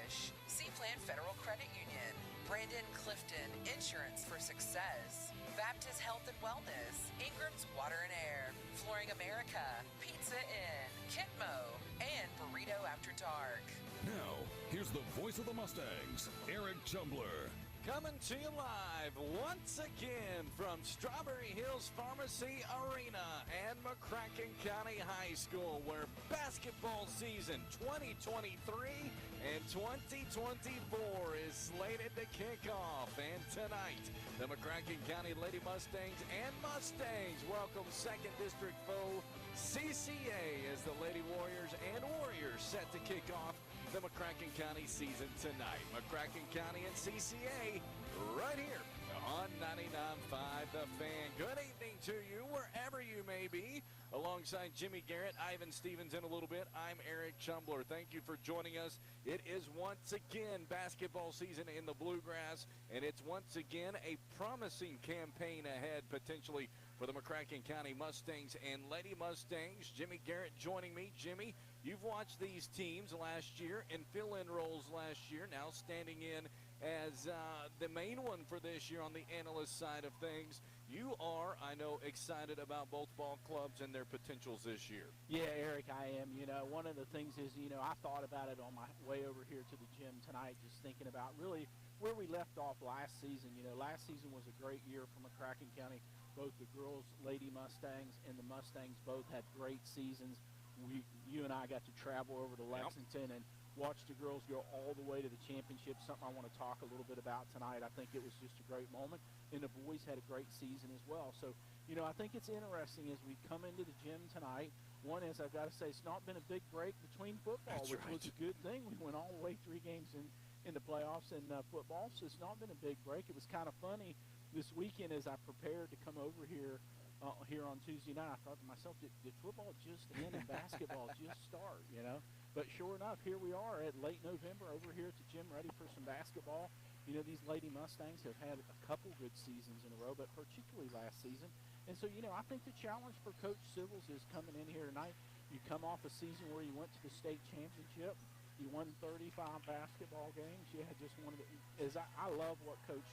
Bush, Seaplan Federal Credit Union, Brandon Clifton Insurance for Success, Baptist Health and Wellness, Ingram's Water and Air, Flooring America, Pizza Inn, Kitmo, and Burrito After Dark. Now, here's the voice of the Mustangs, Eric Chumbler. Coming to you live once again from Strawberry Hills Pharmacy Arena and McCracken County High School, where basketball season 2023 and 2024 is slated to kick off. And tonight, the McCracken County Lady Mustangs and Mustangs welcome 2nd District foe CCA as the Lady Warriors and Warriors set to kick off the McCracken County season tonight. McCracken County and CCA right here on 99.5 The Fan. Good evening to you wherever you may be. Alongside Jimmy Garrett, Ivan Stevens in a little bit, I'm Eric Chumbler. Thank you for joining us. It is once again basketball season in the Bluegrass, and it's once again a promising campaign ahead potentially for the McCracken County Mustangs and Lady Mustangs. Jimmy Garrett joining me. Jimmy, you've watched these teams last year in fill-in roles last year, now standing in as the main one for this year on the analyst side of things. You are, I know, excited about both ball clubs and their potentials this year. Yeah, Eric, I am. You know, one of the things is, I thought about it on my way over here to the gym tonight, just thinking about really where we left off last season. Last season was a great year for McCracken County. Both the girls, Lady Mustangs, and the Mustangs both had great seasons. You and I got to travel over to Lexington and watch the girls go all the way to the championship, something I want to talk a little bit about tonight. I think it was just a great moment, and the boys had a great season as well. So, I think it's interesting as we come into the gym tonight. One is, I've got to say, it's not been a big break between football, which was a good thing. We went all the way 3 games in the playoffs in football, so it's not been a big break. It was kind of funny this weekend as I prepared to come over here on Tuesday night. I thought to myself, did football just end and basketball just start, But sure enough, here we are at late November over here at the gym ready for some basketball. These Lady Mustangs have had a couple good seasons in a row, but particularly last season. And so, I think the challenge for Coach Civils is coming in here tonight. You come off a season where you went to the state championship. You won 35 basketball games. You had just one of the – I love what Coach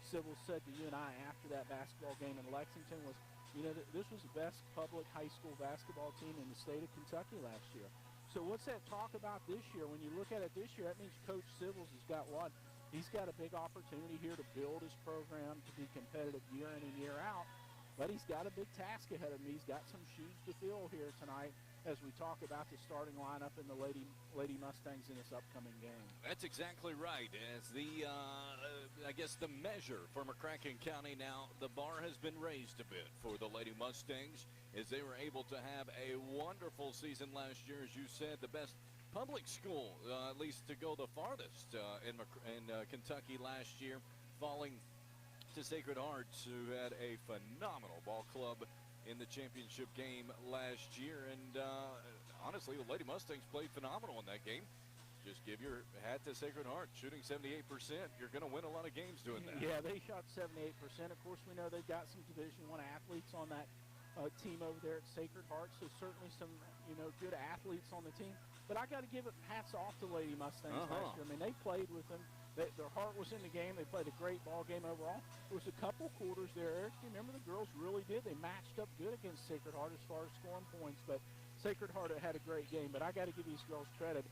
Civils said to you and I after that basketball game in Lexington was, this was the best public high school basketball team in the state of Kentucky last year. So what's that talk about this year? When you look at it this year, that means Coach Civils has got what? He's got a big opportunity here to build his program to be competitive year in and year out. But he's got a big task ahead of him. He's got some shoes to fill here tonight as we talk about the starting lineup in the Lady Mustangs in this upcoming game. That's exactly right. As the, I guess, the measure for McCracken County now, the bar has been raised a bit for the Lady Mustangs as they were able to have a wonderful season last year. As you said, the best public school, at least to go the farthest in Kentucky last year, falling to Sacred Hearts, who had a phenomenal ball club in the championship game last year. And honestly, the Lady Mustangs played phenomenal in that game. Just give your hat to Sacred Heart, shooting 78%. You're going to win a lot of games doing that. Yeah, they shot 78%. Of course, we know they've got some Division I athletes on that team over there at Sacred Heart, so certainly some, good athletes on the team. But I got to give it hats off to Lady Mustangs last year. I mean, they played with them. Their heart was in the game. They played a great ball game overall. There was a couple quarters there, Eric. You remember the girls really did. They matched up good against Sacred Heart as far as scoring points. But Sacred Heart had a great game. But I got to give these girls credit.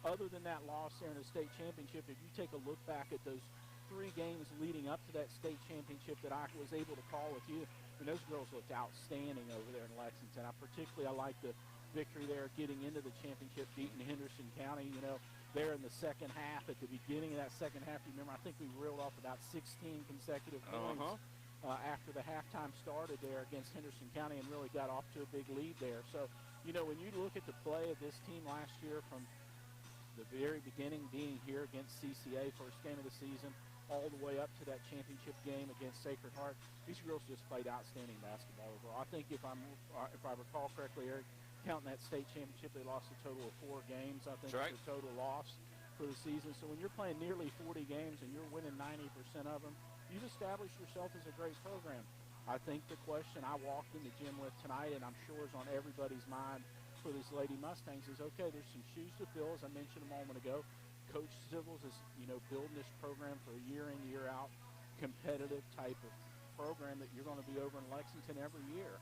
Other than that loss there in the state championship, if you take a look back at those 3 games leading up to that state championship that I was able to call with you, and those girls looked outstanding over there in Lexington. I like the victory there, getting into the championship, beating Henderson County, there in the second half. At the beginning of that second half, you remember, I think we reeled off about 16 consecutive points after the halftime started there against Henderson County and really got off to a big lead there. So, when you look at the play of this team last year from the very beginning, being here against CCA, first game of the season, all the way up to that championship game against Sacred Heart, these girls just played outstanding basketball overall. I think if I recall correctly, Eric, counting that state championship, they lost a total of 4 games. I think it's a total loss for the season. So when you're playing nearly 40 games and you're winning 90% of them, you've established yourself as a great program. I think the question I walked in the gym with tonight, and I'm sure is on everybody's mind for these Lady Mustangs, is, okay, there's some shoes to fill, as I mentioned a moment ago. Coach Civils is, building this program for a year in, year out, competitive type of program that you're going to be over in Lexington every year.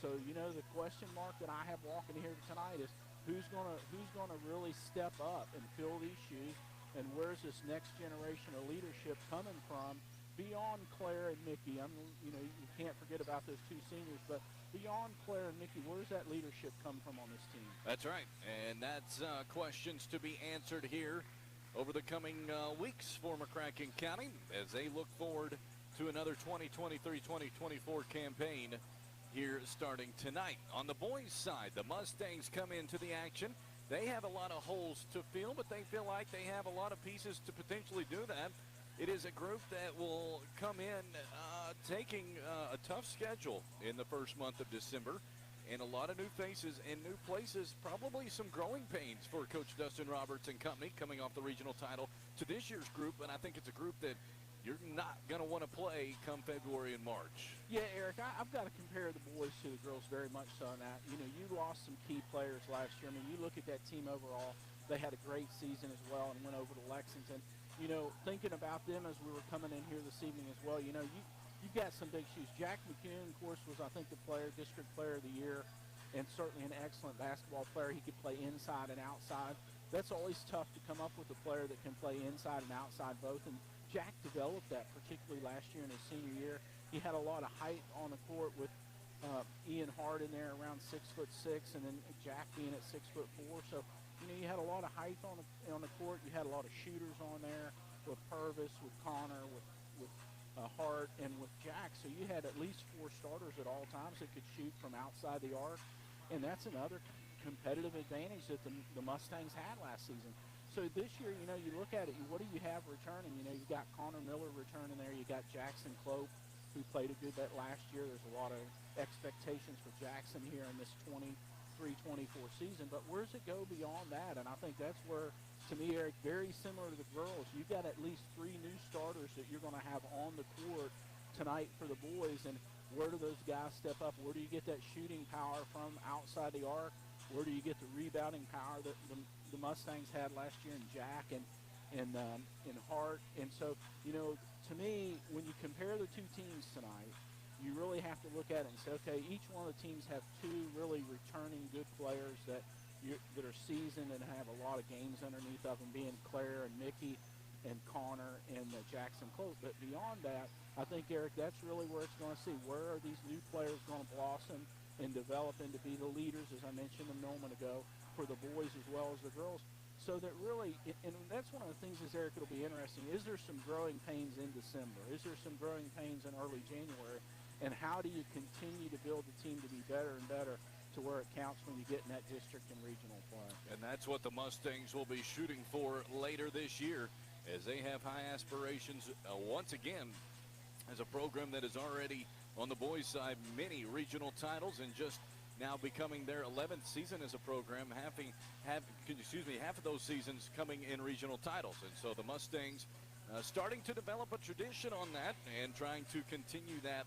So, the question mark that I have walking here tonight is who's going to really step up and fill these shoes, and where's this next generation of leadership coming from beyond Claire and Mickey? You can't forget about those two seniors, but beyond Claire and Mickey, where's that leadership come from on this team? That's right, and that's questions to be answered here over the coming weeks for McCracken County as they look forward to another 2023-2024 campaign here starting tonight. On the boys' side, the Mustangs come into the action. They have a lot of holes to fill, but they feel like they have a lot of pieces to potentially do that. It is a group that will come in taking a tough schedule in the first month of December, and a lot of new faces and new places, probably some growing pains for Coach Dustin Roberts and company coming off the regional title to this year's group, and I think it's a group that you're not going to want to play come February and March. Yeah, Eric, I've got to compare the boys to the girls very much so on that. You lost some key players last year. I mean, you look at that team overall, they had a great season as well and went over to Lexington. Thinking about them as we were coming in here this evening as well, you got some big shoes. Jack McCune, of course, was, I think, the district player of the year, and certainly an excellent basketball player. He could play inside and outside. That's always tough to come up with a player that can play inside and outside both, and Jack developed that, particularly last year in his senior year. He had a lot of height on the court with Ian Hart in there around 6'6", and then Jack being at 6'4". So, you had a lot of height on the court. You had a lot of shooters on there with Purvis, with Connor, with Hart, and with Jack. So you had at least 4 starters at all times that could shoot from outside the arc, and that's another competitive advantage that the Mustangs had last season. So this year, you look at it, what do you have returning? You got Connor Miller returning there. You got Jackson Clope, who played a good bit last year. There's a lot of expectations for Jackson here in this 23-24 season. But where does it go beyond that? And I think that's where, to me, Eric, very similar to the girls, you've got at least 3 new starters that you're going to have on the court tonight for the boys. And where do those guys step up? Where do you get that shooting power from outside the arc? Where do you get the rebounding power that the Mustangs had last year in Jack and Hart? And so, to me, when you compare the two teams tonight, you really have to look at it and say, okay, each one of the teams have 2 really returning good players that are seasoned and have a lot of games underneath of them, being Claire and Mickey and Connor and Jackson Clope. But beyond that, I think, Eric, that's really where it's going to see. Where are these new players going to blossom and develop into be the leaders, as I mentioned a moment ago, for the boys as well as the girls? So that really, and that's one of the things is, Eric, it'll be interesting. Is there some growing pains in December? Is there some growing pains in early January? And how do you continue to build the team to be better and better to where it counts when you get in that district and regional play? And that's what the Mustangs will be shooting for later this year, as they have high aspirations once again as a program that is already on the boys' side many regional titles and just now becoming their 11th season as a program, half of those seasons coming in regional titles. And so the Mustangs starting to develop a tradition on that and trying to continue that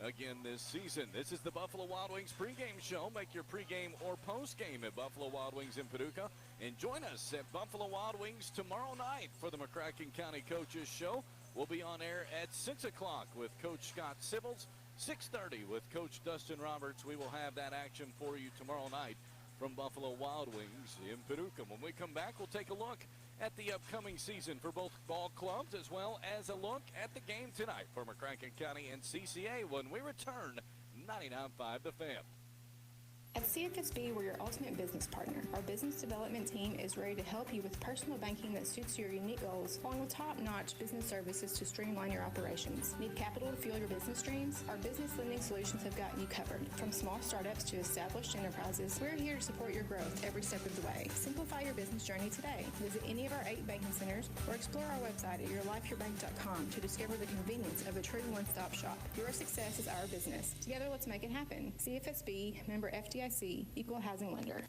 again this season. This is the Buffalo Wild Wings pregame show. Make your pregame or postgame at Buffalo Wild Wings in Paducah. And join us at Buffalo Wild Wings tomorrow night for the McCracken County Coaches Show. We'll be on air at 6 o'clock with Coach Scott Civils, 6:30 with Coach Dustin Roberts. We will have that action for you tomorrow night from Buffalo Wild Wings in Paducah. When we come back, we'll take a look at the upcoming season for both ball clubs, as well as a look at the game tonight for McCracken County and CCA when we return 99.5 The Fan. At CFSB, we're your ultimate business partner. Our business development team is ready to help you with personal banking that suits your unique goals, along with top-notch business services to streamline your operations. Need capital to fuel your business dreams? Our business lending solutions have gotten you covered. From small startups to established enterprises, we're here to support your growth every step of the way. Simplify your business journey today. Visit any of our 8 banking centers or explore our website at yourlifeyourbank.com to discover the convenience of a true one-stop shop. Your success is our business. Together, let's make it happen. CFSB, member FDIC, equal housing lender.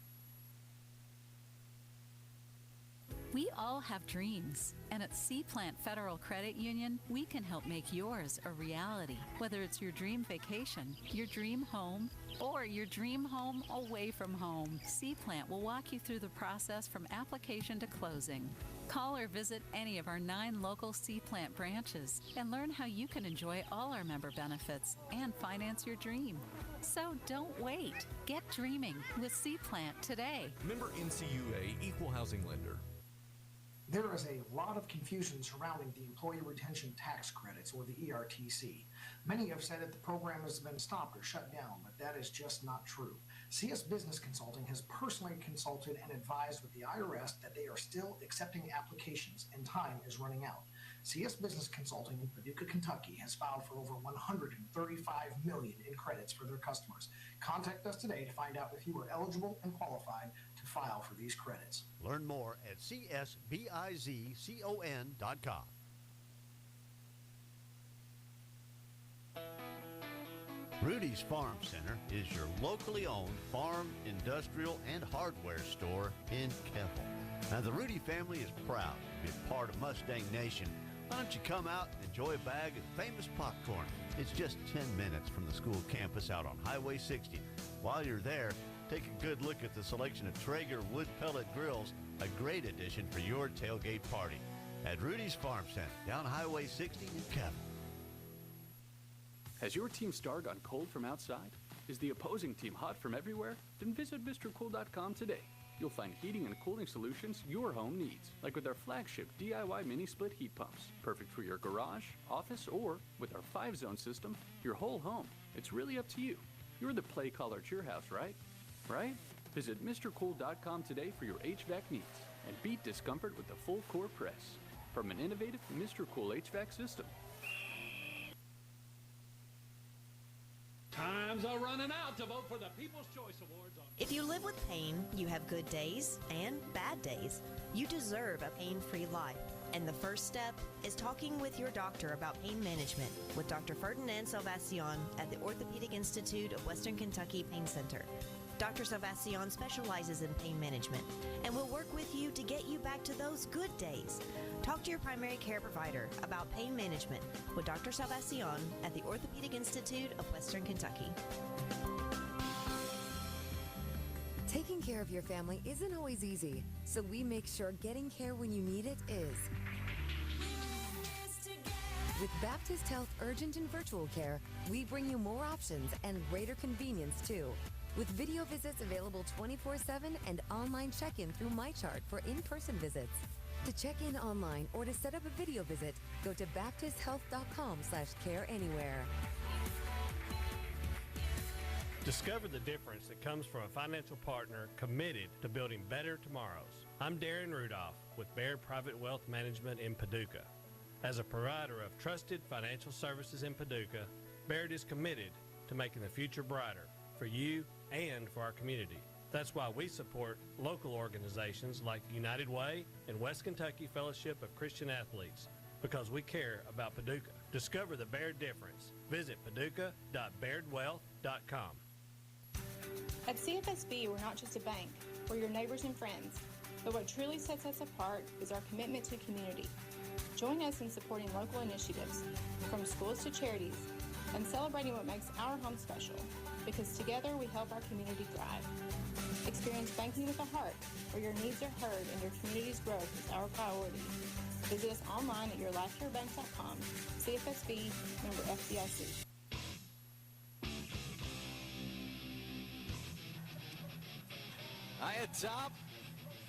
We all have dreams, and at C-Plant Federal Credit Union, we can help make yours a reality. Whether it's your dream vacation, your dream home, or your dream home away from home, C-Plant will walk you through the process from application to closing. Call or visit any of our 9 local C-Plant branches and learn how you can enjoy all our member benefits and finance your dream. So don't wait. Get dreaming with C-Plant today. Member NCUA Equal Housing Lender. There is a lot of confusion surrounding the Employee Retention Tax Credits, or the ERTC. Many have said that the program has been stopped or shut down, but that is just not true. CS Business Consulting has personally consulted and advised with the IRS that they are still accepting applications and time is running out. CS Business Consulting in Paducah, Kentucky has filed for over $135 million in credits for their customers. Contact us today to find out if you are eligible and qualified to file for these credits. Learn more at csbizcon.com. Rudy's Farm Center is your locally owned farm, industrial, and hardware store in Keppel. Now, the Rudy family is proud to be a part of Mustang Nation. Why don't you come out and enjoy a bag of famous popcorn? It's just 10 minutes from the school campus out on Highway 60. While you're there, take a good look at the selection of Traeger wood pellet grills, a great addition for your tailgate party. At Rudy's Farm Center, down Highway 60 in Keppel. Has your team star gone cold from outside? Is the opposing team hot from everywhere? Then visit MrCool.com today. You'll find heating and cooling solutions your home needs, like with our flagship DIY mini split heat pumps, perfect for your garage, office, or with our 5-zone system, your whole home. It's really up to you. You're the play caller at your house, right? Right? Visit MrCool.com today for your HVAC needs and beat discomfort with the full core press from an innovative Mr. Cool HVAC system. Times are running out to vote for the People's Choice Awards. If you live with pain, you have good days and bad days. You deserve a pain-free life. And the first step is talking with your doctor about pain management with Dr. Ferdinand Salvacion at the Orthopedic Institute of Western Kentucky Pain Center. Dr. Salvacion specializes in pain management and will work with you to get you back to those good days. Talk to your primary care provider about pain management with Dr. Salvacion at the Orthopedic Institute of Western Kentucky. Taking care of your family isn't always easy, so we make sure getting care when you need it is. With Baptist Health Urgent and Virtual Care, we bring you more options and greater convenience, too. With video visits available 24/7 and online check-in through MyChart for in-person visits. To check in online or to set up a video visit, go to baptisthealth.com/careanywhere. Discover the difference that comes from a financial partner committed to building better tomorrows. I'm Darren Rudolph with Baird Private Wealth Management in Paducah. As a provider of trusted financial services in Paducah, Baird is committed to making the future brighter for you and for our community. That's why we support local organizations like United Way and West Kentucky Fellowship of Christian Athletes because we care about Paducah. Discover the Baird difference. Visit paducah.bairdwealth.com. At CFSB, we're not just a bank. We're your neighbors and friends. But what truly sets us apart is our commitment to community. Join us in supporting local initiatives, from schools to charities, and celebrating what makes our home special, because together we help our community thrive. Experience banking with a heart, where your needs are heard and your community's growth is our priority. Visit us online at yourlifecarebank.com. CFSB, member FDIC. High atop,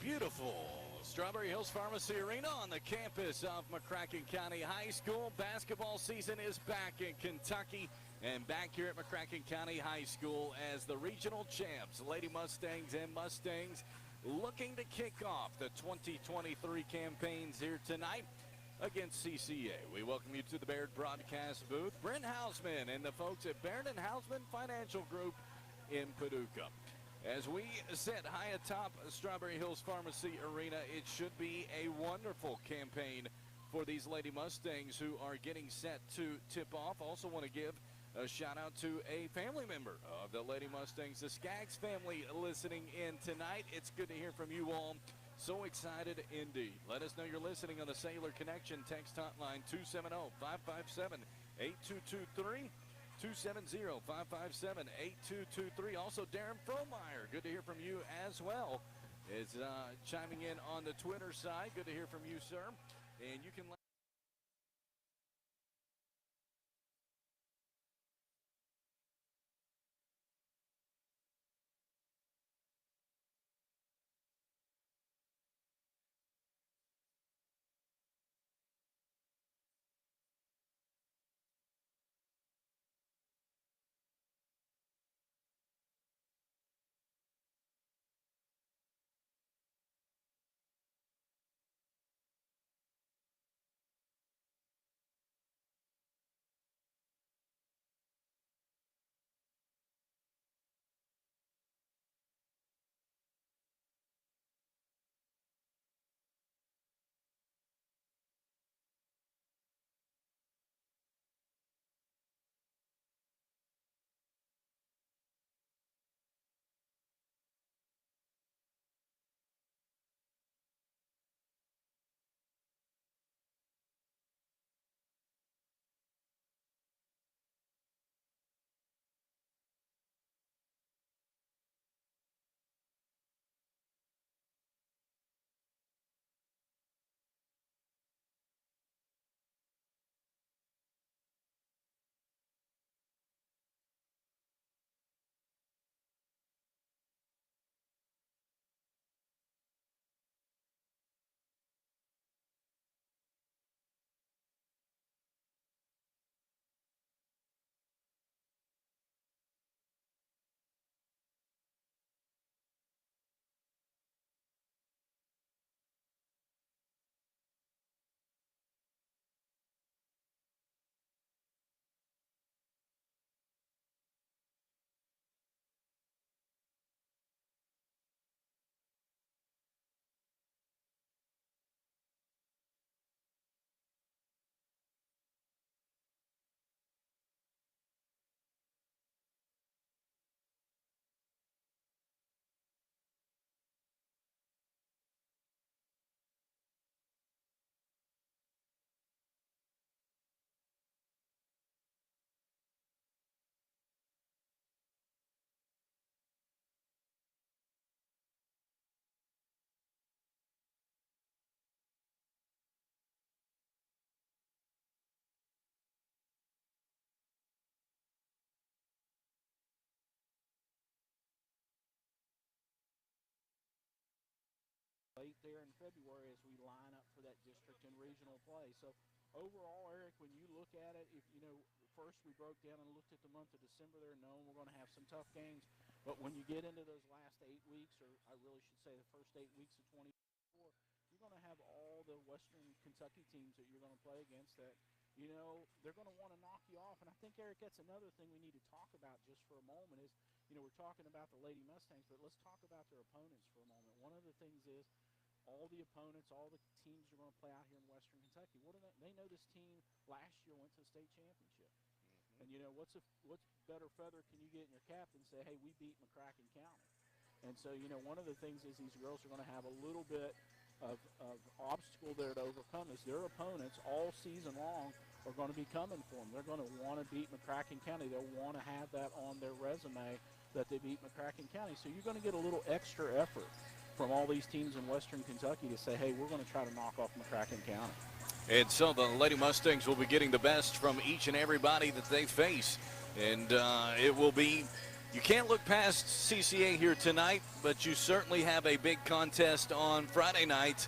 beautiful Strawberry Hills Pharmacy Arena on the campus of McCracken County High School. Basketball season is back in Kentucky and back here at McCracken County High School as the regional champs, Lady Mustangs and Mustangs, looking to kick off the 2023 campaigns here tonight against CCA. We welcome you to the Baird broadcast booth. Brent Hausman and the folks at Baird and Hausman Financial Group in Paducah. As we sit high atop Strawberry Hills Pharmacy Arena, it should be a wonderful campaign for these Lady Mustangs who are getting set to tip off. Also want to give a shout out to a family member of the Lady Mustangs, the Skaggs family, listening in tonight. It's good to hear from you all. So excited indeed. Let us know you're listening on the Cellular Connection text hotline 270-557-8223. 270-557-8223. Also, Darren Frohmeyer, good to hear from you as well is chiming in on the Twitter side. Good to hear from you, sir. And you can late there in February as we line up for that district and regional play. So overall, Eric, when you look at it, if first we broke down and looked at the month of December there, knowing we're going to have some tough games. But when you get into those last 8 weeks, or I really should say the first 8 weeks of 24, you're going to have all the Western Kentucky teams that you're going to play against that, they're going to want to knock you off. And I think, Eric, that's another thing we need to talk about just for a moment is, we're talking about the Lady Mustangs, but let's talk about their opponents for a moment. One of the things is all the opponents, all the teams are going to play out here in Western Kentucky. What do they know this team last year went to the state championship. And, what's better feather can you get in your cap than say, hey, we beat McCracken County. And so, one of the things is these girls are going to have a little bit of obstacle there to overcome is their opponents all season long are going to be coming for them. They're going to want to beat McCracken County. They'll want to have that on their resume that they beat McCracken County. So you're going to get a little extra effort from all these teams in Western Kentucky to say, hey, we're going to try to knock off McCracken County. And so the Lady Mustangs will be getting the best from each and everybody that they face. And it will be, you can't look past CCA here tonight, but you certainly have a big contest on Friday night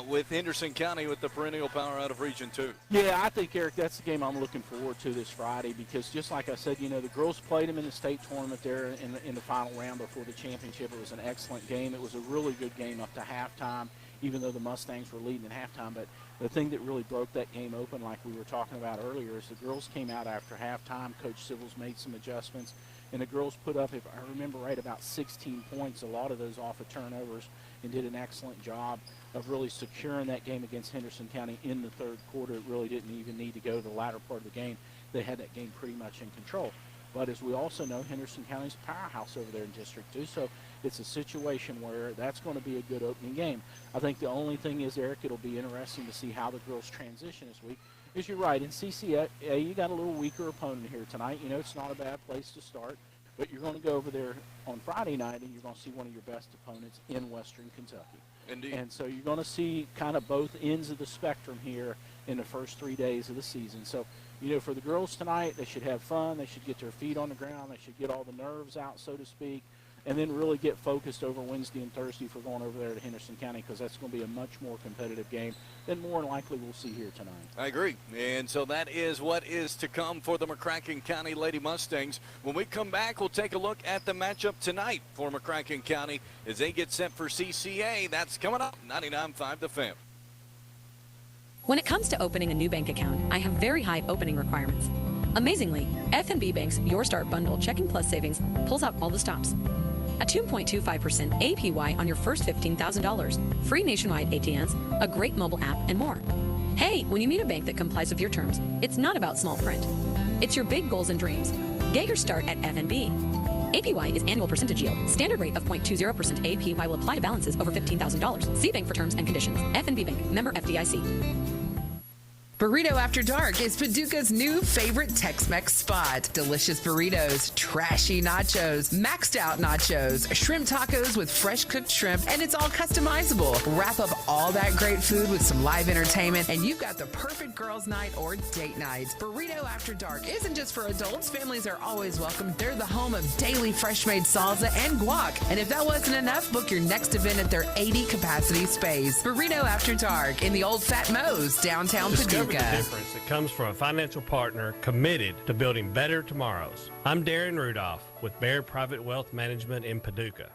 with Henderson County with the perennial power out of Region 2. Yeah, I think, Eric, that's the game I'm looking forward to this Friday because just like I said, the girls played them in the state tournament there in the final round before the championship. It was an excellent game. It was a really good game up to halftime, even though the Mustangs were leading at halftime. But the thing that really broke that game open, like we were talking about earlier, is the girls came out after halftime. Coach Sibbles made some adjustments, and the girls put up, if I remember right, about 16 points, a lot of those off of turnovers, and did an excellent job of really securing that game against Henderson County in the third quarter. It really didn't even need to go to the latter part of the game. They had that game pretty much in control. But as we also know, Henderson County's a powerhouse over there in District 2, so it's a situation where that's going to be a good opening game. I think the only thing is, Eric, it'll be interesting to see how the girls transition this week. Is you're right, in CCA, you got a little weaker opponent here tonight. It's not a bad place to start. But you're going to go over there on Friday night, and you're going to see one of your best opponents in Western Kentucky. Indeed. And so you're going to see kind of both ends of the spectrum here in the first 3 days of the season. So, for the girls tonight, they should have fun. They should get their feet on the ground. They should get all the nerves out, so to speak, and then really get focused over Wednesday and Thursday for going over there to Henderson County, because that's going to be a much more competitive game than more likely we'll see here tonight. I agree. And so that is what is to come for the McCracken County Lady Mustangs. When we come back, we'll take a look at the matchup tonight for McCracken County as they get set for CCA. That's coming up, 99.5 The Fan. When it comes to opening a new bank account, I have very high opening requirements. Amazingly, F&B Bank's Your Start Bundle Checking Plus Savings pulls out all the stops. A 2.25% APY on your first $15,000, free nationwide ATMs, a great mobile app, and more. Hey, when you meet a bank that complies with your terms, it's not about small print. It's your big goals and dreams. Get your start at F&B. APY is annual percentage yield. Standard rate of 0.20% APY will apply to balances over $15,000. See bank for terms and conditions. F&B Bank, member FDIC. Burrito After Dark is Paducah's new favorite Tex-Mex spot. Delicious burritos, trashy nachos, maxed out nachos, shrimp tacos with fresh cooked shrimp, and it's all customizable. Wrap up all that great food with some live entertainment, and you've got the perfect girls' night or date night. Burrito After Dark isn't just for adults. Families are always welcome. They're the home of daily fresh-made salsa and guac. And if that wasn't enough, book your next event at their 80-capacity space. Burrito After Dark in the Old Fat Moe's, downtown Paducah. The difference that comes from a financial partner committed to building better tomorrows. I'm Darren Rudolph with Baird Private Wealth Management in Paducah.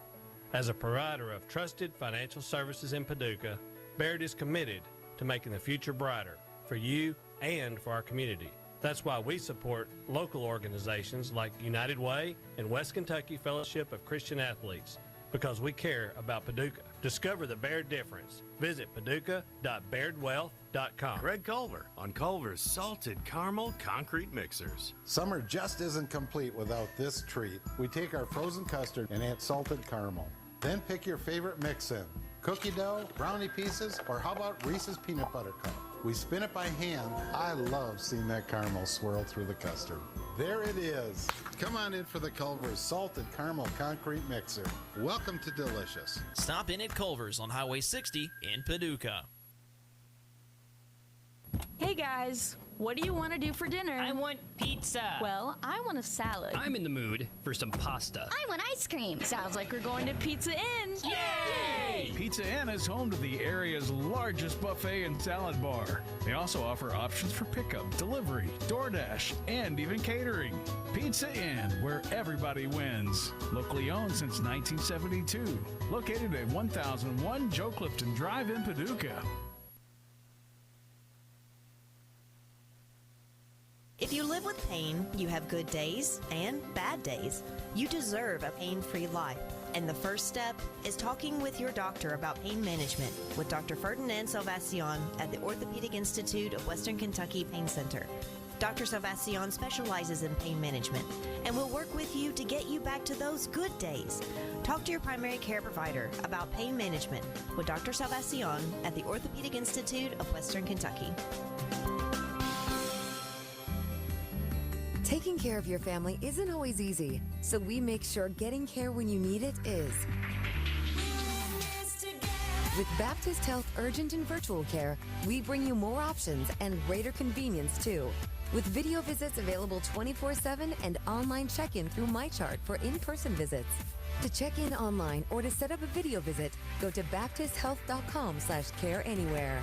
As a provider of trusted financial services in Paducah, Baird is committed to making the future brighter for you and for our community. That's why we support local organizations like United Way and West Kentucky Fellowship of Christian Athletes, because we care about Paducah. Discover the Baird difference. Visit paducah.bairdwealth.com. Greg Culver on Culver's Salted Caramel Concrete Mixers. Summer just isn't complete without this treat. We take our frozen custard and add salted caramel. Then pick your favorite mix in. Cookie dough, brownie pieces, or how about Reese's Peanut Butter Cup? We spin it by hand. I love seeing that caramel swirl through the custard. There it is. Come on in for the Culver's Salted Caramel Concrete Mixer. Welcome to Delicious. Stop in at Culver's on Highway 60 in Paducah. Hey guys, what do you want to do for dinner? I want pizza. Well, I want a salad. I'm in the mood for some pasta. I want ice cream. Sounds like we're going to Pizza Inn. Yay! Pizza Inn is home to the area's largest buffet and salad bar. They also offer options for pickup, delivery, DoorDash, and even catering. Pizza Inn, where everybody wins. Locally owned since 1972. Located at 1001 Joe Clifton Drive in Paducah. If you live with pain, you have good days and bad days. You deserve a pain-free life. And the first step is talking with your doctor about pain management with Dr. Ferdinand Salvacion at the Orthopedic Institute of Western Kentucky Pain Center. Dr. Salvacion specializes in pain management and will work with you to get you back to those good days. Talk to your primary care provider about pain management with Dr. Salvacion at the Orthopedic Institute of Western Kentucky. Taking care of your family isn't always easy, so we make sure getting care when you need it is. With Baptist Health Urgent and Virtual Care, we bring you more options and greater convenience too. With video visits available 24/7 and online check-in through MyChart for in-person visits. To check in online or to set up a video visit, go to baptisthealth.com/careanywhere.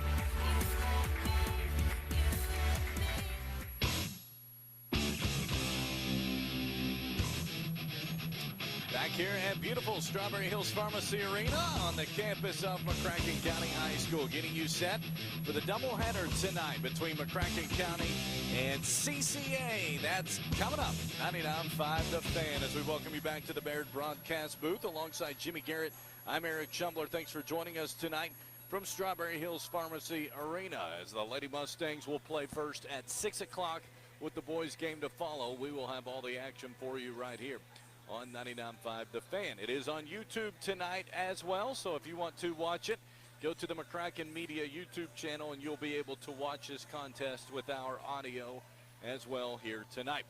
Back here at beautiful Strawberry Hills Pharmacy Arena on the campus of McCracken County High School, getting you set for the doubleheader tonight between McCracken County and CCA. That's coming up, 99.5 The Fan, as we welcome you back to the Baird broadcast booth alongside Jimmy Garrett. I'm Eric Chumbler. Thanks for joining us tonight from Strawberry Hills Pharmacy Arena, as the Lady Mustangs will play first at 6 o'clock with the boys' game to follow. We will have all the action for you right here on 99.5 The Fan. It is on YouTube tonight as well, so if you want to watch it, go to the McCracken Media YouTube channel and you'll be able to watch this contest with our audio as well here tonight.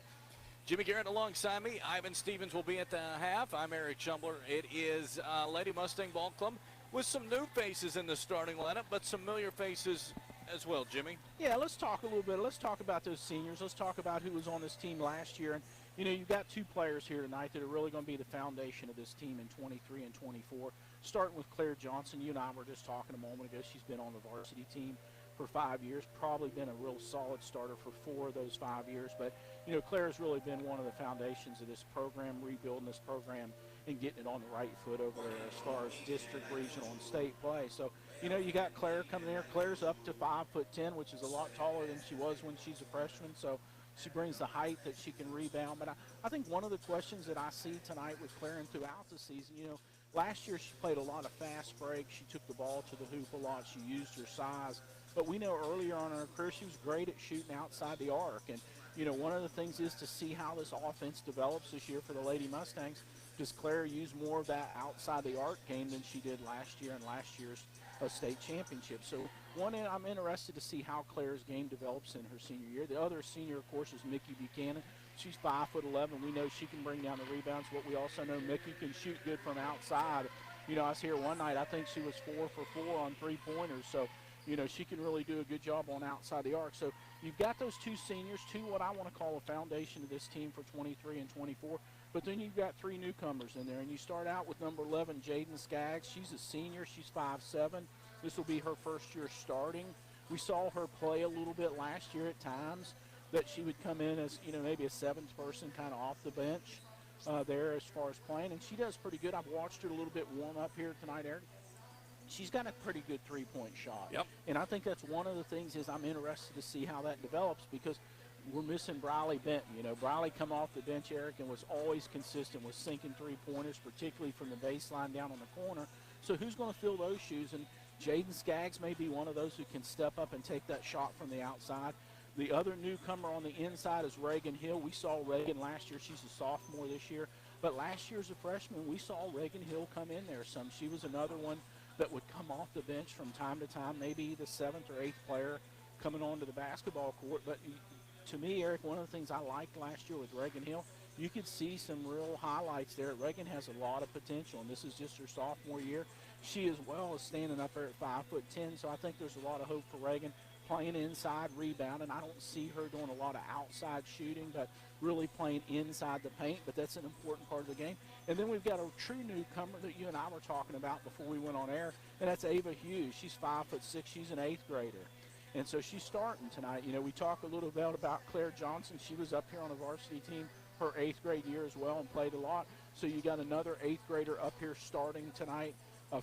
Jimmy Garrett alongside me. Ivan Stevens will be at the half. I'm Eric Schumbler. It is Lady Mustang Ball Club with some new faces in the starting lineup, but some familiar faces as well, Jimmy. Yeah, let's talk a little bit. Let's talk about those seniors. Let's talk about who was on this team last year. And, you know, you've got two players here tonight that are really going to be the foundation of this team in 23 and 24. Starting with Claire Johnson. You and I were just talking a moment ago. She's been on the varsity team for 5 years, probably been a real solid starter for 4 of those 5 years. But, you know, Claire's really been one of the foundations of this program, rebuilding this program and getting it on the right foot over there as far as district, regional, and state play. So, you know, you got Claire coming there. Claire's up to 5'10", which is a lot taller than she was when she's a freshman. So she brings the height that she can rebound. But I think one of the questions that I see tonight with Claire and throughout the season, you know, last year she played a lot of fast break. She took the ball to the hoop a lot. She used her size. But we know earlier on in her career she was great at shooting outside the arc. And, you know, one of the things is to see how this offense develops this year for the Lady Mustangs. Does Claire use more of that outside the arc game than she did last year in last year's state championship? So, one, I'm interested to see how Claire's game develops in her senior year. The other senior, of course, is Mickey Buchanan. She's 5'11". We know she can bring down the rebounds, but we also know Mickey can shoot good from outside. You know, I was here one night. I think she was 4 for 4 on three-pointers. So, you know, she can really do a good job on outside the arc. So you've got those two seniors, two what I want to call a foundation of this team for 23 and 24. But then you've got 3 newcomers in there. And you start out with number 11, Jaden Skaggs. She's a senior. She's 5'7". This will be her first year starting. We saw her play a little bit last year at times, that she would come in as, you know, maybe a 7th person kind of off the bench there as far as playing. And she does pretty good. I've watched her a little bit warm up here tonight, Eric. She's got a pretty good three-point shot. Yep. And I think that's one of the things is I'm interested to see how that develops, because we're missing Briley Benton. You know, Briley come off the bench, Eric, and was always consistent with sinking three-pointers, particularly from the baseline down on the corner. So who's going to fill those shoes? And Jaden Skaggs may be one of those who can step up and take that shot from the outside. The other newcomer on the inside is Reagan Hill. We saw Reagan last year. She's a sophomore this year. But last year as a freshman, we saw Reagan Hill come in there some. She was another one that would come off the bench from time to time, maybe the 7th or 8th player coming onto the basketball court. But to me, Eric, one of the things I liked last year with Reagan Hill, you could see some real highlights there. Reagan has a lot of potential, and this is just her sophomore year. She as well is standing up there at 5'10", so I think there's a lot of hope for Reagan playing inside, rebounding. I don't see her doing a lot of outside shooting, but really playing inside the paint, but that's an important part of the game. And then we've got a true newcomer that you and I were talking about before we went on air, and that's Ava Hughes. She's 5'6". She's an 8th grader. And so she's starting tonight. You know, we talk a little bit about Claire Johnson. She was up here on the varsity team her 8th grade year as well and played a lot. So you got another 8th grader up here starting tonight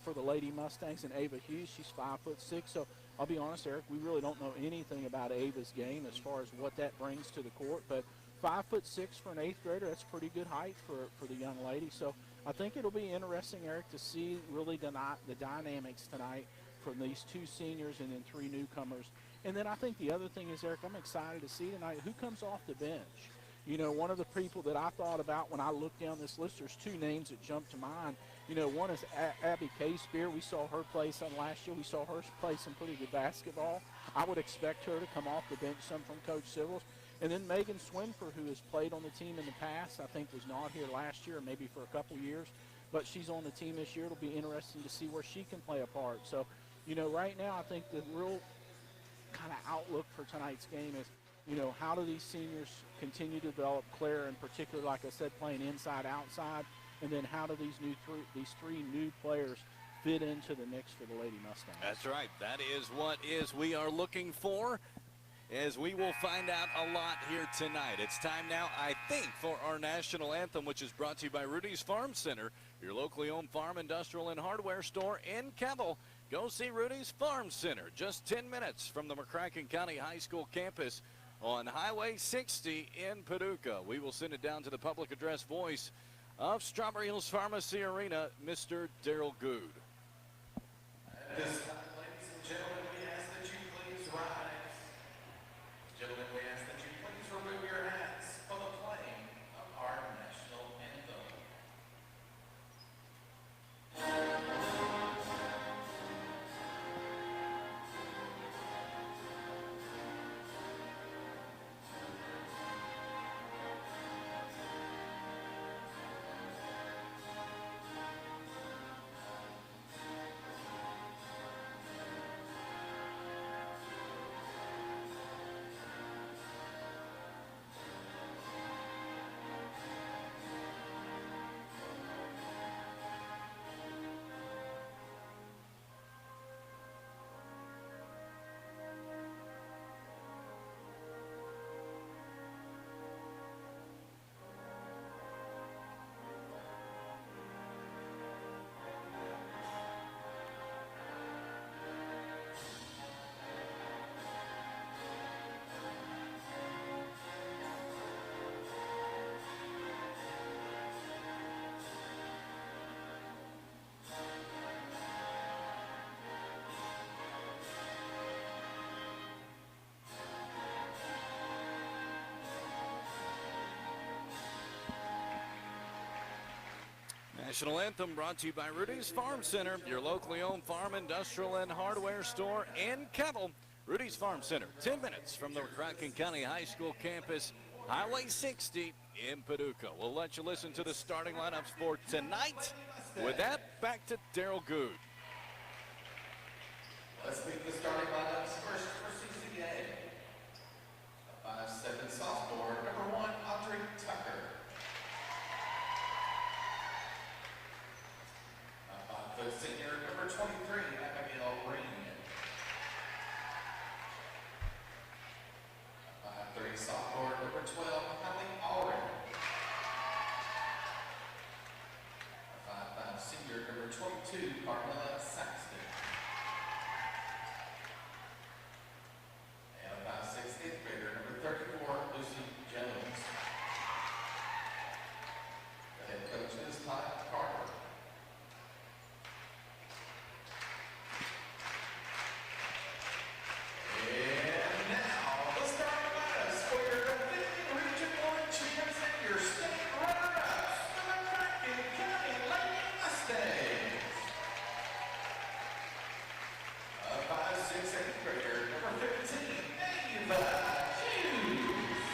for the Lady Mustangs, and Ava Hughes. She's 5'6". So I'll be honest, Eric, we really don't know anything about Ava's game as far as what that brings to the court. But 5'6" for an 8th grader, that's pretty good height for the young lady. So I think it'll be interesting, Eric, to see really the dynamics tonight from these 2 seniors and then 3 newcomers. And then I think the other thing is, Eric, I'm excited to see tonight who comes off the bench. You know, one of the people that I thought about when I looked down this list, there's 2 names that jumped to mind. You know, one is Abby K-Spear. We saw her play some last year. We saw her play some pretty good basketball. I would expect her to come off the bench some from Coach Civils. And then Megan Swinfer, who has played on the team in the past, I think was not here last year, maybe for a couple years. But she's on the team this year. It'll be interesting to see where she can play a part. So, you know, right now I think the real kind of outlook for tonight's game is, you know, how do these seniors continue to develop? Claire in particular, like I said, playing inside, outside. And then how do these 3 new players fit into the mix for the Lady Mustangs? That's right. That is what we are looking for, as we will find out a lot here tonight. It's time now, I think, for our national anthem, which is brought to you by Rudy's Farm Center, your locally owned farm, industrial, and hardware store in Kevel. Go see Rudy's Farm Center, just 10 minutes from the McCracken County High School campus on Highway 60 in Paducah. We will send it down to the public address voice of Strawberry Hills Pharmacy Arena, Mr. Daryl Good. At this time, ladies and gentlemen, we ask that you please rise. Gentlemen, we ask that you please remove your hats for the playing of our national anthem. National Anthem brought to you by Rudy's Farm Center, your locally owned farm, industrial, and hardware store in Kettle. Rudy's Farm Center, 10 minutes from the McCracken County High School campus, Highway 60 in Paducah. We'll let you listen to the starting lineups for tonight. With that, back to Daryl Good. Let's meet the starting lineups first for CCA. A 5'7" sophomore, number 1, Audrey Tucker. A 5' senior, number 23, Abigail Green. A 5'3" sophomore, number 12, Hallie Allred. A 5'5" senior, number 22, Carmela Saxton. And a 5'6" eighth grader, number 34, Lucy Jones. The head coach is Todd Carter. And now, the starting lineups for your defending Region 1 champs and your state runner-ups, the McCracken County Lady Mustangs. A 5'6" eighth grader, number 15, Ava Hughes.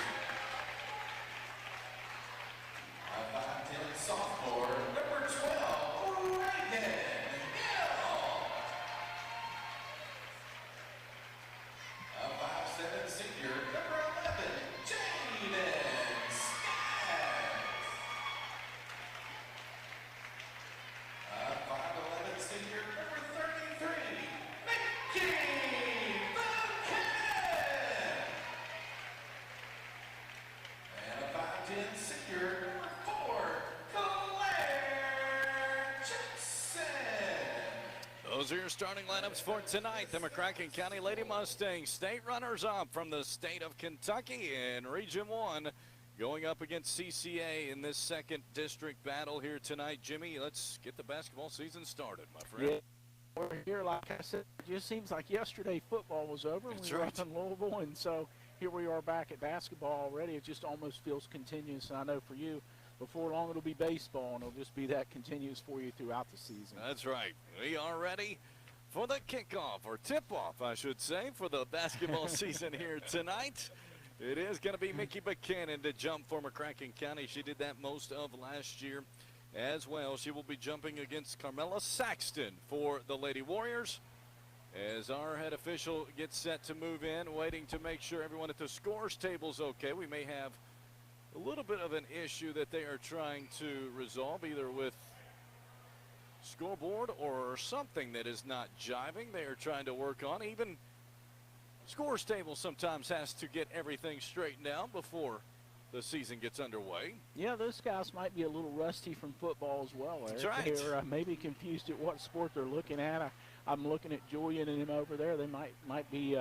A 5'10" sophomore, number 12, Reagan Hill. A 5'7" senior, number 11, Jaden Skaggs. A 5'11" senior, number 33, Mickey Buchanan. And a 5'10" senior, number 4, Claire Jackson. Those are your starting lineups for tonight. The McCracken County Lady Mustangs, state runners-up from the state of Kentucky in Region 1, going up against CCA in this second district battle here tonight. Jimmy, let's get the basketball season started, my friend. Yeah, we're here, like I said, it just seems like yesterday football was over. That's we were right. up in Louisville, and so here we are back at basketball already. It just almost feels continuous, and I know for you, before long it'll be baseball, and it'll just be that continuous for you throughout the season. That's right. We are ready for the kickoff, or tip-off, I should say, for the basketball season here tonight. It is going to be Mickey Buchanan to jump for McCracken County. She did that most of last year as well. She will be jumping against Carmela Saxton for the Lady Warriors. As our head official gets set to move in, waiting to make sure everyone at the scores table is okay. We may have a little bit of an issue that they are trying to resolve, either with scoreboard or something that is not jiving. They are trying to work on. Even scores table sometimes has to get everything straightened out before the season gets underway. Yeah, those guys might be a little rusty from football as well, Eric. That's right. They're maybe confused at what sport they're looking at. I'm looking at Julian and him over there. They might be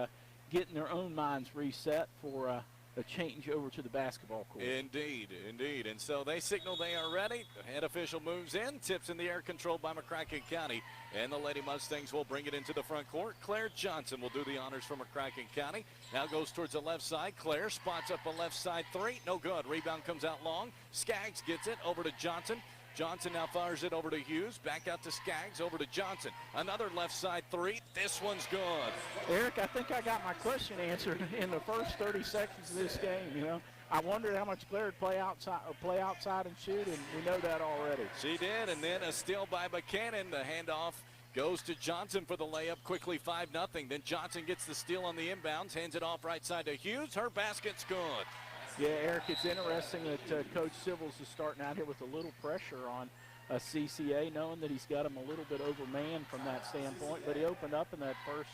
getting their own minds reset for a change over to the basketball court. Indeed, indeed. And so they signal they are ready. The head official moves in, tips in the air, controlled by McCracken County. And the Lady Mustangs will bring it into the front court. Claire Johnson will do the honors for McCracken County. Now goes towards the left side. Claire spots up a left side three. No good. Rebound comes out long. Skaggs gets it over to Johnson. Johnson now fires it over to Hughes. Back out to Skaggs, over to Johnson. Another left side three. This one's good. Eric, I think I got my question answered in the first 30 seconds of this game. You know, I wondered how much Claire would play outside and shoot, and we know that already. She did, and then a steal by Buchanan. The handoff goes to Johnson for the layup. Quickly 5-0. Then Johnson gets the steal on the inbounds, hands it off right side to Hughes. Her basket's good. Yeah, Eric, it's interesting that Coach Civils is starting out here with a little pressure on CCA, knowing that he's got him a little bit overmanned from that standpoint. But he opened up in that first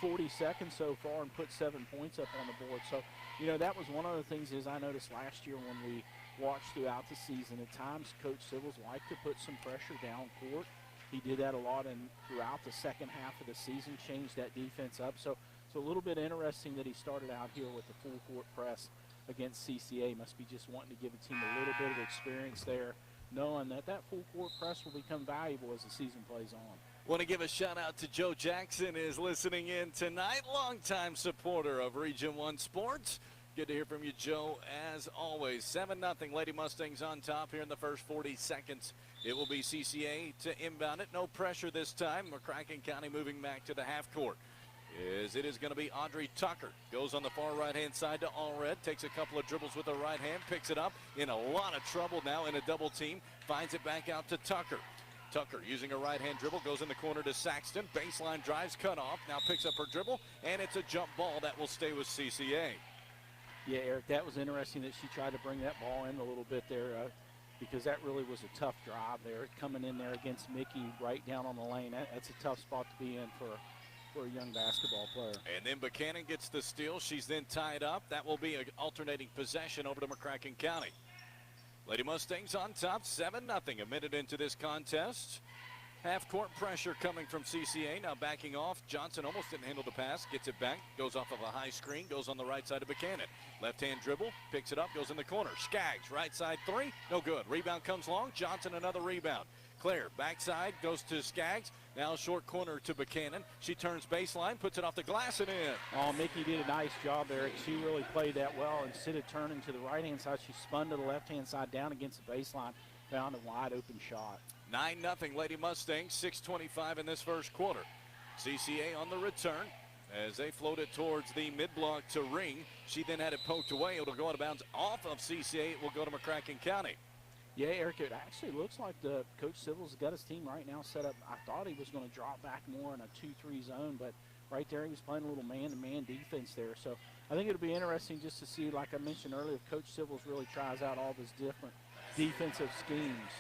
40 seconds so far and put 7 points up on the board. So, you know, that was one of the things is I noticed last year when we watched throughout the season. At times, Coach Civils liked to put some pressure down court. He did that a lot throughout the second half of the season, changed that defense up. So a little bit interesting that he started out here with the full court press against CCA. Must be just wanting to give the team a little bit of experience there, knowing that full court press will become valuable as the season plays on. Want to give a shout out to Joe Jackson, is listening in tonight, longtime supporter of Region 1 Sports. Good to hear from you, Joe, as always. 7-0 Lady Mustangs on top here in the first 40 seconds. It will be CCA to inbound it. No pressure this time. McCracken County moving back to the half court. It is going to be Audrey Tucker. Goes on the far right-hand side to Allred. Takes a couple of dribbles with her right hand. Picks it up. In a lot of trouble now in a double team. Finds it back out to Tucker. Tucker using a right-hand dribble. Goes in the corner to Saxton. Baseline drives, cut off. Now picks up her dribble. And it's a jump ball that will stay with CCA. Yeah, Eric, that was interesting that she tried to bring that ball in a little bit there because that really was a tough drive there. Coming in there against Mickey right down on the lane, that's a tough spot to be in for a young basketball player. And then Buchanan gets the steal. She's then tied up. That will be an alternating possession over to McCracken County. Lady Mustangs on top, 7-0. A minute into this contest. Half-court pressure coming from CCA. Now backing off. Johnson almost didn't handle the pass. Gets it back. Goes off of a high screen. Goes on the right side of Buchanan. Left-hand dribble. Picks it up. Goes in the corner. Skaggs, right side three. No good. Rebound comes long. Johnson, another rebound. Claire, backside. Goes to Skaggs. Now short corner to Buchanan. She turns baseline. Puts it off the glass and in. Oh, Mickey did a nice job there. She really played that well. Instead of turning to the right-hand side, she spun to the left-hand side down against the baseline. Found a wide-open shot. 9-0 Lady Mustangs, 6:25 in this first quarter. CCA on the return as they float it towards the mid-block to Ring. She then had it poked away. It'll go out of bounds off of CCA. It will go to McCracken County. Yeah, Eric, it actually looks like Coach Civils has got his team right now set up. I thought he was going to drop back more in a 2-3 zone, but right there he was playing a little man-to-man defense there. So I think it'll be interesting just to see, like I mentioned earlier, if Coach Civils really tries out all these different defensive schemes.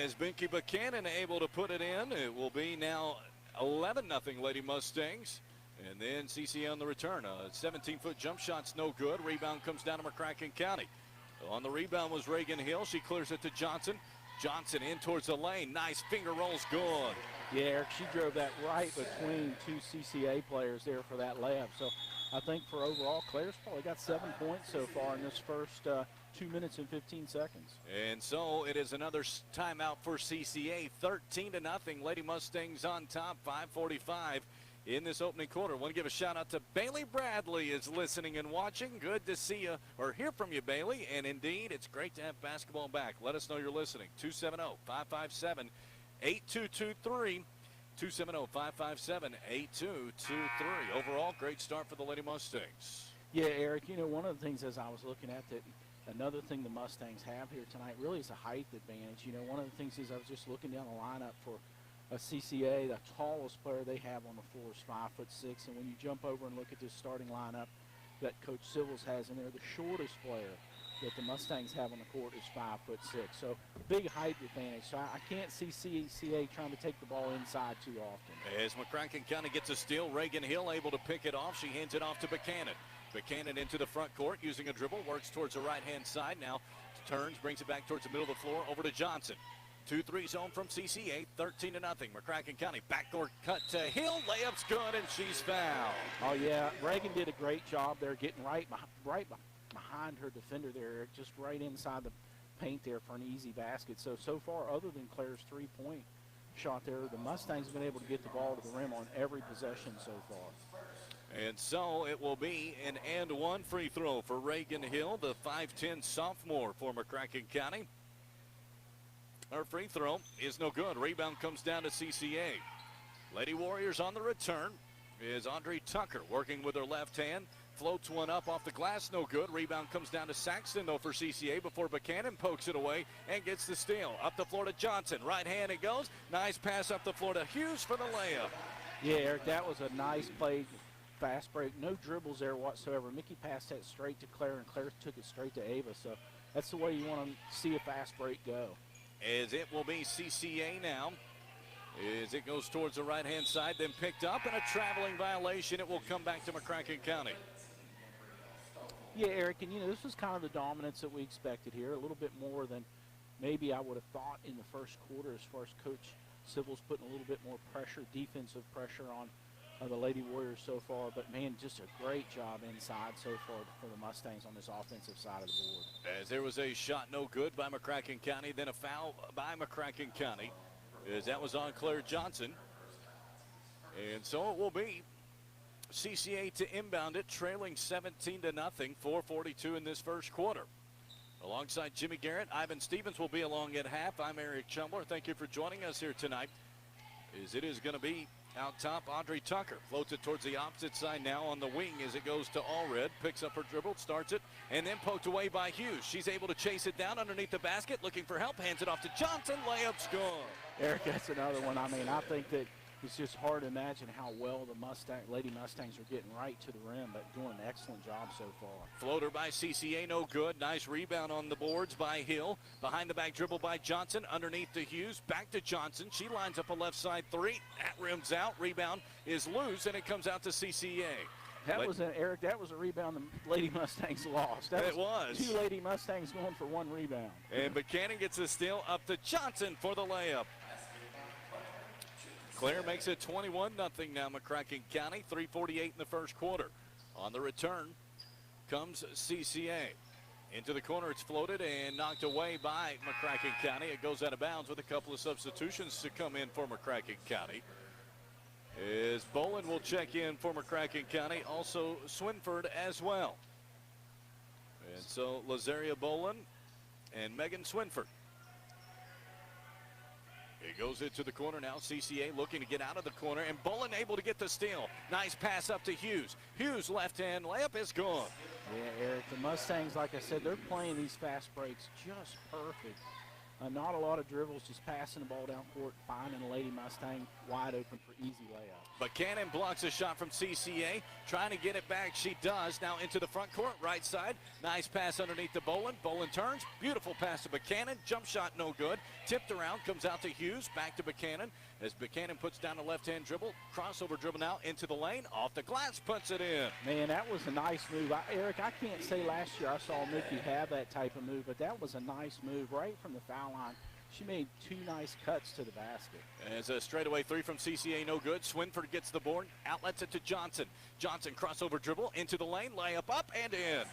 As Binky Buchanan able to put it in, it will be now 11-0 Lady Mustangs. And then CCA on the return. A 17-foot jump shot's no good. Rebound comes down to McCracken County. On the rebound was Reagan Hill. She clears it to Johnson. Johnson in towards the lane. Nice finger rolls, good. Yeah, Eric, she drove that right between two CCA players there for that layup. So I think for overall, Claire's probably got 7 points so far in this first 2 minutes and 15 seconds. And so it is another timeout for CCA. 13-0. Lady Mustangs on top. 5:45 in this opening quarter. I want to give a shout out to Bailey Bradley is listening and watching. Good to see you or hear from you, Bailey. And indeed, it's great to have basketball back. Let us know you're listening. 270-557-8223. 270-557-8223. Overall, great start for the Lady Mustangs. Yeah, Eric, you know, one of the things as I was looking at that, another thing the Mustangs have here tonight really is a height advantage. You know, one of the things is I was just looking down the lineup for a CCA, the tallest player they have on the floor is 5'6", and when you jump over and look at this starting lineup that Coach Civils has in there, the shortest player that the Mustangs have on the court is 5'6". So big height advantage. So I can't see CCA trying to take the ball inside too often. As McCracken County gets a steal, Reagan Hill able to pick it off. She hands it off to Buchanan. Buchanan into the front court using a dribble, works towards the right-hand side. Now turns, brings it back towards the middle of the floor over to Johnson. 2-3 zone from CCA, 13-0. McCracken County backdoor cut to Hill. Layup's good, and she's fouled. Oh, yeah. Reagan did a great job there getting right behind her defender there, just right inside the paint there for an easy basket. So far, other than Claire's three-point shot there, the Mustangs have been able to get the ball to the rim on every possession so far. And so it will be an and one free throw for Reagan Hill, the 5'10 sophomore for McCracken County. Her free throw is no good. Rebound comes down to CCA. Lady Warriors on the return is Audrey Tucker working with her left hand. Floats one up off the glass, no good. Rebound comes down to Saxton, though, for CCA before Buchanan pokes it away and gets the steal. Up the floor to Johnson. Right hand it goes. Nice pass up the floor to Hughes for the layup. Yeah, Eric, that was a nice play. Fast break. No dribbles there whatsoever. Mickey passed that straight to Claire, and Claire took it straight to Ava. So that's the way you want to see a fast break go. As it will be CCA now. As it goes towards the right-hand side, then picked up, and a traveling violation. It will come back to McCracken County. Yeah, Eric, and, you know, this was kind of the dominance that we expected here, a little bit more than maybe I would have thought in the first quarter as far as Coach Civils putting a little bit more pressure, defensive pressure on the Lady Warriors so far. But, man, just a great job inside so far for the Mustangs on this offensive side of the board. As there was a shot no good by McCracken County, then a foul by McCracken County, as that was on Claire Johnson. And so it will be CCA to inbound it, trailing 17-0, 4:42 in this first quarter. Alongside Jimmy Garrett, Ivan Stevens will be along at half. I'm Eric Chumler. Thank you for joining us here tonight. As it is going to be out top, Audrey Tucker floats it towards the opposite side now on the wing as it goes to Allred. Picks up her dribble, starts it, and then poked away by Hughes. She's able to chase it down underneath the basket, looking for help, hands it off to Johnson, layup score. Eric, that's another one. I mean, I think that it's just hard to imagine how well the Lady Mustangs are getting right to the rim, but doing an excellent job so far. Floater by CCA, no good. Nice rebound on the boards by Hill. Behind the back dribble by Johnson, underneath to Hughes. Back to Johnson. She lines up a left side three. That rims out. Rebound is loose, and it comes out to CCA. Eric, that was a rebound the Lady Mustangs lost. It was. Two Lady Mustangs going for one rebound. And Buchanan gets a steal up to Johnson for the layup. Claire makes it 21-0 now, McCracken County, 3:48 in the first quarter. On the return comes CCA. Into the corner, it's floated and knocked away by McCracken County. It goes out of bounds with a couple of substitutions to come in for McCracken County. As Bolin will check in for McCracken County, also Swinford as well. And so Lazaria Bolin and Megan Swinford. It goes into the corner now. CCA looking to get out of the corner, and Bolin able to get the steal. Nice pass up to Hughes. Hughes left-hand layup is gone. Yeah, Eric, the Mustangs, like I said, they're playing these fast breaks just perfect. Not a lot of dribbles, just passing the ball down court, finding a Lady Mustang wide open for easy layup. Buchanan blocks a shot from CCA, trying to get it back. She does. Now into the front court, right side. Nice pass underneath to Bolin. Bolin turns. Beautiful pass to Buchanan. Jump shot no good. Tipped around, comes out to Hughes. Back to Buchanan as Buchanan puts down a left-hand dribble. Crossover dribble now into the lane. Off the glass, puts it in. Man, that was a nice move. Eric, I can't say last year I saw Mickey have that type of move, but that was a nice move right from the foul line. She made two nice cuts to the basket. As a straightaway three from CCA, no good. Swinford gets the board, outlets it to Johnson. Johnson crossover dribble into the lane, layup up and in.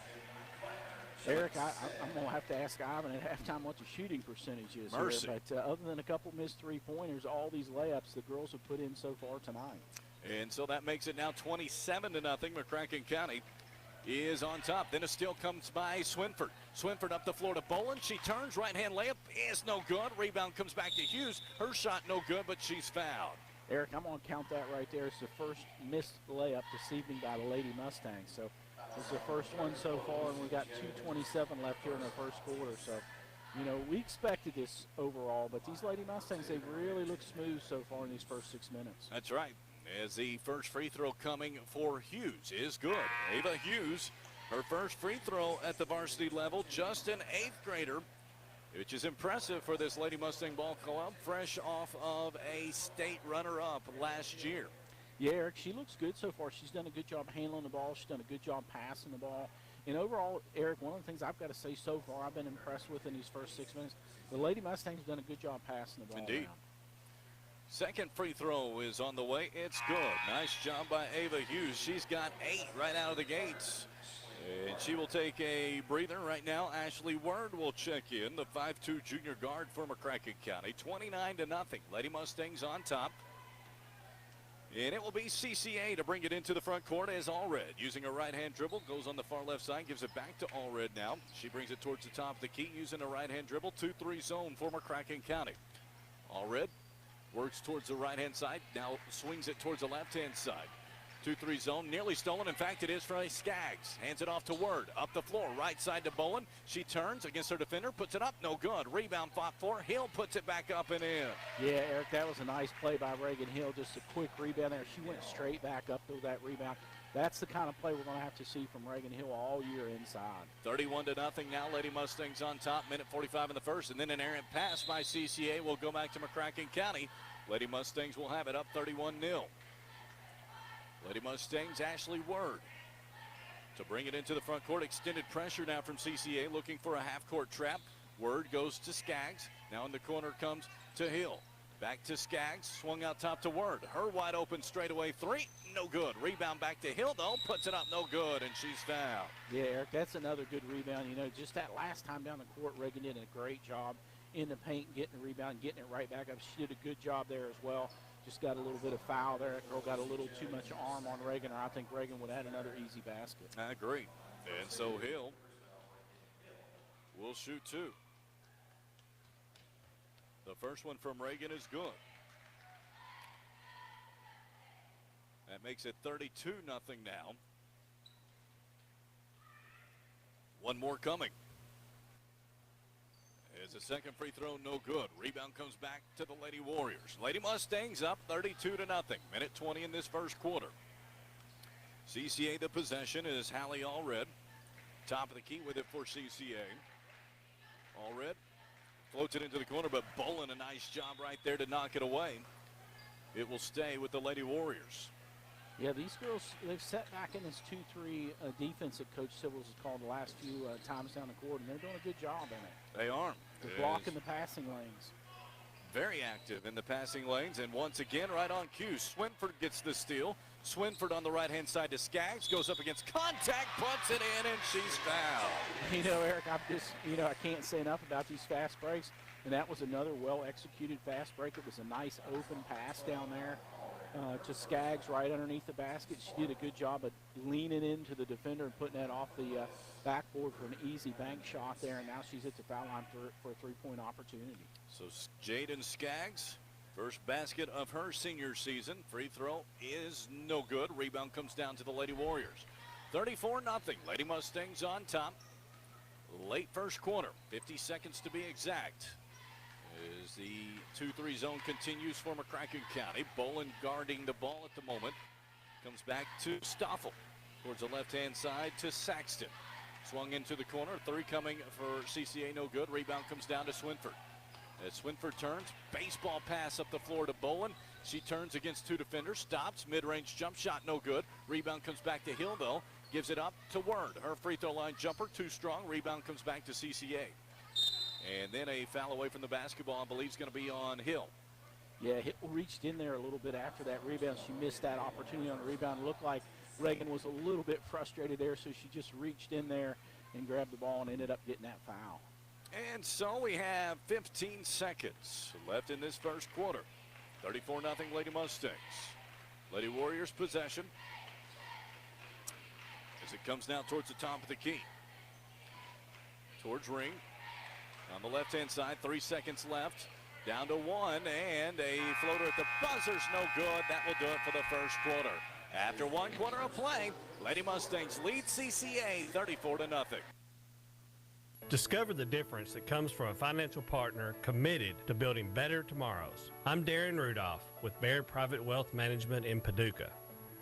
Eric, I'm going to have to ask Ivan at halftime what the shooting percentage is Mercy. here. But other than a couple missed three-pointers, all these layups the girls have put in so far tonight. And so that makes it now 27-0. McCracken County is on top. Then a steal comes by Swinford. Swinford up the floor to Bolin. She turns, right-hand layup is no good. Rebound comes back to Hughes. Her shot no good, but she's fouled. Eric, I'm going to count that right there. It's the first missed layup this evening by the Lady Mustangs. So it's the first one so far, and we got 2:27 left here in the first quarter. So, you know, we expected this overall, but these Lady Mustangs, they really look smooth so far in these first 6 minutes. That's right. As the first free throw coming for Hughes is good. Ava Hughes, her first free throw at the varsity level, just an 8th grader, which is impressive for this Lady Mustang Ball Club, fresh off of a state runner-up last year. Yeah, Eric, she looks good so far. She's done a good job handling the ball. She's done a good job passing the ball. And overall, Eric, one of the things I've got to say so far I've been impressed with in these first 6 minutes, the Lady Mustangs have done a good job passing the ball. Indeed. Around. Second free throw is on the way. It's good. Nice job by Ava Hughes. She's got 8 right out of the gates. And she will take a breather right now. Ashley Word will check in, the 5'2" junior guard for McCracken County. 29-0. Lady Mustangs on top. And it will be CCA to bring it into the front court as Allred, using a right-hand dribble, goes on the far left side, gives it back to Allred now. She brings it towards the top of the key using a right-hand dribble, 2-3 zone for McCracken County. Allred works towards the right-hand side, now swings it towards the left-hand side. 2-3 zone, nearly stolen. In fact, it is for Skaggs. Hands it off to Word. Up the floor, right side to Bolin. She turns against her defender, puts it up, no good. Rebound fought for. Hill puts it back up and in. Yeah, Eric, that was a nice play by Reagan Hill. Just a quick rebound there. She went straight back up to that rebound. That's the kind of play we're going to have to see from Reagan Hill all year inside. 31-0 now. Lady Mustangs on top. Minute 45 in the first. And then an errant pass by CCA will go back to McCracken County. Lady Mustangs will have it up 31-0. Lady Mustangs, Ashley Word to bring it into the front court. Extended pressure now from CCA, looking for a half-court trap. Word goes to Skaggs. Now in the corner comes to Hill. Back to Skaggs, swung out top to Word. Her wide open straightaway three, no good. Rebound back to Hill, though, puts it up, no good, and she's fouled. Yeah, Eric, that's another good rebound. You know, just that last time down the court, Reagan did a great job in the paint, getting the rebound, getting it right back up. She did a good job there as well. just got a little bit of foul there. That girl got a little too much arm on Reagan, or I think Reagan would have had another easy basket. I agree. And so Hill will shoot 2. The first one from Reagan is good. That makes it 32-0 now. One more coming. As a second free throw, no good. Rebound comes back to the Lady Warriors. Lady Mustangs up 32-0. Minute 20 in this first quarter. CCA the possession is Hallie Allred. Top of the key with it for CCA. Allred floats it into the corner, but Bolin a nice job right there to knock it away. It will stay with the Lady Warriors. Yeah, these girls, they've set back in this 2-3 defense that Coach Sibbles has called the last few times down the court, and they're doing a good job in it. They are. They're blocking the passing lanes. Very active in the passing lanes, and once again, right on cue, Swinford gets the steal. Swinford on the right-hand side to Skaggs, goes up against contact, puts it in, and she's fouled. You know, Eric, I can't say enough about these fast breaks, and that was another well-executed fast break. It was a nice open pass down there to Skaggs right underneath the basket. She did a good job of leaning into the defender and putting that off the backboard for an easy bank shot there, and now she's at the foul line for a three-point opportunity. So Jaden Skaggs, first basket of her senior season. Free throw is no good. Rebound comes down to the Lady Warriors. 34-0. Lady Mustangs on top. Late first quarter, 50 seconds to be exact. As the 2-3 zone continues for McCracken County. Bolin guarding the ball at the moment. Comes back to Stoffel. Towards the left-hand side to Saxton. Swung into the corner. 3 coming for CCA, no good. Rebound comes down to Swinford. As Swinford turns, baseball pass up the floor to Bolin. She turns against 2 defenders, stops, mid-range jump shot, no good. Rebound comes back to Hill, though. Gives it up to Word. Her free throw line jumper, too strong. Rebound comes back to CCA. And then a foul away from the basketball, I believe, is going to be on Hill. Yeah, Hill reached in there a little bit after that rebound. She missed that opportunity on the rebound. It looked like Reagan was a little bit frustrated there, so she just reached in there and grabbed the ball and ended up getting that foul. And so we have 15 seconds left in this first quarter. 34-0 Lady Mustangs. Lady Warriors possession. As it comes now towards the top of the key. Towards Ring. On the left-hand side, 3 seconds left. Down to 1, and a floater at the buzzer's no good. That will do it for the first quarter. After 1 quarter of play, Lady Mustangs lead CCA 34-0. Discover the difference that comes from a financial partner committed to building better tomorrows. I'm Darren Rudolph with Baird Private Wealth Management in Paducah.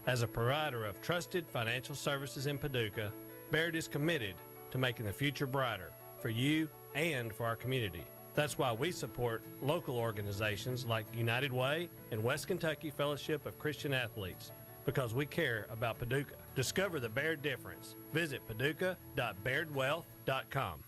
As a provider of trusted financial services in Paducah, Baird is committed to making the future brighter for you and for our community. That's why we support local organizations like United Way and West Kentucky Fellowship of Christian Athletes because we care about Paducah. Discover the Baird difference. Visit paducah.bairdwealth.com.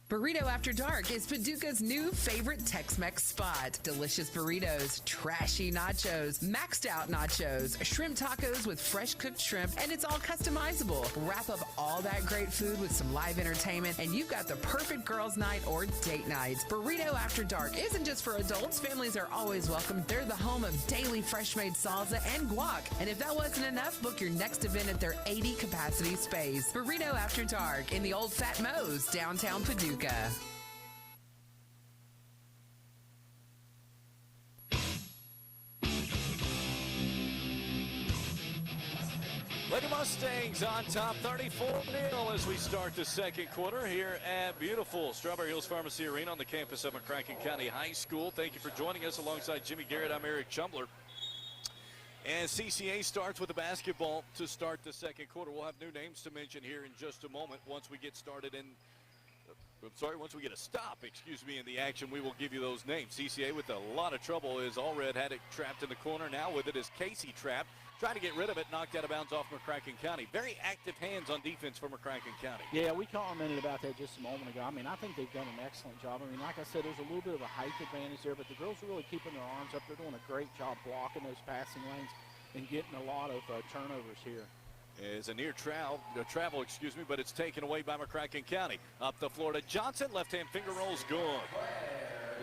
Burrito After Dark is Paducah's new favorite Tex-Mex spot. Delicious burritos, trashy nachos, maxed out nachos, shrimp tacos with fresh cooked shrimp, and it's all customizable. Wrap up all that great food with some live entertainment, and you've got the perfect girls' night or date night. Burrito After Dark isn't just for adults. Families are always welcome. They're the home of daily fresh-made salsa and guac. And if that wasn't enough, book your next event at their 80-capacity space. Burrito After Dark in the Old Fat Moe's, downtown Paducah. Lady Mustangs on top 34-0 as we start the second quarter here at beautiful Strawberry Hills Pharmacy Arena on the campus of McCracken County High School. Thank you for joining us alongside Jimmy Garrett. I'm Eric Chumbler. And CCA starts with the basketball to start the second quarter. We'll have new names to mention here in just a moment once we get started once we get a stop, in the action, we will give you those names. CCA with a lot of trouble is Allred had it trapped in the corner. Now with it is Casey trapped. Trying to get rid of it, knocked out of bounds off McCracken County. Very active hands on defense for McCracken County. Yeah, we commented about that just a moment ago. I mean, I think they've done an excellent job. I mean, like I said, there's a little bit of a height advantage there, but the girls are really keeping their arms up. They're doing a great job blocking those passing lanes and getting a lot of turnovers here. Is a near travel, but it's taken away by McCracken County. Up the floor to Johnson, left-hand finger rolls good.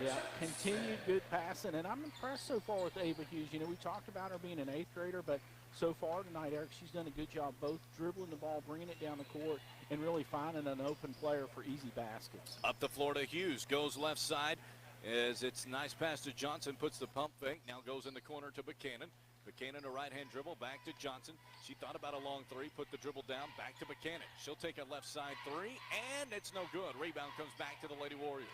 Yeah, continued good passing, and I'm impressed so far with Ava Hughes. You know, we talked about her being an 8th grader, but so far tonight, Eric, she's done a good job both dribbling the ball, bringing it down the court, and really finding an open player for easy baskets. Up the floor to Hughes, goes left side as it's nice pass to Johnson, puts the pump fake, now goes in the corner to Buchanan. Buchanan, a right-hand dribble, back to Johnson. She thought about a long three, put the dribble down, back to Buchanan. She'll take a left side three, and it's no good. Rebound comes back to the Lady Warriors.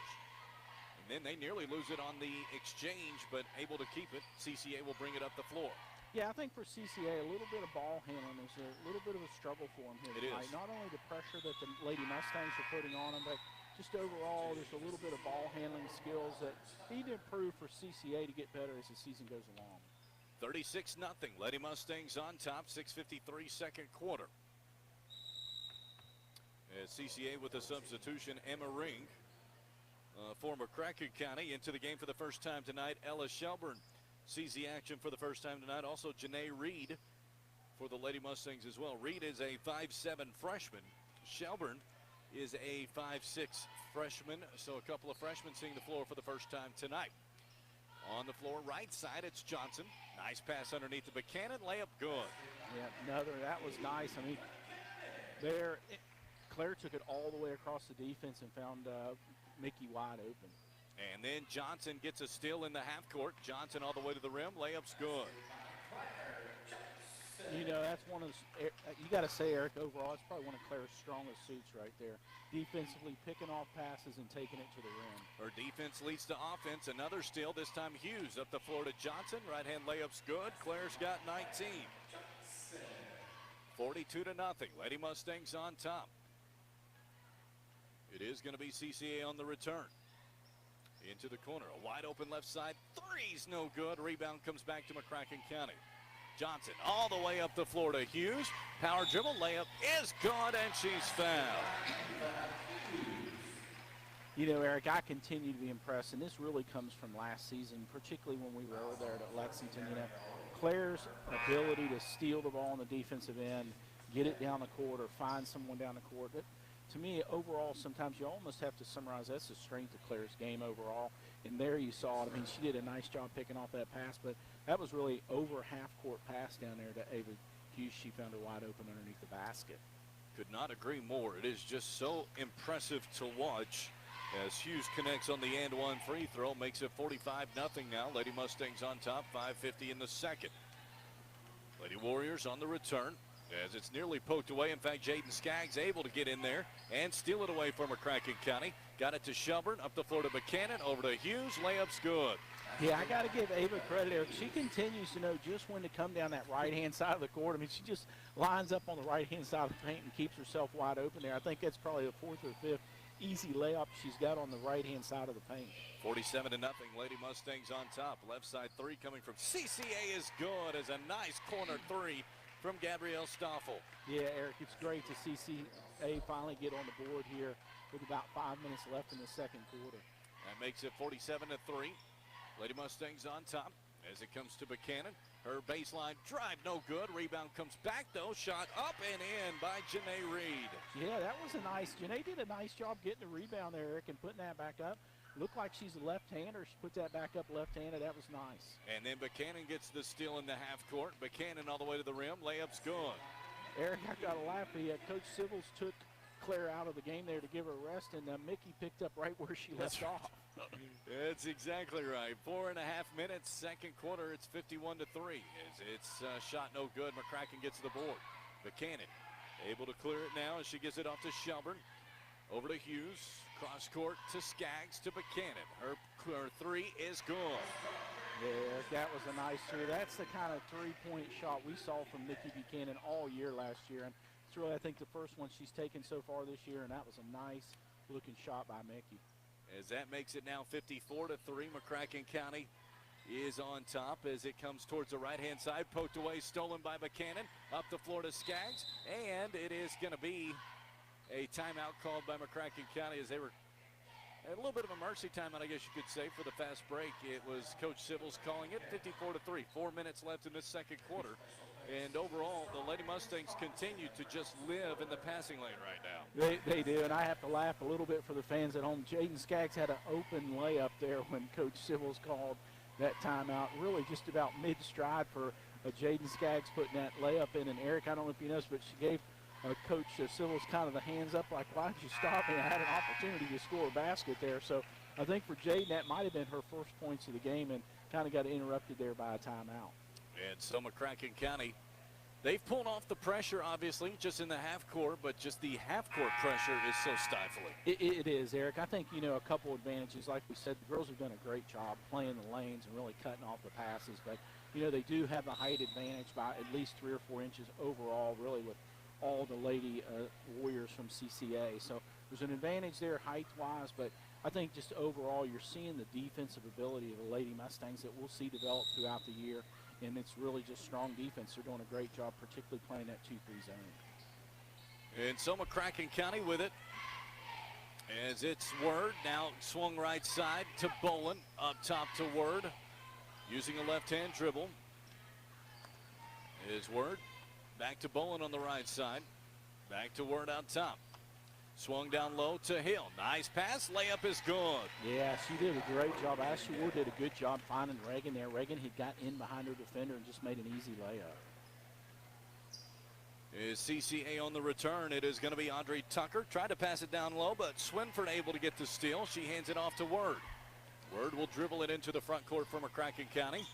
And then they nearly lose it on the exchange, but able to keep it. CCA will bring it up the floor. Yeah, I think for CCA, a little bit of ball handling is a little bit of a struggle for them here tonight. Not only the pressure that the Lady Mustangs are putting on them, but just overall, there's a little bit of ball handling skills that need to improve for CCA to get better as the season goes along. 36-0. Lady Mustangs on top, 6:53 second quarter. As CCA with a substitution, Emma Ring, former McCracken County, into the game for the first time tonight. Ella Shelburne sees the action for the first time tonight. Also, Janae Reed for the Lady Mustangs as well. Reed is a 5'7" freshman. Shelburne is a 5'6" freshman. So a couple of freshmen seeing the floor for the first time tonight. On the floor, right side, it's Johnson. Nice pass underneath the Buchanan. Layup good. Yeah, that was nice. I mean, Claire took it all the way across the defense and found Mickey wide open. And then Johnson gets a steal in the half court. Johnson all the way to the rim. Layup's good. You know, that's one of those, you got to say, Eric, overall, it's probably one of Claire's strongest suits right there. Defensively picking off passes and taking it to the rim. Her defense leads to offense. Another steal, this time Hughes up the floor to Johnson. Right-hand layup's good. Claire's got 19. 42-0. Lady Mustangs on top. It is going to be CCA on the return. Into the corner, a wide open left side. Three's no good. Rebound comes back to McCracken County. Johnson all the way up the floor to Hughes. Power dribble, layup is good, and she's fouled. You know, Eric, I continue to be impressed, and this really comes from last season, particularly when we were over there at Lexington. You know, Claire's ability to steal the ball on the defensive end, get it down the court, or find someone down the court. To me, overall, sometimes you almost have to summarize that's the strength of Claire's game overall. And there you saw it. I mean, she did a nice job picking off that pass, but that was really over half-court pass down there to Ava Hughes. She found her wide open underneath the basket. Could not agree more. It is just so impressive to watch as Hughes connects on the and one free throw. Makes it 45-0 now. Lady Mustangs on top, 5:50 in the second. Lady Warriors on the return. As it's nearly poked away. In fact, Jaden Skaggs able to get in there and steal it away from McCracken County. Got it to Shelburne, up the floor to Buchanan, over to Hughes. Layup's good. Yeah, I got to give Ava credit, Eric. She continues to know just when to come down that right-hand side of the court. I mean, she just lines up on the right-hand side of the paint and keeps herself wide open there. I think that's probably the 4th or 5th easy layup she's got on the right-hand side of the paint. 47-0. Lady Mustangs on top. Left side three coming from CCA is good as a nice corner three from Gabrielle Stoffel. Yeah, Eric, it's great to see CCA finally get on the board here with about 5 minutes left in the second quarter. That makes it 47-3. Lady Mustangs on top as it comes to Buchanan. Her baseline drive no good. Rebound comes back though. Shot up and in by Janae Reed. Yeah, that was Janae did a nice job getting the rebound there, Eric, and putting that back up. Looked like she's a left-hander. She puts that back up left-handed. That was nice. And then Buchanan gets the steal in the half court. Buchanan all the way to the rim. Layup's good. Eric, I got to laugh. Coach Sibbles took Claire out of the game there to give her a rest, and Mickey picked up right where she left off. That's exactly right. 4.5 minutes, second quarter. It's 51-3. It's shot no good. McCracken gets the board. Buchanan able to clear it now as she gets it off to Shelburne. Over to Hughes. Cross court to Skaggs to Buchanan. Her three is good. Yeah, that was a nice three. That's the kind of three-point shot we saw from Nikki Buchanan all year last year. And it's really, I think, the first one she's taken so far this year, and that was a nice-looking shot by Mickey. As that makes it now 54-3. McCracken County is on top as it comes towards the right-hand side. Poked away, stolen by Buchanan. Up the floor to Skaggs, and it is going to be a timeout called by McCracken County as they were a little bit of a mercy timeout, I guess you could say, for the fast break. It was Coach Sibbles calling it. 54-3. 4 minutes left in this second quarter. And overall, the Lady Mustangs continue to just live in the passing lane right now. They do, and I have to laugh a little bit for the fans at home. Jaden Skaggs had an open layup there when Coach Sibbles called that timeout, really just about mid-stride for Jaden Skaggs putting that layup in. And Eric, I don't know if you noticed, but she gave Coach Sibbles kind of the hands up like, why did you stop me? I had an opportunity to score a basket there. So I think for Jaden, that might have been her first points of the game and kind of got interrupted there by a timeout. And so McCracken County, they've pulled off the pressure, obviously, just in the half court, but just the half-court pressure is so stifling. It is, Eric. I think, a couple advantages. Like we said, the girls have done a great job playing the lanes and really cutting off the passes. But, they do have the height advantage by at least 3 or 4 inches overall, really, with all the Lady Warriors from CCA. So there's an advantage there height-wise, but I think just overall you're seeing the defensive ability of the Lady Mustangs that we'll see develop throughout the year. And it's really just strong defense. They're doing a great job, particularly playing that 2-3 zone. And so McCracken County with it. As it's Word, now swung right side to Bolin, up top to Word, using a left-hand dribble. Is Word, back to Bolin on the right side, back to Word out top. Swung down low to Hill. Nice pass. Layup is good. Yeah, she did a great job. Ashley Ward did a good job finding Reagan there. Reagan had got in behind her defender and just made an easy layup. Is CCA on the return. It is going to be Audrey Tucker. Tried to pass it down low, but Swinford able to get the steal. She hands it off to Word. Word will dribble it into the front court for McCracken County.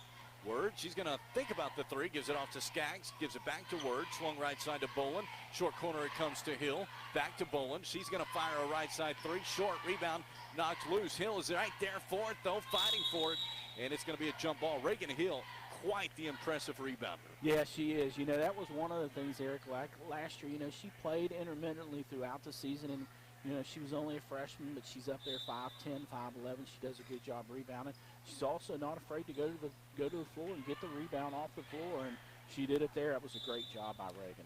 Word, she's going to think about the three, gives it off to Skaggs, gives it back to Word, swung right side to Bolin, short corner it comes to Hill, back to Bolin, she's going to fire a right side three, short rebound, knocked loose. Hill is right there for it though, fighting for it, and it's going to be a jump ball. Reagan Hill, quite the impressive rebounder. Yeah, she is. That was one of the things, Eric, like last year, she played intermittently throughout the season, and she was only a freshman, but she's up there 5'10", 5'11". She does a good job rebounding. She's also not afraid to go to the floor and get the rebound off the floor, and she did it there. That was a great job by Reagan.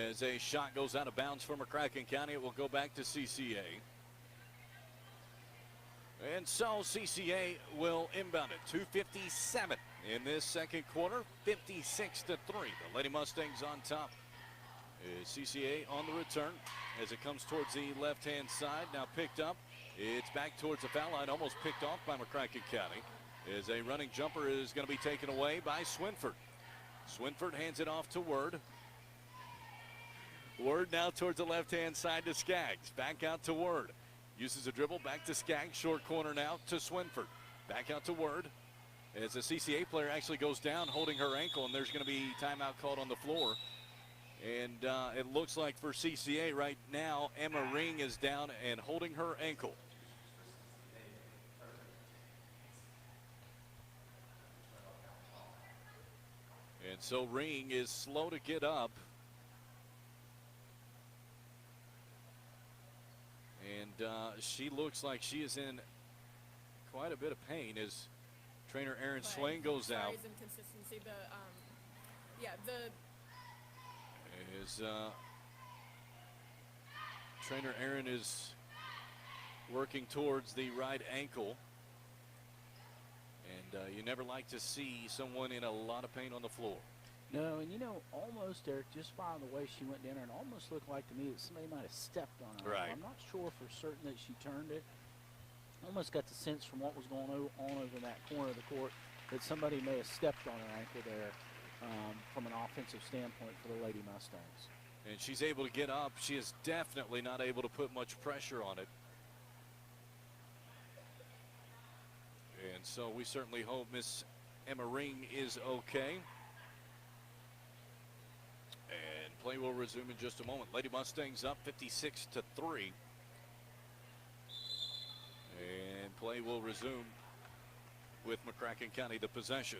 As a shot goes out of bounds for McCracken County, it will go back to CCA. And so CCA will inbound it. 2:57 in this second quarter, 56-3. The Lady Mustangs on top. CCA on the return as it comes towards the left-hand side. Now picked up. It's back towards the foul line, almost picked off by McCracken County. As a running jumper is going to be taken away by Swinford. Swinford hands it off to Word. Word now towards the left-hand side to Skaggs. Back out to Word. Uses a dribble, back to Skaggs. Short corner now to Swinford. Back out to Word. As the CCA player actually goes down holding her ankle, and there's going to be timeout called on the floor. And it looks like for CCA right now, Emma Ring is down and holding her ankle. And so Ring is slow to get up. And she looks like she is in quite a bit of pain as trainer Aaron Swain goes out. Inconsistency. Trainer Aaron is working towards the right ankle. And you never like to see someone in a lot of pain on the floor. No, and almost, Eric, just by the way she went down there, and almost looked like to me that somebody might have stepped on her. Right. I'm not sure for certain that she turned it. Almost got the sense from what was going on over in that corner of the court that somebody may have stepped on her ankle there from an offensive standpoint for the Lady Mustangs. And she's able to get up. She is definitely not able to put much pressure on it. And so we certainly hope Miss Emma Ring is okay. And play will resume in just a moment. Lady Mustangs up 56-3. And play will resume with McCracken County the possession.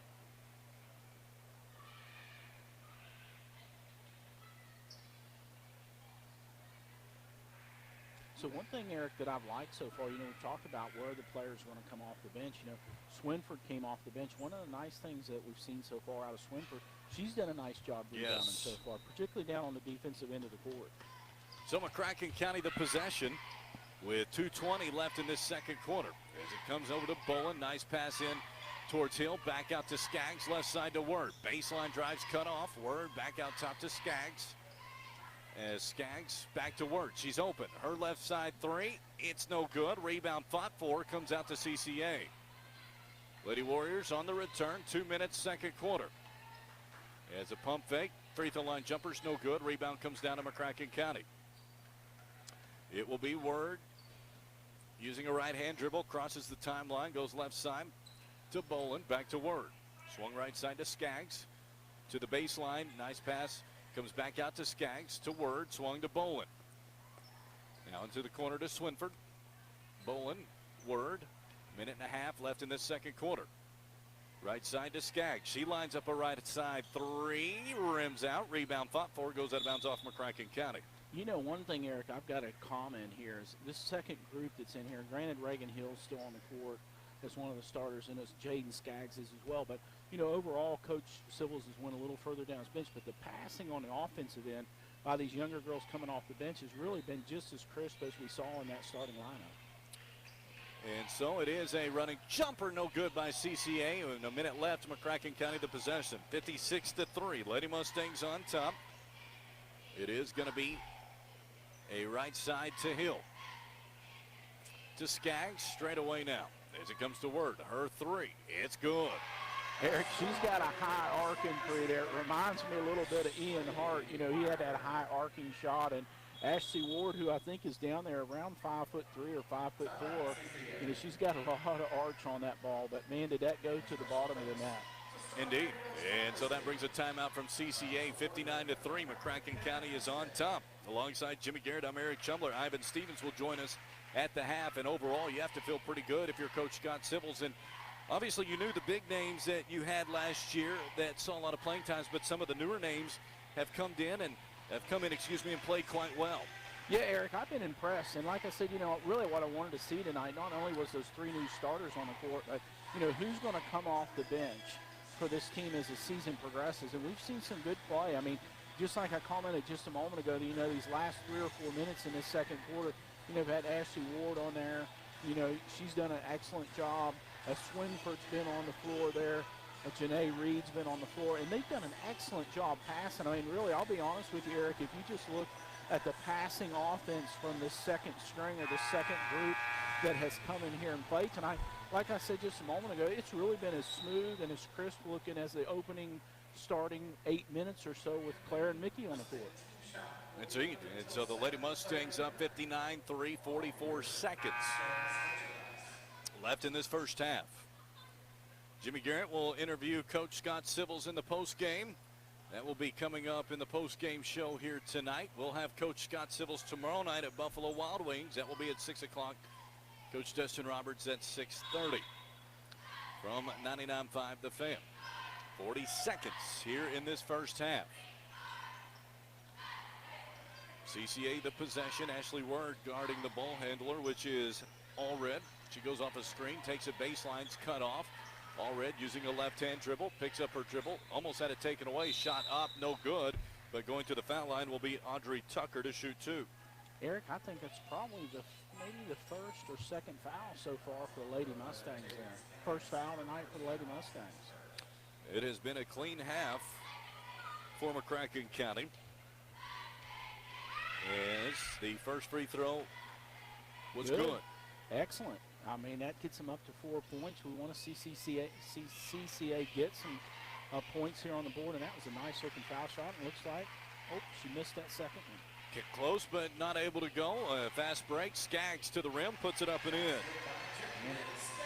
So one thing, Eric, that I've liked so far, we talked about where the players are going to come off the bench. Swinford came off the bench. One of the nice things that we've seen so far out of Swinford, she's done a nice job rebounding so far, particularly down on the defensive end of the court. So McCracken County the possession with 2:20 left in this second quarter. As it comes over to Bolin, nice pass in towards Hill. Back out to Skaggs. Left side to Word. Baseline drives cut off. Word back out top to Skaggs. As Skaggs back to Word. She's open. Her left side three. It's no good. Rebound fought for. Comes out to CCA. Lady Warriors on the return. 2 minutes, second quarter. As a pump fake. Free throw line jumper's no good. Rebound comes down to McCracken County. It will be Word using a right-hand dribble. Crosses the timeline. Goes left side to Boland. Back to Word. Swung right side to Skaggs. To the baseline. Nice pass. Comes back out to Skaggs, to Word, swung to Boland. Now into the corner to Swinford. Boland, Word, minute and a half left in this second quarter. Right side to Skaggs. She lines up a right side three, rims out, rebound fought for, goes out of bounds off McCracken County. You know, one thing, Eric, I've got a comment here is this second group that's in here, granted Reagan Hill's still on the court as one of the starters, and as Jaden Skaggs is as well, but you know, overall, Coach Civils has went a little further down his bench, but the passing on the offensive end by these younger girls coming off the bench has really been just as crisp as we saw in that starting lineup. And so it is a running jumper, no good by CCA. And a minute left, McCracken County the possession, 56-3. Lady Mustangs on top. It is going to be a right side to Hill. To Skaggs, straight away now. As it comes to Word, her three, it's good. Eric, she's got a high arcing three there. It reminds me a little bit of Ian Hart. You know, he had that high arcing shot. And Ashley Ward, who I think is down there around 5'3" or 5'4", you know, she's got a lot of arch on that ball. But, man, did that go to the bottom of the net. Indeed. And so that brings a timeout from CCA, 59-3. McCracken County is on top. Alongside Jimmy Garrett, I'm Eric Chumler. Ivan Stevens will join us at the half. And overall, you have to feel pretty good if you're Coach Scott Civils. And obviously, you knew the big names that you had last year that saw a lot of playing times, but some of the newer names have come in and played quite well. Yeah, Eric, I've been impressed. And like I said, you know, really what I wanted to see tonight, not only was those three new starters on the court, but, you know, who's going to come off the bench for this team as the season progresses. And we've seen some good play. I mean, just like I commented just a moment ago, you know, these last 3 or 4 minutes in this second quarter, you know, we've had Ashley Ward on there. You know, she's done an excellent job. Swinford's been on the floor there. Janae Reed's been on the floor. And they've done an excellent job passing. I mean, really, I'll be honest with you, Eric, if you just look at the passing offense from the second string or the second group that has come in here and played tonight, like I said just a moment ago, it's really been as smooth and as crisp looking as the opening starting 8 minutes or so with Claire and Mickey on the court. Indeed. And so the Lady Mustangs up 59-3, 44 seconds left in this first half. Jimmy Garrett will interview Coach Scott Civils in the postgame. That will be coming up in the postgame show here tonight. We'll have Coach Scott Civils tomorrow night at Buffalo Wild Wings. That will be at 6 o'clock. Coach Dustin Roberts at 6:30 from 99.5 The Fan. 40 seconds here in this first half. CCA the possession. Ashley Word guarding the ball handler, which is Allred. She goes off a screen, takes it baseline's cut off. Allred using a left-hand dribble, picks up her dribble, almost had it taken away. Shot up, no good. But going to the foul line will be Audrey Tucker to shoot two. Eric, I think it's probably maybe the first or second foul so far for the Lady Mustangs there. First foul tonight for the Lady Mustangs. It has been a clean half for McCracken County. As the first free throw was good. Excellent. I mean, that gets them up to 4 points. We want to see CCA get some points here on the board, and that was a nice-looking foul shot. It looks like, she missed that second one. Get close, but not able to go. Fast break. Skaggs to the rim, puts it up and in. And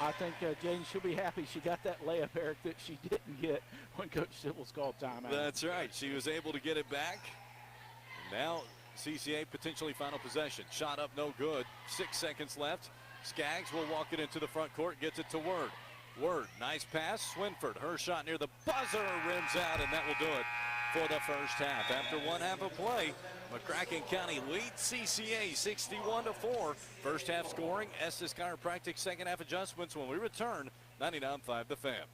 I think Jane, she'll be happy she got that layup, Eric, that she didn't get when Coach Civils called timeout. That's right. She was able to get it back. Now CCA potentially final possession. Shot up, no good. 6 seconds left. Skaggs will walk it into the front court, gets it to Word. Word, nice pass. Swinford, her shot near the buzzer, rims out, and that will do it for the first half. After one half of play, McCracken County leads CCA 61-4. First half scoring, Estes Chiropractic second half adjustments when we return. 99.5 The Fan.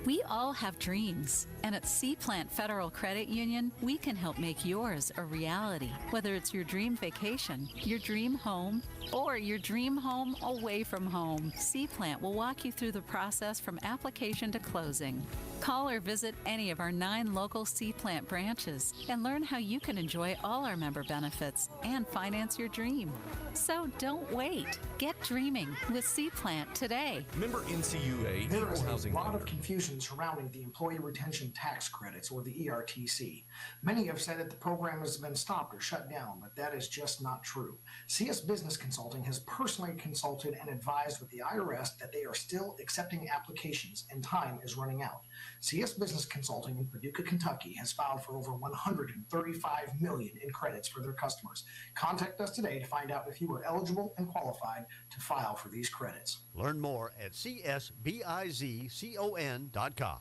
We all have dreams, and at C-Plant Federal Credit Union, we can help make yours a reality. Whether it's your dream vacation, your dream home, or your dream home away from home, C-Plant will walk you through the process from application to closing. Call or visit any of our 9 local C-Plant branches and learn how you can enjoy all our member benefits and finance your dream. So don't wait. Get dreaming with C-Plant today. Member NCUA There Equal is a Housing lot Lender. of confusion surrounding the Employee Retention Tax Credits, or the ERTC. Many have said that the program has been stopped or shut down, but that is just not true. CS Business Consulting has personally consulted and advised with the IRS that they are still accepting applications and time is running out. CS Business Consulting in Paducah, Kentucky has filed for over $135 million in credits for their customers. Contact us today to find out if you are eligible and qualified to file for these credits. Learn more at csbizcon.com.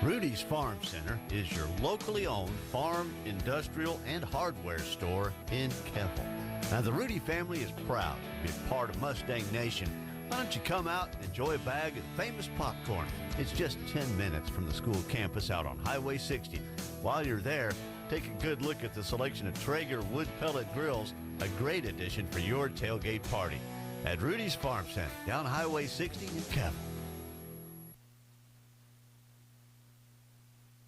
Rudy's Farm Center is your locally owned farm, industrial, and hardware store in Keppel. Now, the Rudy family is proud to be a part of Mustang Nation. Why don't you come out and enjoy a bag of famous popcorn? It's just 10 minutes from the school campus out on Highway 60. While you're there, take a good look at the selection of Traeger wood pellet grills, a great addition for your tailgate party. At Rudy's Farm Center, down Highway 60 in Keppel.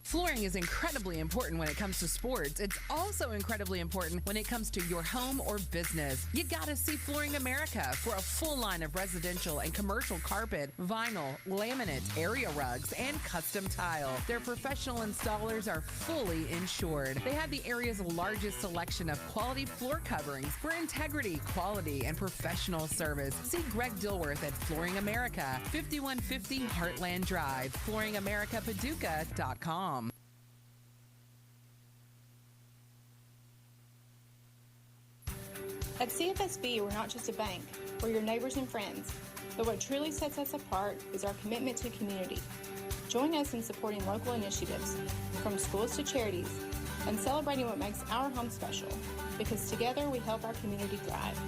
Flooring is incredibly important when it comes to sports. It's also incredibly important when it comes to your home or business. You gotta see Flooring America for a full line of residential and commercial carpet, vinyl, laminate, area rugs, and custom tile. Their professional installers are fully insured. They have the area's largest selection of quality floor coverings for integrity, quality, and professional service. See Greg Dilworth at Flooring America, 5150 Heartland Drive, flooringamericapaducah.com. At CFSB, we're not just a bank, we're your neighbors and friends. But what truly sets us apart is our commitment to community. Join us in supporting local initiatives, from schools to charities, and celebrating what makes our home special, because together we help our community thrive.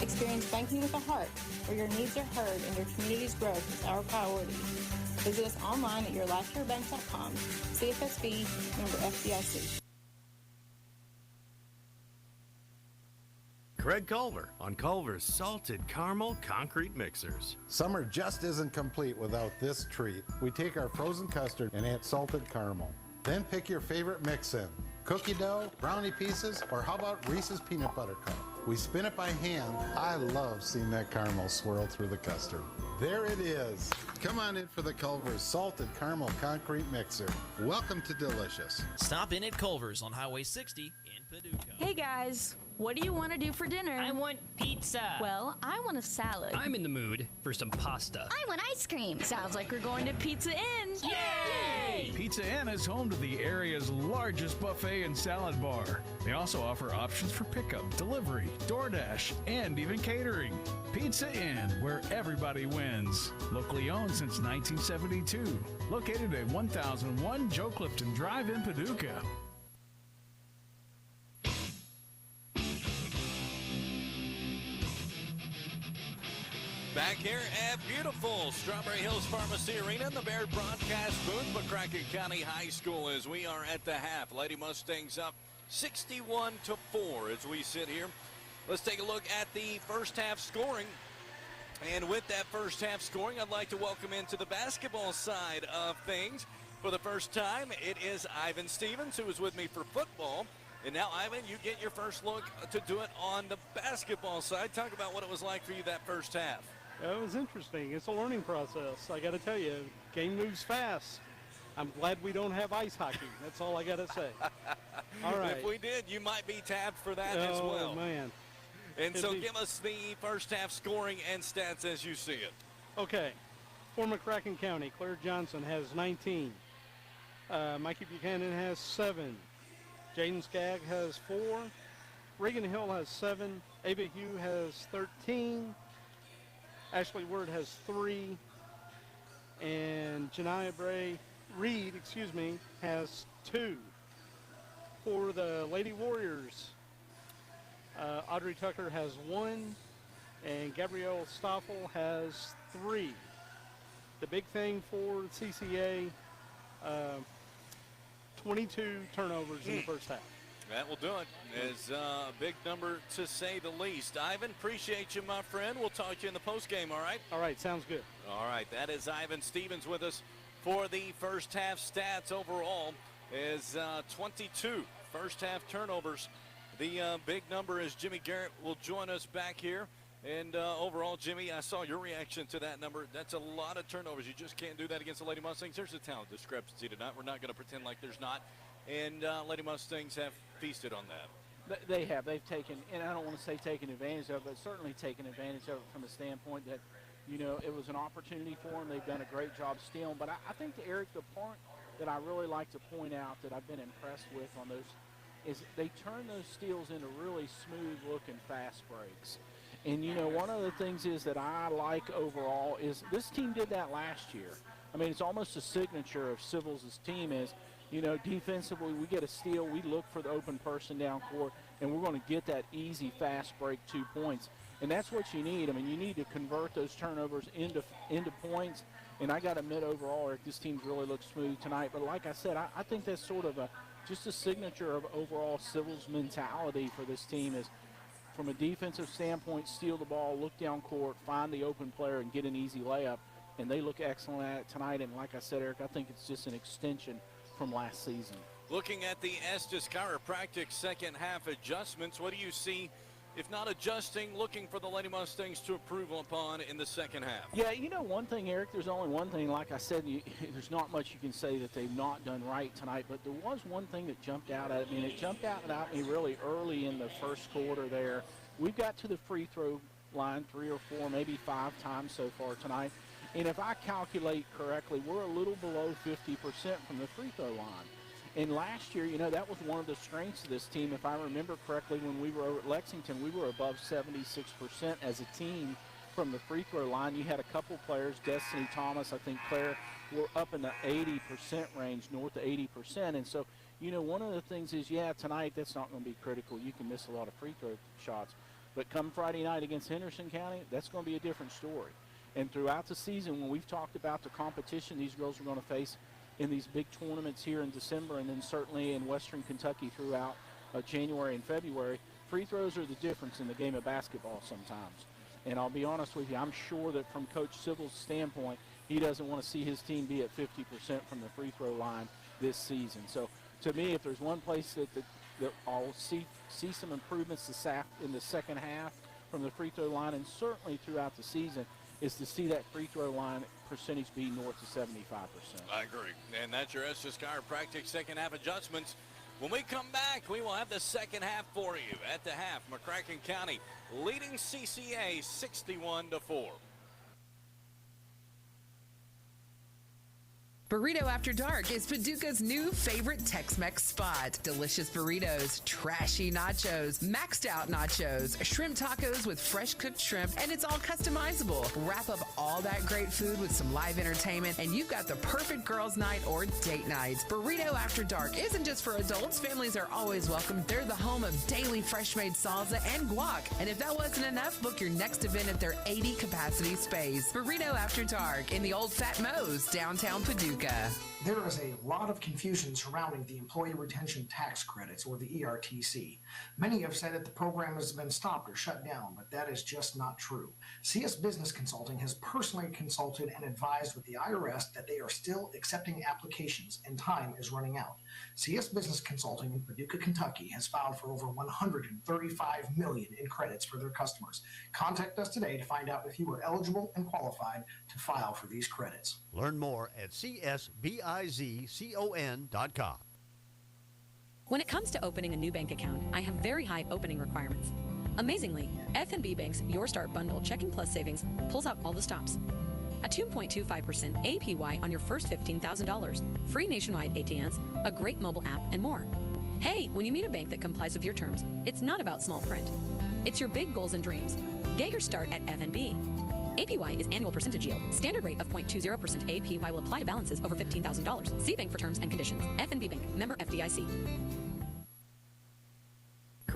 Experience banking with a heart, where your needs are heard and your community's growth is our priority. Visit us online at yourlifecarebank.com. CFSB, member FDIC. Craig Culver on Culver's Salted Caramel Concrete Mixers. Summer just isn't complete without this treat. We take our frozen custard and add salted caramel. Then pick your favorite mix in. Cookie dough, brownie pieces, or how about Reese's Peanut Butter Cup? We spin it by hand. I love seeing that caramel swirl through the custard. There it is. Come on in for the Culver's Salted Caramel Concrete Mixer. Welcome to Delicious. Stop in at Culver's on Highway 60 in Paducah. Hey guys, what do you want to do for dinner? I want pizza. Well, I want a salad. I'm in the mood for some pasta. I want ice cream. Sounds like we're going to Pizza Inn. Yay! Pizza Inn is home to the area's largest buffet and salad bar. They also offer options for pickup, delivery, DoorDash, and even catering. Pizza Inn, where everybody wins. Locally owned since 1972. Located at 1001 Joe Clifton Drive in Paducah. Back here at beautiful Strawberry Hills Pharmacy Arena in the Baird broadcast booth, McCracken County High School, as we are at the half. Lady Mustangs up 61-4 as we sit here. Let's take a look at the first half scoring. And with that first half scoring, I'd like to welcome into the basketball side of things. For the first time, it is Ivan Stevens, who is with me for football. And now, Ivan, you get your first look to do it on the basketball side. Talk about what it was like for you that first half. It was interesting. It's a learning process. I got to tell you, game moves fast. I'm glad we don't have ice hockey. That's all I got to say. All right. If we did, you might be tapped for that as well. Oh, man. And so give us the first half scoring and stats as you see it. Okay. For McCracken County, Claire Johnson has 19. Mikey Buchanan has 7. Jaden Skagg has 4. Reagan Hill has 7. Ava Hugh has 13. Ashley Word has 3. And Janiyah Reed, has 2. For the Lady Warriors, Audrey Tucker has 1. And Gabrielle Stoffel has 3. The big thing for CCA, 22 turnovers in the first half. That will do it. It's a big number to say the least. Ivan, appreciate you, my friend. We'll talk to you in the postgame, all right? All right, sounds good. All right, that is Ivan Stevens with us for the first half stats. Overall is 22 first half turnovers. The big number is Jimmy Garrett will join us back here. And overall, Jimmy, I saw your reaction to that number. That's a lot of turnovers. You just can't do that against the Lady Mustangs. There's a talent discrepancy tonight. We're not going to pretend like there's not. And Lady Mustangs have feasted on that. They have. They've taken, and I don't want to say taken advantage of it, but certainly taken advantage of it from the standpoint that, you know, it was an opportunity for them. They've done a great job stealing. But I think, Eric, the part that I really like to point out that I've been impressed with on those is they turn those steals into really smooth-looking fast breaks. And, you know, one of the things is that I like overall is this team did that last year. I mean, it's almost a signature of Civils' team is, you know, defensively, we get a steal, we look for the open person down court, and we're going to get that easy, fast break 2 points. And that's what you need. I mean, you need to convert those turnovers into points. And I got to admit, overall, Eric, this team's really looked smooth tonight. But like I said, I think that's sort of just a signature of overall Civils mentality for this team is, from a defensive standpoint, steal the ball, look down court, find the open player, and get an easy layup. And they look excellent at it tonight. And like I said, Eric, I think it's just an extension from last season. Looking at the Estes Chiropractic second half adjustments, what do you see, if not adjusting, looking for the Lady Mustangs to improve upon in the second half? Yeah, you know, one thing, Eric, there's only one thing. Like I said, there's not much you can say that they've not done right tonight, but there was one thing that jumped out at me, and it jumped out at me really early in the first quarter there. We've got to the free throw line 3 or 4, maybe 5 times so far tonight. And if I calculate correctly, we're a little below 50% from the free throw line. And last year, you know, that was one of the strengths of this team. If I remember correctly, when we were over at Lexington, we were above 76% as a team from the free throw line. You had a couple players, Destiny Thomas, I think Claire, were up in the 80% range, north of 80%. And so, you know, one of the things is, yeah, tonight that's not going to be critical. You can miss a lot of free throw shots. But come Friday night against Henderson County, that's going to be a different story. And throughout the season, when we've talked about the competition these girls are going to face in these big tournaments here in December and then certainly in Western Kentucky throughout January and February, free throws are the difference in the game of basketball sometimes. And I'll be honest with you, I'm sure that from Coach Civils' standpoint, he doesn't want to see his team be at 50% from the free throw line this season. So to me, if there's one place that I'll see some improvements in the second half from the free throw line and certainly throughout the season, is to see that free throw line percentage be north of 75%. I agree. And that's your Estes Chiropractic second half adjustments. When we come back, we will have the second half for you. At the half, McCracken County leading CCA 61-4. Burrito After Dark is Paducah's new favorite Tex-Mex spot. Delicious burritos, trashy nachos, maxed out nachos, shrimp tacos with fresh cooked shrimp, and it's all customizable. Wrap up all that great food with some live entertainment, and you've got the perfect girls' night or date night. Burrito After Dark isn't just for adults. Families are always welcome. They're the home of daily fresh-made salsa and guac. And if that wasn't enough, book your next event at their 80-capacity space. Burrito After Dark in the Old Fat Moe's, downtown Paducah. There is a lot of confusion surrounding the Employee Retention Tax Credits, or the ERTC. Many have said that the program has been stopped or shut down, but that is just not true. CS Business Consulting has personally consulted and advised with the IRS that they are still accepting applications and time is running out. CS Business Consulting in Paducah, Kentucky has filed for over $135 million in credits for their customers. Contact us today to find out if you are eligible and qualified to file for these credits. Learn more at csbizcon.com. When it comes to opening a new bank account, I have very high opening requirements. Amazingly, F&B Bank's Your Start Bundle Checking Plus Savings pulls out all the stops. A 2.25% APY on your first $15,000, free nationwide ATMs, a great mobile app, and more. Hey, when you meet a bank that complies with your terms, it's not about small print. It's your big goals and dreams. Get your start at F&B. APY is annual percentage yield. Standard rate of 0.20% APY will apply to balances over $15,000. See bank for terms and conditions. F&B Bank, member FDIC.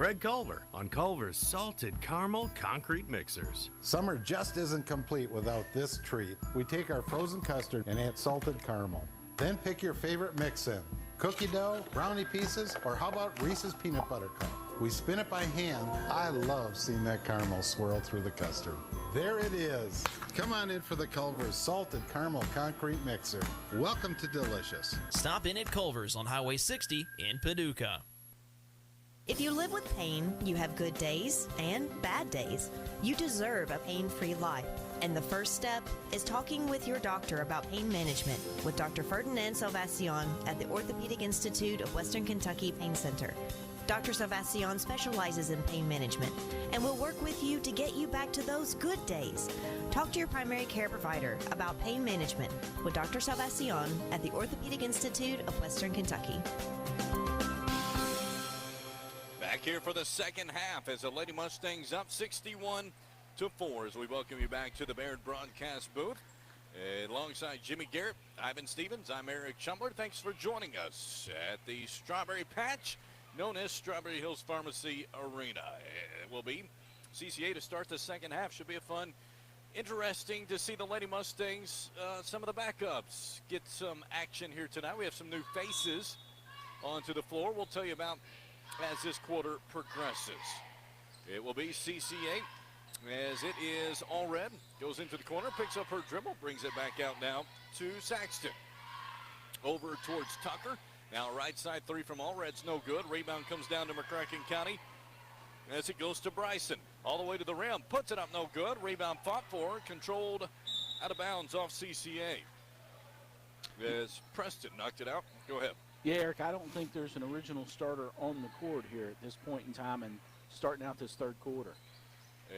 Craig Culver on Culver's Salted Caramel Concrete Mixers. Summer just isn't complete without this treat. We take our frozen custard and add salted caramel. Then pick your favorite mix in. Cookie dough, brownie pieces, or how about Reese's Peanut Butter Cup? We spin it by hand. I love seeing that caramel swirl through the custard. There it is. Come on in for the Culver's Salted Caramel Concrete Mixer. Welcome to Delicious. Stop in at Culver's on Highway 60 in Paducah. If you live with pain, you have good days and bad days. You deserve a pain-free life. And the first step is talking with your doctor about pain management with Dr. Ferdinand Salvacion at the Orthopedic Institute of Western Kentucky Pain Center. Dr. Salvacion specializes in pain management and will work with you to get you back to those good days. Talk to your primary care provider about pain management with Dr. Salvacion at the Orthopedic Institute of Western Kentucky. Back here for the second half as the Lady Mustangs up 61-4 as we welcome you back to the Baird broadcast booth. Alongside Jimmy Garrett, Ivan Stevens, I'm Eric Shumler. Thanks for joining us at the Strawberry Patch, known as Strawberry Hills Pharmacy Arena. It will be CCA to start the second half. Should be a fun, interesting to see the Lady Mustangs, some of the backups, get some action here tonight. We have some new faces onto the floor. We'll tell you about as this quarter progresses. It will be CCA as it is All Red. Goes into the corner, picks up her dribble, brings it back out now to Saxton. Over towards Tucker. Now right side three from All Red's no good. Rebound comes down to McCracken County as it goes to Bryson. All the way to the rim, puts it up no good. Rebound fought for, controlled out of bounds off CCA. As Preston knocked it out. Go ahead. Yeah, Eric, I don't think there's an original starter on the court here at this point in time and starting out this third quarter.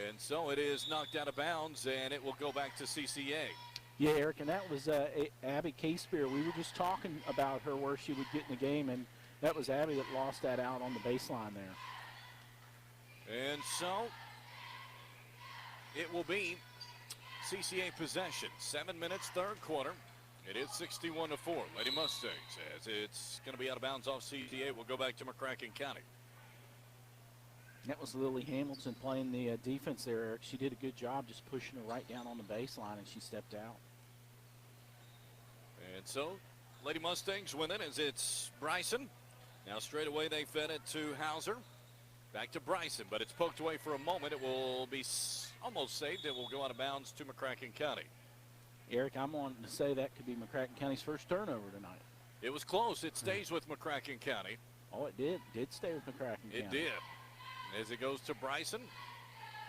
And so it is knocked out of bounds, and it will go back to CCA. Yeah, Eric, and that was Abby Caspear. We were just talking about her where she would get in the game, and that was Abby that lost that out on the baseline there. And so it will be CCA possession. 7 minutes, third quarter. It is 61-4. Lady Mustangs, as it's going to be out of bounds off CCA, will go back to McCracken County. That was Lily Hamilton playing the defense there, Eric. She did a good job just pushing her right down on the baseline, and she stepped out. And so Lady Mustangs win it as it's Bryson. Now straight away they fed it to Hauser. Back to Bryson, but it's poked away for a moment. It will be almost saved. It will go out of bounds to McCracken County. Eric, I'm wanting to say that could be McCracken County's first turnover tonight. It was close. It stays with McCracken County. Oh, it did. Did stay with McCracken County. It did. As it goes to Bryson.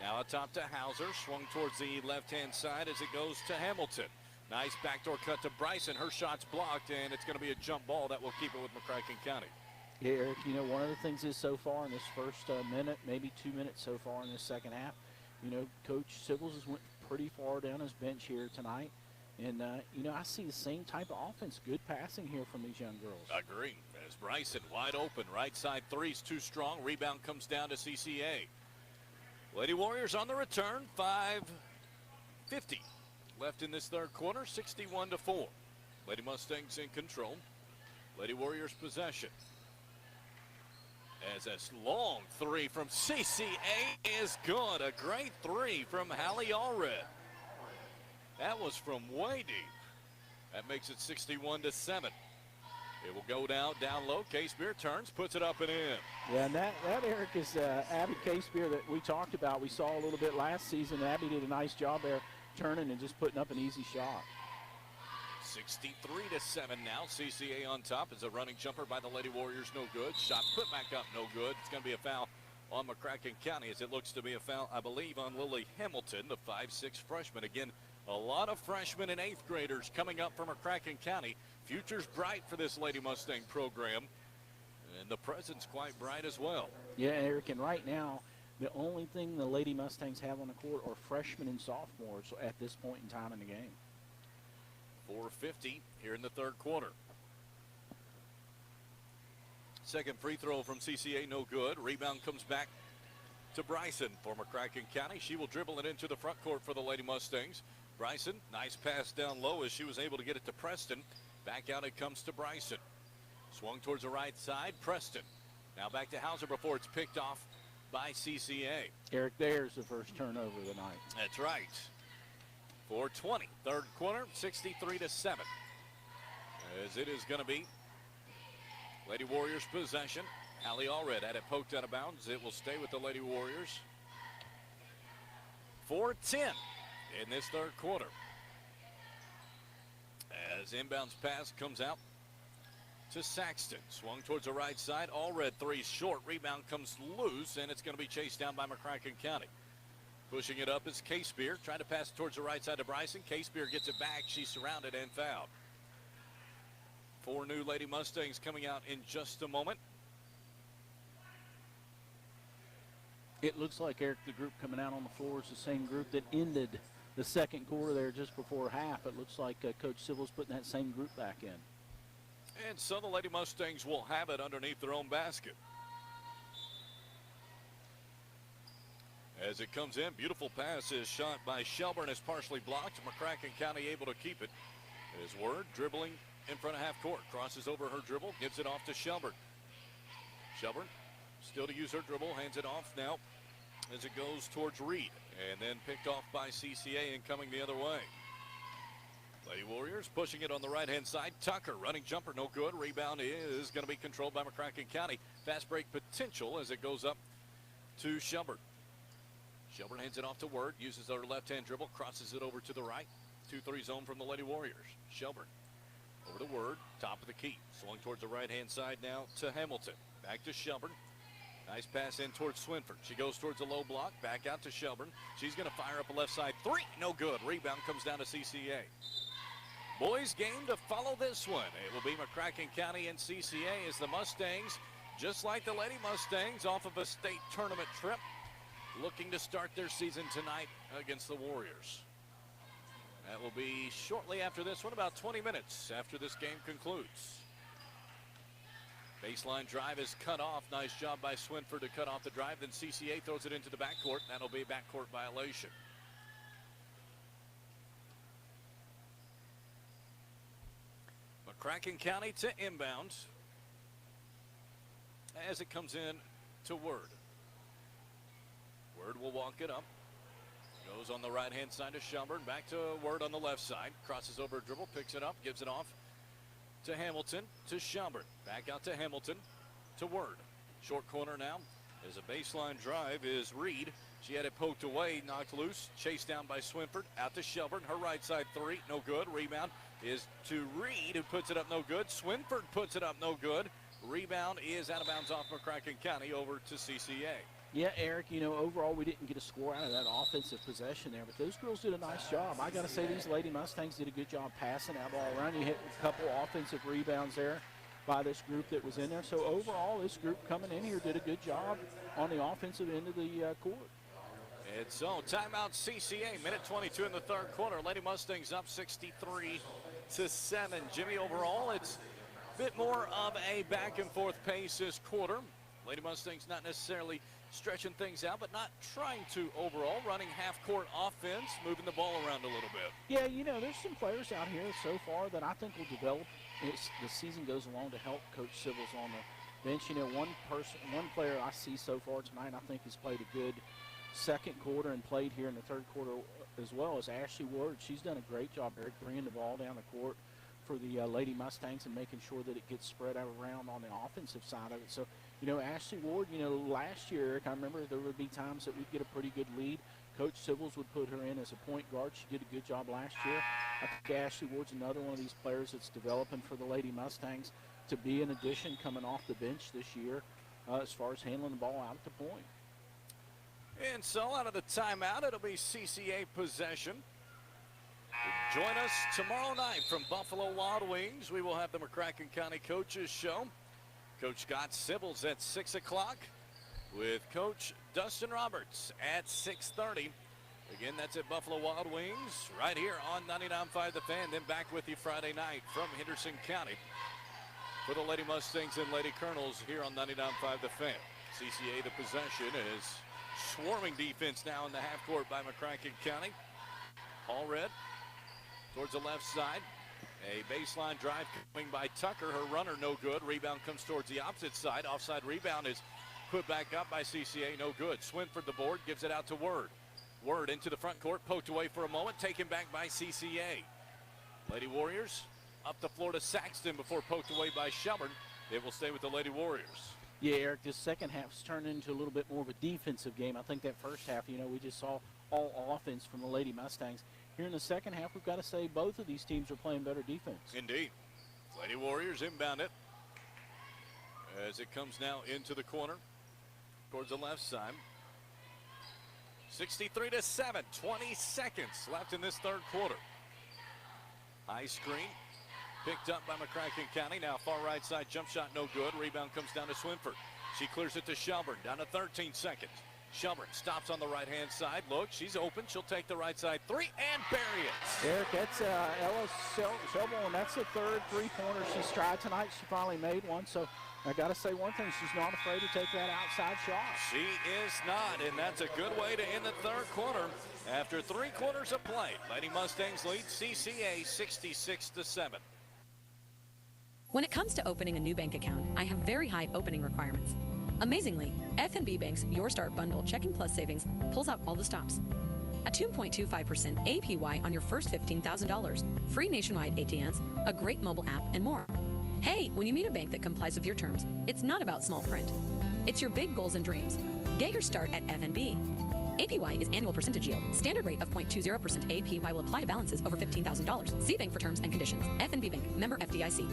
Now atop to Hauser. Swung towards the left-hand side as it goes to Hamilton. Nice backdoor cut to Bryson. Her shot's blocked, and it's going to be a jump ball that will keep it with McCracken County. Yeah, Eric, you know, one of the things is so far in this first minute, maybe 2 minutes so far in this second half, you know, Coach Sibbles has went pretty far down his bench here tonight. And, you know, I see the same type of offense, good passing here from these young girls. Agree. As Bryson wide open, right side three's too strong. Rebound comes down to CCA. Lady Warriors on the return, 5:50 left in this third quarter, 61-4. Lady Mustangs in control. Lady Warriors possession. As a long three from CCA is good. A great three from Hallie Allred. That was from way deep. That makes it 61-7. It will go down low. Caspear turns, puts it up and in. Yeah, and that Eric, is Abby Caspear that we talked about. We saw a little bit last season. Abby did a nice job there turning and just putting up an easy shot. 63-7 now. CCA on top is a running jumper by the Lady Warriors. No good. Shot put back up. No good. It's going to be a foul on McCracken County as it looks to be a foul, I believe, on Lily Hamilton, the 5'6" freshman. Again, a lot of freshmen and 8th graders coming up from McCracken County. Future's bright for this Lady Mustang program, and the present's quite bright as well. Yeah, Eric, and right now, the only thing the Lady Mustangs have on the court are freshmen and sophomores at this point in time in the game. 4:50 here in the third quarter. Second free throw from CCA, no good. Rebound comes back to Bryson for McCracken County. She will dribble it into the front court for the Lady Mustangs. Bryson, nice pass down low as she was able to get it to Preston. Back out it comes to Bryson. Swung towards the right side, Preston. Now back to Hauser before it's picked off by CCA. Eric, there's the first turnover of the night. That's right. 4:20, third quarter, 63-7. As it is going to be Lady Warriors possession. Allie Allred had it poked out of bounds. It will stay with the Lady Warriors. 4:10 in this third quarter. As inbounds pass comes out to Saxton. Swung towards the right side. Allred three short. Rebound comes loose, and it's going to be chased down by McCracken County. Pushing it up is K-Spear. Trying to pass it towards the right side to Bryson. K-Spear gets it back. She's surrounded and fouled. 4 new Lady Mustangs coming out in just a moment. It looks like, Eric, the group coming out on the floor is the same group that ended the second quarter there just before half. It looks like Coach Sybil's putting that same group back in. And so the Lady Mustangs will have it underneath their own basket. As it comes in, beautiful pass is shot by Shelburne, is partially blocked. McCracken County able to keep it. As Word dribbling in front of half court, crosses over her dribble, gives it off to Shelburne. Shelburne still to use her dribble, hands it off now as it goes towards Reed, and then picked off by CCA and coming the other way. Lady Warriors pushing it on the right-hand side. Tucker running jumper, no good. Rebound is going to be controlled by McCracken County. Fast break potential as it goes up to Shelburne. Shelburne hands it off to Word, uses her left-hand dribble, crosses it over to the right. 2-3 zone from the Lady Warriors. Shelburne over to Word, top of the key. Swung towards the right-hand side now to Hamilton. Back to Shelburne. Nice pass in towards Swinford. She goes towards a low block. Back out to Shelburne. She's going to fire up a left side three. No good. Rebound comes down to CCA. Boys game to follow this one. It will be McCracken County and CCA as the Mustangs, just like the Lady Mustangs, off of a state tournament trip, looking to start their season tonight against the Warriors. That will be shortly after this one, about 20 minutes after this game concludes. Baseline drive is cut off. Nice job by Swinford to cut off the drive. Then CCA throws it into the backcourt. That'll be a backcourt violation. McCracken County to inbound as it comes in to Word. Word will walk it up. Goes on the right-hand side to Shelburne. Back to Word on the left side. Crosses over a dribble, picks it up, gives it off to Hamilton, to Shelburne. Back out to Hamilton, to Word. Short corner now as a baseline drive is Reed. She had it poked away, knocked loose, chased down by Swinford. Out to Shelburne, her right side three, no good. Rebound is to Reed, who puts it up no good. Swinford puts it up no good. Rebound is out of bounds off McCracken County over to CCA. Yeah, Eric, you know, overall we didn't get a score out of that offensive possession there, but those girls did a nice job. I got to say these Lady Mustangs did a good job passing that ball around. You hit a couple offensive rebounds there by this group that was in there. So overall, this group coming in here did a good job on the offensive end of the court. And so timeout CCA, minute 22 in the third quarter. Lady Mustangs up 63-7. Jimmy, overall, it's a bit more of a back and forth pace this quarter. Lady Mustangs not necessarily stretching things out, but not trying to overall, running half-court offense, moving the ball around a little bit. Yeah, you know, there's some players out here so far that I think will develop as the season goes along to help Coach Sybil's on the bench. You know, one player I see so far tonight I think has played a good second quarter and played here in the third quarter as well as Ashley Ward. She's done a great job, Eric, bringing the ball down the court for the Lady Mustangs and making sure that it gets spread out around on the offensive side of it. So, you know, Ashley Ward, you know, last year, Eric, I remember there would be times that we'd get a pretty good lead. Coach Sybil's would put her in as a point guard. She did a good job last year. I think Ashley Ward's another one of these players that's developing for the Lady Mustangs to be an addition coming off the bench this year as far as handling the ball out at the point. And so out of the timeout, it'll be CCA possession. Join us tomorrow night from Buffalo Wild Wings. We will have the McCracken County Coaches Show. Coach Scott Sybil's at 6 o'clock with Coach Dustin Roberts at 6:30. Again, that's at Buffalo Wild Wings right here on 99.5 The Fan. Then back with you Friday night from Henderson County for the Lady Mustangs and Lady Colonels here on 99.5 The Fan. CCA the possession is swarming defense now in the half court by McCracken County. Allred towards the left side. A baseline drive coming by Tucker. Her runner no good. Rebound comes towards the opposite side. Offside rebound is put back up by CCA, no good. Swinford the board, gives it out to Word. Word into the front court, poked away for a moment, taken back by CCA. Lady Warriors up the floor to Saxton before poked away by Shelburne. It will stay with the Lady Warriors. Yeah, Eric, this second half's turned into a little bit more of a defensive game. I think that first half, we just saw all offense from the Lady Mustangs. Here in the second half, we've got to say both of these teams are playing better defense. Indeed. Lady Warriors inbound it as it comes now into the corner towards the left side. 63-7, 20 seconds left in this third quarter. High screen picked up by McCracken County. Now far right side jump shot no good. Rebound comes down to Swinford. She clears it to Shelburne, down to 13 seconds. Shelburne stops on the right-hand side. Look, she's open. She'll take the right side three and bury it. Eric, that's Ella Shelburne. That's the third three-pointer she's tried tonight. She finally made one. So I got to say one thing. She's not afraid to take that outside shot. She is not, and that's a good way to end the third quarter. After 3 quarters of play, Lady Mustangs lead CCA 66-7. When it comes to opening a new bank account, I have very high opening requirements. Amazingly, F&B Bank's Your Start Bundle Checking Plus Savings pulls out all the stops. A 2.25% APY on your first $15,000, free nationwide ATMs, a great mobile app, and more. Hey, when you meet a bank that complies with your terms, it's not about small print. It's your big goals and dreams. Get your start at F&B. APY is annual percentage yield. Standard rate of 0.20% APY will apply to balances over $15,000. See bank for terms and conditions. F&B Bank, member FDIC.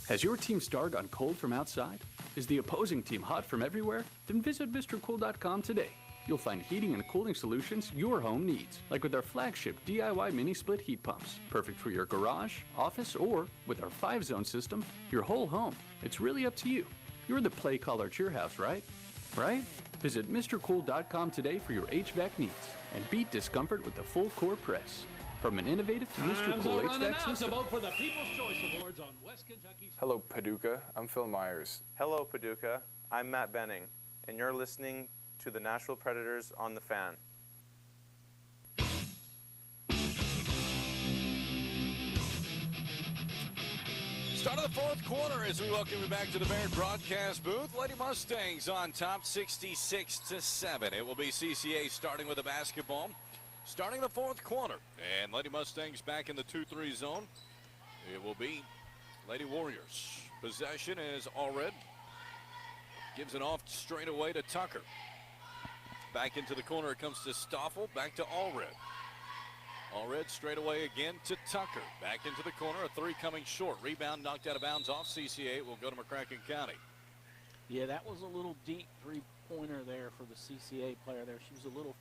Has your team star gone cold from outside? Is the opposing team hot from everywhere? Then visit MrCool.com today. You'll find heating and cooling solutions your home needs, like with our flagship DIY mini split heat pumps. Perfect for your garage, office, or with our 5-zone system, your whole home. It's really up to you. You're the play caller at your house, right? Right? Visit MrCool.com today for your HVAC needs and beat discomfort with the full core press. From an innovative Mr. Cool HVAC system. For the People's Choice Awards on West Kentucky's. Hello, Paducah. I'm Phil Myers. Hello, Paducah. I'm Matt Benning, and you're listening to the Nashville Predators on the Fan. Start of the fourth quarter as we welcome you back to the Baird broadcast booth. Lady Mustangs on top 66-7. It will be CCA starting with the basketball. Starting the fourth quarter, and Lady Mustangs back in the 2-3 zone. It will be Lady Warriors. Possession is Allred. Gives it off straight away to Tucker. Back into the corner it comes to Stoffel, back to Allred. Allred straight away again to Tucker. Back into the corner, a three coming short. Rebound knocked out of bounds off CCA. It will go to McCracken County. Yeah, that was a little deep three-pointer there for the CCA player there. She was a little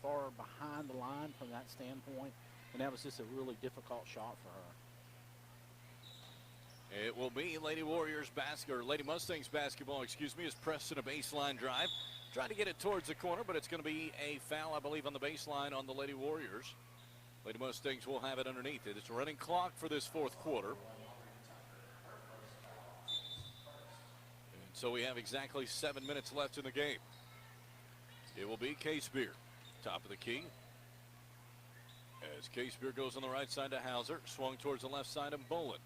far behind the line from that standpoint, and that was just a really difficult shot for her. It will be Lady Warriors Lady Mustangs basketball, as Preston a baseline drive. Trying to get it towards the corner, but it's going to be a foul, I believe, on the baseline on the Lady Warriors. Lady Mustangs will have it underneath it. It's a running clock for this fourth quarter. So we have exactly 7 minutes left in the game. It will be Case Beer, top of the key. As Case Beer goes on the right side to Hauser, swung towards the left side of Boland.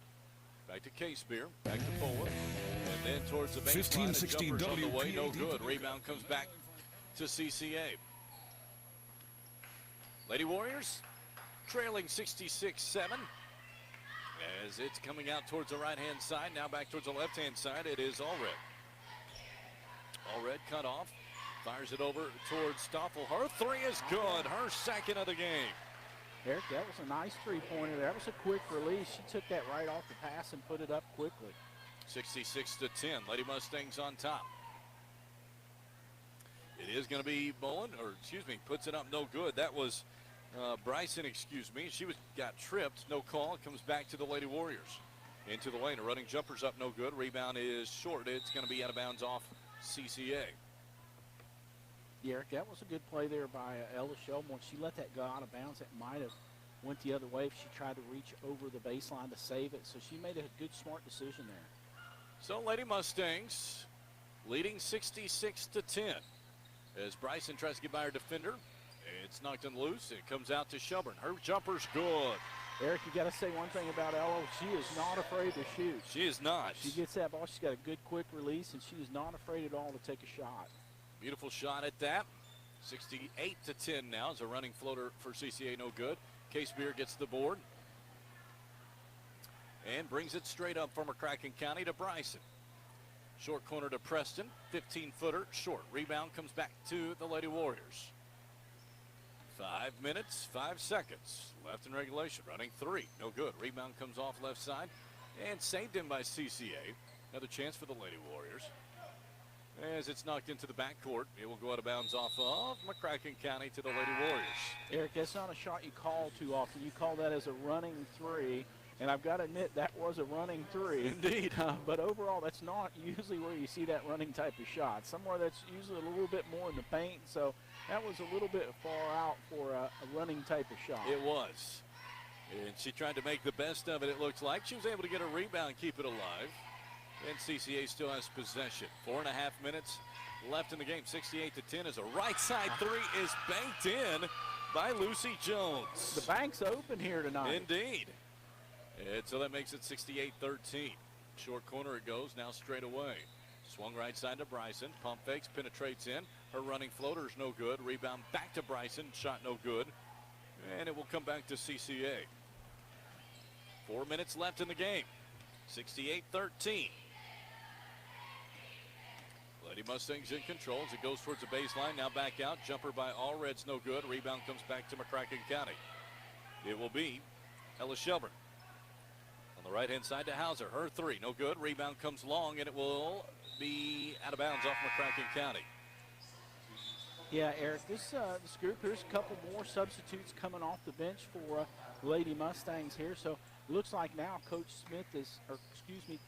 Back to Case Beer, back to Boland, and then towards the baseline. 15-16 Jumpers on the way, no WPAD. good. Rebound comes back to CCA. Lady Warriors trailing 66-7. As it's coming out towards the right-hand side, now back towards the left-hand side, it is Allred. Allred cut off, fires it over towards Stoffel. Her three is good, her second of the game. Eric, that was a nice three-pointer. That was a quick release. She took that right off the pass and put it up quickly. 66-10, Lady Mustangs on top. It is going to be Bowen, puts it up no good. That was Bryson, She got tripped, no call. It comes back to the Lady Warriors. Into the lane, a running jumper's up no good. Rebound is short. It's going to be out of bounds off CCA. Yeah, Eric, that was a good play there by Ella Shelburne. She let that go out of bounds. That might have went the other way if she tried to reach over the baseline to save it. So she made a good, smart decision there. So Lady Mustangs leading 66-10. As Bryson tries to get by her defender, it's knocked and loose. It comes out to Shelburne. Her jumper's good. Eric, you got to say one thing about Ella. She is not afraid to shoot. She is not. She gets that ball. She's got a good, quick release, and she is not afraid at all to take a shot. Beautiful shot at that. 68-10 now is a running floater for CCA, no good. Case Beer gets the board and brings it straight up from McCracken County to Bryson. Short corner to Preston, 15-footer, short. Rebound comes back to the Lady Warriors. 5 minutes, 5 seconds left in regulation. Running three, no good. Rebound comes off left side and saved in by CCA. Another chance for the Lady Warriors. As it's knocked into the backcourt, it will go out of bounds off of McCracken County to the Lady Warriors. Eric, that's not a shot you call too often. You call that as a running three, and I've got to admit that was a running three. Indeed. But overall, that's not usually where you see that running type of shot. Somewhere that's usually a little bit more in the paint, so that was a little bit far out for a running type of shot. It was. And she tried to make the best of it, it looks like. She was able to get a rebound, keep it alive. And CCA still has possession. 4.5 minutes left in the game. 68-10 as a right side three is banked in by Lucy Jones. The bank's open here tonight. Indeed. And so that makes it 68-13. Short corner it goes, now straight away. Swung right side to Bryson. Pump fakes, penetrates in. Her running floater is no good. Rebound back to Bryson. Shot no good. And it will come back to CCA. 4 minutes left in the game. 68-13. Lady Mustangs in control as it goes towards the baseline. Now back out. Jumper by All Reds, no good. Rebound comes back to McCracken County. It will be Ella Shelburne. On the right-hand side to Hauser. Her three, no good. Rebound comes long, and it will be out of bounds off McCracken County. Yeah, Eric, this group, here's a couple more substitutes coming off the bench for Lady Mustangs here. So it looks like now Coach Smith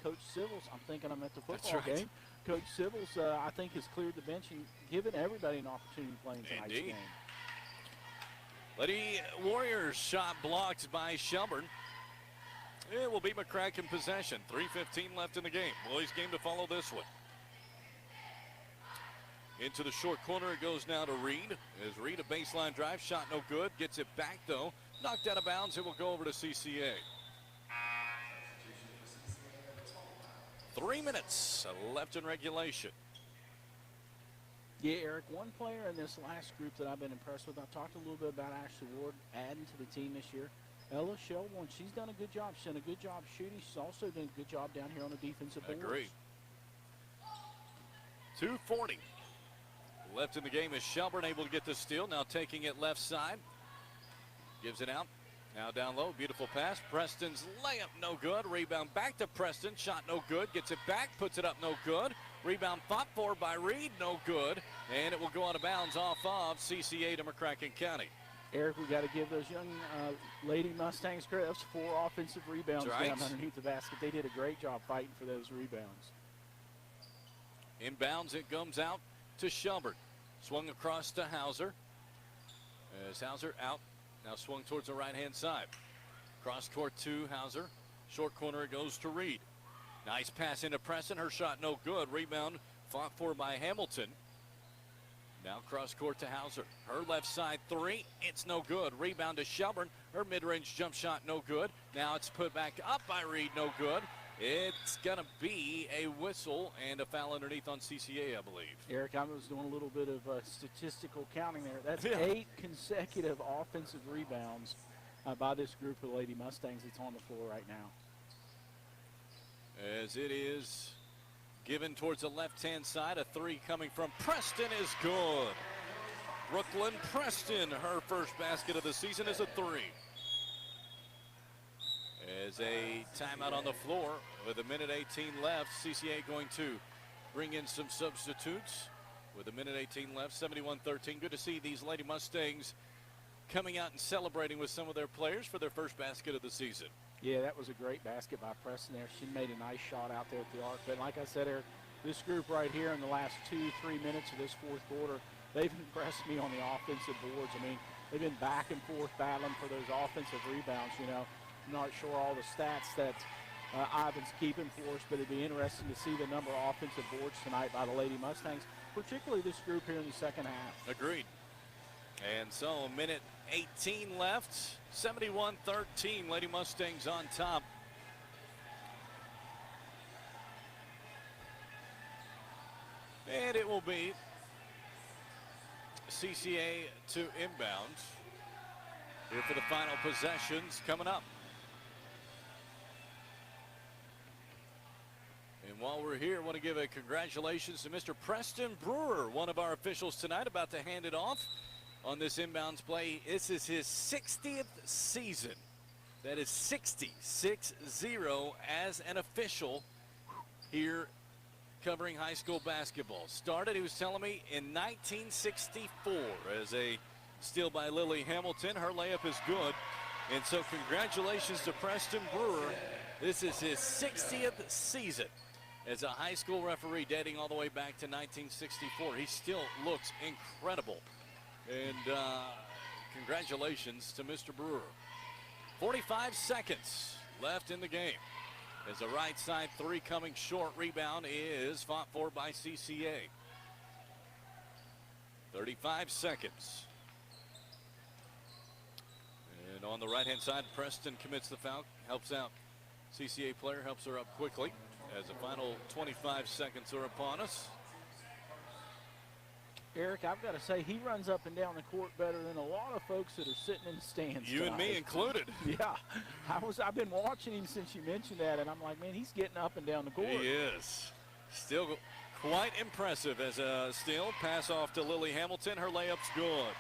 Coach Civils, I'm thinking I'm at the football game. Coach Civils, I think, has cleared the bench and given everybody an opportunity to play in tonight's game. Lady Warriors shot blocked by Shelburne. It will be McCracken possession. 3:15 left in the game. Boys game to follow this one. Into the short corner it goes now to Reed. As Reed, a baseline drive, shot no good. Gets it back though. Knocked out of bounds. It will go over to CCA. 3 minutes left in regulation. Yeah, Eric, one player in this last group that I've been impressed with, I talked a little bit about Ashley Ward adding to the team this year. Ella Shelburne, she's done a good job. She's done a good job shooting. She's also done a good job down here on the defensive boards. Agreed. 2:40 left in the game. Is Shelburne able to get the steal? Now taking it left side. Gives it out. Now down low, beautiful pass. Preston's layup, no good. Rebound back to Preston, shot no good. Gets it back, puts it up, no good. Rebound fought for by Reed, no good. And it will go out of bounds off of CCA to McCracken County. Eric, we got to give those young Lady Mustangs credit. That's 4 offensive rebounds down underneath the basket. They did a great job fighting for those rebounds. Inbounds, it comes out to Shelburne. Swung across to Hauser. As Hauser out. Now swung towards the right-hand side. Cross court to Hauser. Short corner it goes to Reed. Nice pass into Preston. Her shot no good. Rebound fought for by Hamilton. Now cross court to Hauser. Her left side three. It's no good. Rebound to Shelburne. Her mid-range jump shot no good. Now it's put back up by Reed. No good. It's going to be a whistle and a foul underneath on CCA, I believe. Eric, I was doing a little bit of statistical counting there. That's 8 consecutive offensive rebounds by this group of Lady Mustangs that's on the floor right now. As it is given towards the left-hand side, a three coming from Preston is good. Brooklyn Preston, her first basket of the season is a three. As a timeout on the floor with 1:18 left, CCA going to bring in some substitutes with 1:18 left, 71-13. Good to see these Lady Mustangs coming out and celebrating with some of their players for their first basket of the season. Yeah, that was a great basket by Preston there. She made a nice shot out there at the arc. But like I said, Eric, this group right here in the last 2-3 minutes of this fourth quarter, they've impressed me on the offensive boards. I mean, they've been back and forth battling for those offensive rebounds, you know. I'm not sure all the stats that Ivan's keeping for us, but it'd be interesting to see the number of offensive boards tonight by the Lady Mustangs, particularly this group here in the second half. Agreed. And so, minute 18 left, 71-13, Lady Mustangs on top. And it will be CCA to inbound here for the final possessions coming up. And while we're here, I want to give a congratulations to Mr. Preston Brewer, one of our officials tonight, about to hand it off on this inbounds play. This is his 60th season. That is 60 as an official here covering high school basketball. Started, he was telling me, in 1964 as a steal by Lily Hamilton. Her layup is good. And so congratulations to Preston Brewer. This is his 60th season as a high school referee, dating all the way back to 1964. He still looks incredible. And congratulations to Mr. Brewer. 45 seconds left in the game. As a right side three coming short, rebound is fought for by CCA. 35 seconds. And on the right-hand side, Preston commits the foul, helps out. CCA player helps her up quickly as the final 25 seconds are upon us. Eric, I've got to say, he runs up and down the court better than a lot of folks that are sitting in the stands. You and me included. Yeah, I've been watching him since you mentioned that, and I'm like, man, he's getting up and down the court. He is. Still quite impressive as a steal. Pass off to Lily Hamilton. Her layup's good.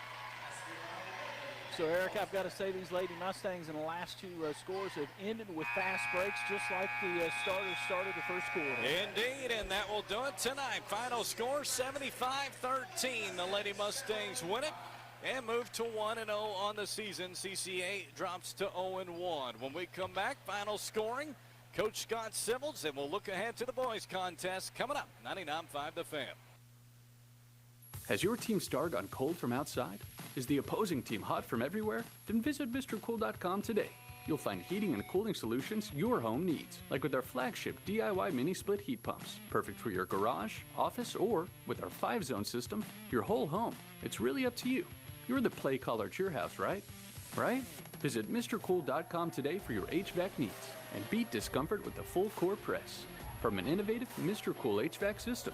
So, Eric, I've got to say these Lady Mustangs in the last two scores have ended with fast breaks, just like the starters started the first quarter. Indeed, and that will do it tonight. Final score, 75-13. The Lady Mustangs win it and move to 1-0 on the season. CCA drops to 0-1. When we come back, final scoring, Coach Scott Sibbles, and we'll look ahead to the boys contest coming up. 99.5 The Fan. Has your team star gone cold from outside? Is the opposing team hot from everywhere? Then visit MrCool.com today. You'll find heating and cooling solutions your home needs, like with our flagship DIY mini split heat pumps. Perfect for your garage, office, or with our 5-zone system, your whole home. It's really up to you. You're the play caller at your house, right? Right? Visit MrCool.com today for your HVAC needs and beat discomfort with the full core press from an innovative Mr. Cool HVAC system.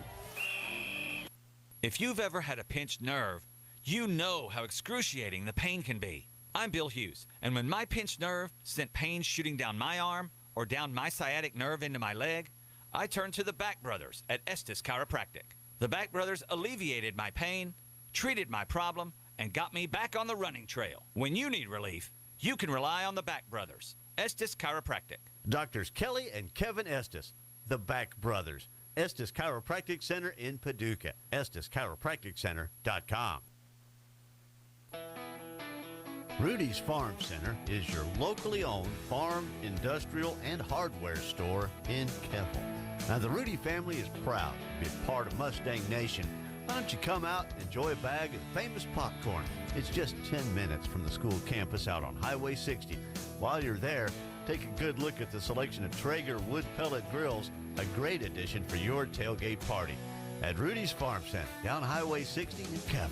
If you've ever had a pinched nerve, you know how excruciating the pain can be. I'm Bill Hughes, and when my pinched nerve sent pain shooting down my arm or down my sciatic nerve into my leg, I turned to the Back Brothers at Estes Chiropractic. The Back Brothers alleviated my pain, treated my problem, and got me back on the running trail. When you need relief, you can rely on the Back Brothers. Estes Chiropractic. Doctors Kelly and Kevin Estes, the Back Brothers. Estes Chiropractic Center in Paducah. EstesChiropracticCenter.com. Rudy's Farm Center is your locally owned farm, industrial, and hardware store in Keppel. Now, the Rudy family is proud to be a part of Mustang Nation. Why don't you come out and enjoy a bag of famous popcorn? It's just 10 minutes from the school campus out on Highway 60. While you're there, take a good look at the selection of Traeger wood pellet grills, a great addition for your tailgate party. At Rudy's Farm Center, down Highway 60 in Keppel.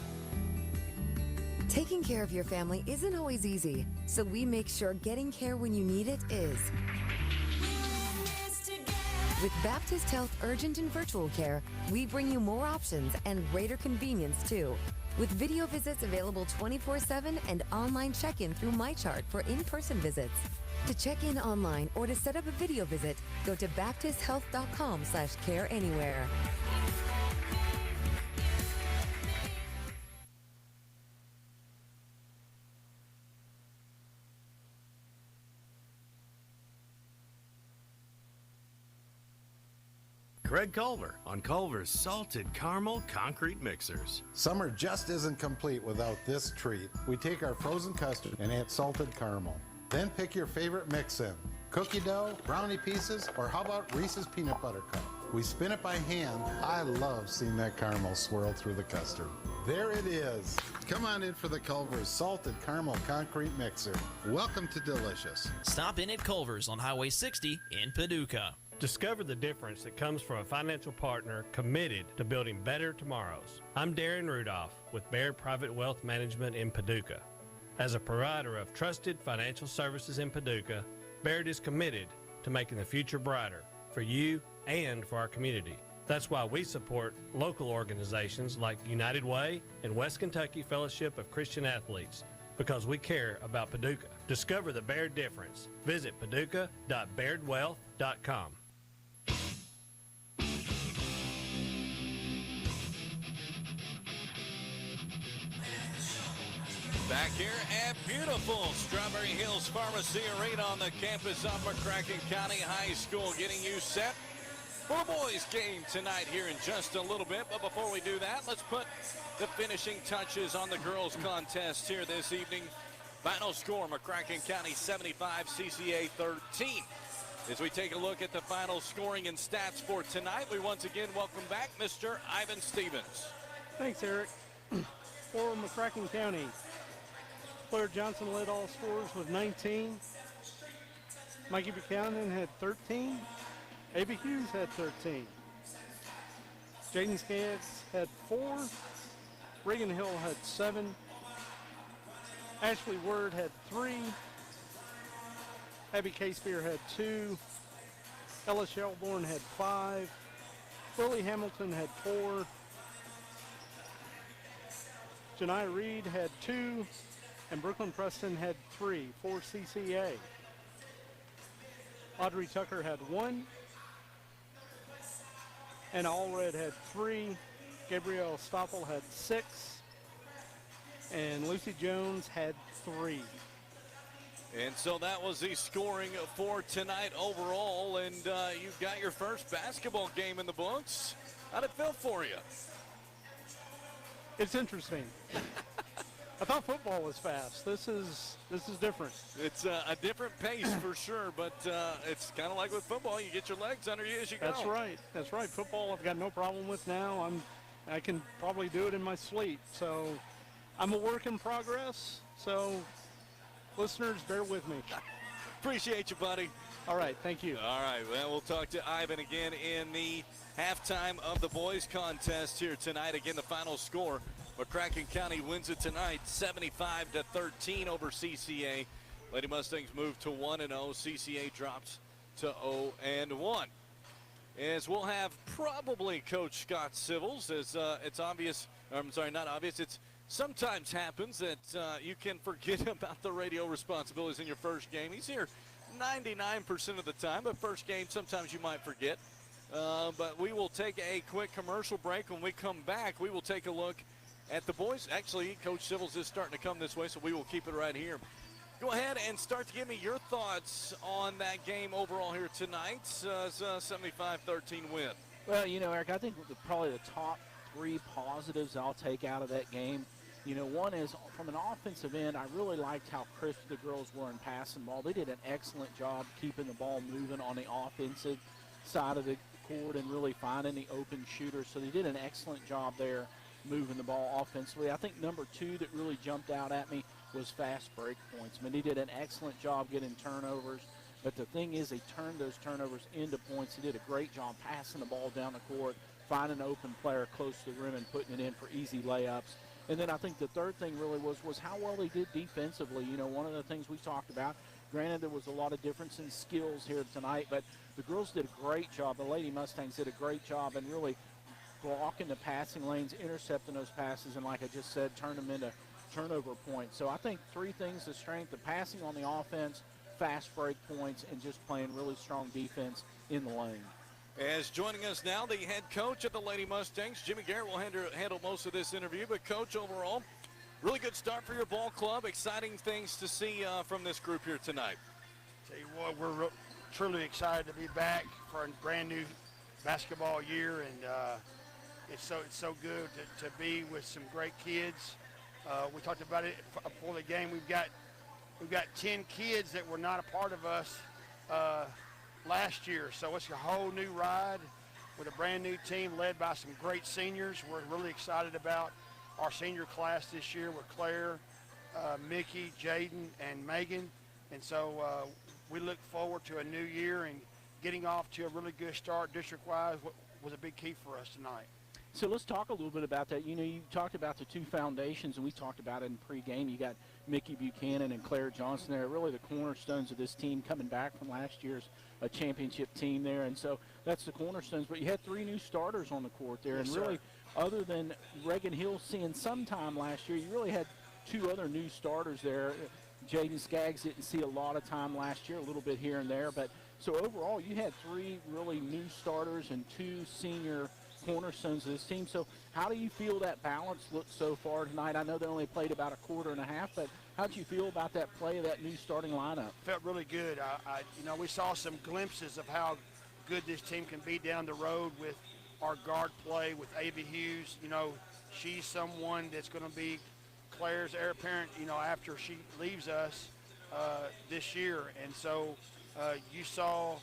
Taking care of your family isn't always easy, so we make sure getting care when you need it is. With Baptist Health Urgent and Virtual Care, we bring you more options and greater convenience too. With video visits available 24/7 and online check-in through MyChart for in-person visits. To check in online or to set up a video visit, go to baptisthealth.com/careanywhere. Greg Culver on Culver's Salted Caramel Concrete Mixers. Summer just isn't complete without this treat. We take our frozen custard and add salted caramel. Then pick your favorite mix in. Cookie dough, brownie pieces, or how about Reese's Peanut Butter Cup? We spin it by hand. I love seeing that caramel swirl through the custard. There it is. Come on in for the Culver's Salted Caramel Concrete Mixer. Welcome to Delicious. Stop in at Culver's on Highway 60 in Paducah. Discover the difference that comes from a financial partner committed to building better tomorrows. I'm Darren Rudolph with Baird Private Wealth Management in Paducah. As a provider of trusted financial services in Paducah, Baird is committed to making the future brighter for you and for our community. That's why we support local organizations like United Way and West Kentucky Fellowship of Christian Athletes, because we care about Paducah. Discover the Baird difference. Visit paducah.bairdwealth.com. Back here at beautiful Strawberry Hills Pharmacy Arena on the campus of McCracken County High School, getting you set for the boys game tonight here in just a little bit. But before we do that, let's put the finishing touches on the girls contest here this evening. Final score, McCracken County 75, CCA 13. As we take a look at the final scoring and stats for tonight, we once again welcome back Mr. Ivan Stevens. Thanks, Eric. For McCracken County, Claire Johnson led all scorers with 19. Mikey Buchanan had 13. A.B. Hughes had 13. Jaden Skaggs had 4. Reagan Hill had 7. Ashley Word had 3. Abby Caspear had 2. Ella Shelbourne had 5. Willie Hamilton had 4. Janai Reed had 2. And Brooklyn Preston had 3 for CCA. Audrey Tucker had 1. And Allred had 3. Gabrielle Stoppel had 6. And Lucy Jones had 3. And so that was the scoring for tonight overall. And you've got your first basketball game in the books. How'd it feel for you? It's interesting. I thought football was fast. This is different. It's a different pace for sure, but it's kind of like with football. You get your legs under you as you go. That's right. That's right. Football I've got no problem with now. I can probably do it in my sleep. So I'm a work in progress. So listeners, bear with me. Appreciate you, buddy. All right. Thank you. All right. Well, we'll talk to Ivan again in the halftime of the boys contest here tonight. Again, the final score. McCracken County wins it tonight, 75-13 over CCA. Lady Mustangs move to 1-0. CCA drops to 0-1. As we'll have probably Coach Scott Civils, as it's obvious, I'm sorry, not obvious, it's sometimes happens that you can forget about the radio responsibilities in your first game. He's here 99% of the time, but first game sometimes you might forget. But we will take a quick commercial break. When we come back, we will take a look at the boys. Actually, Coach Civils is starting to come this way, so we will keep it right here. Go ahead and start to give me your thoughts on that game overall here tonight. 75-13 win. Well, Eric, I think probably the top 3 positives I'll take out of that game. One is from an offensive end, I really liked how crisp the girls were in passing the ball. They did an excellent job keeping the ball moving on the offensive side of the court and really finding the open shooters. So they did an excellent job there moving the ball offensively. I think number 2 that really jumped out at me was fast break points. I mean, they did an excellent job getting turnovers, but the thing is they turned those turnovers into points. They did a great job passing the ball down the court, finding an open player close to the rim and putting it in for easy layups. And then I think the third thing really was how well they did defensively. One of the things we talked about, granted there was a lot of difference in skills here tonight, but the girls did a great job. The Lady Mustangs did a great job and really blocking the passing lanes, intercepting those passes, and like I just said, turn them into turnover points. So I think 3 things: the strength, the passing on the offense, fast break points, and just playing really strong defense in the lane. As joining us now, the head coach of the Lady Mustangs, Jimmy Garrett, will handle most of this interview. But, Coach, overall, really good start for your ball club. Exciting things to see from this group here tonight. Tell you what, we're truly excited to be back for a brand new basketball year, and it's so good to be with some great kids. We talked about it before the game. We've got 10 kids that were not a part of us last year, so it's a whole new ride with a brand new team led by some great seniors. We're really excited about our senior class this year with Claire, Mickey, Jaden, and Megan, and so we look forward to a new year and getting off to a really good start district-wise was a big key for us tonight. So let's talk a little bit about that. You know, you talked about the two foundations, and we talked about it in pregame. You got Mickey Buchanan and Claire Johnson there, really the cornerstones of this team coming back from last year's championship team there. And so that's the cornerstones. But you had 3 new starters on the court there. Yes, and really, sir. Other than Reagan Hill seeing some time last year, you really had 2 other new starters there. Jaden Skaggs didn't see a lot of time last year, a little bit here and there. But so overall, you had 3 really new starters and 2 senior cornerstones of this team. So how do you feel that balance looks so far tonight? I know they only played about a quarter and a half, but how do you feel about that play of that new starting lineup? Felt really good. We saw some glimpses of how good this team can be down the road with our guard play with Ava Hughes. You know, she's someone that's going to be Claire's heir apparent, you know, after she leaves us this year. And so you saw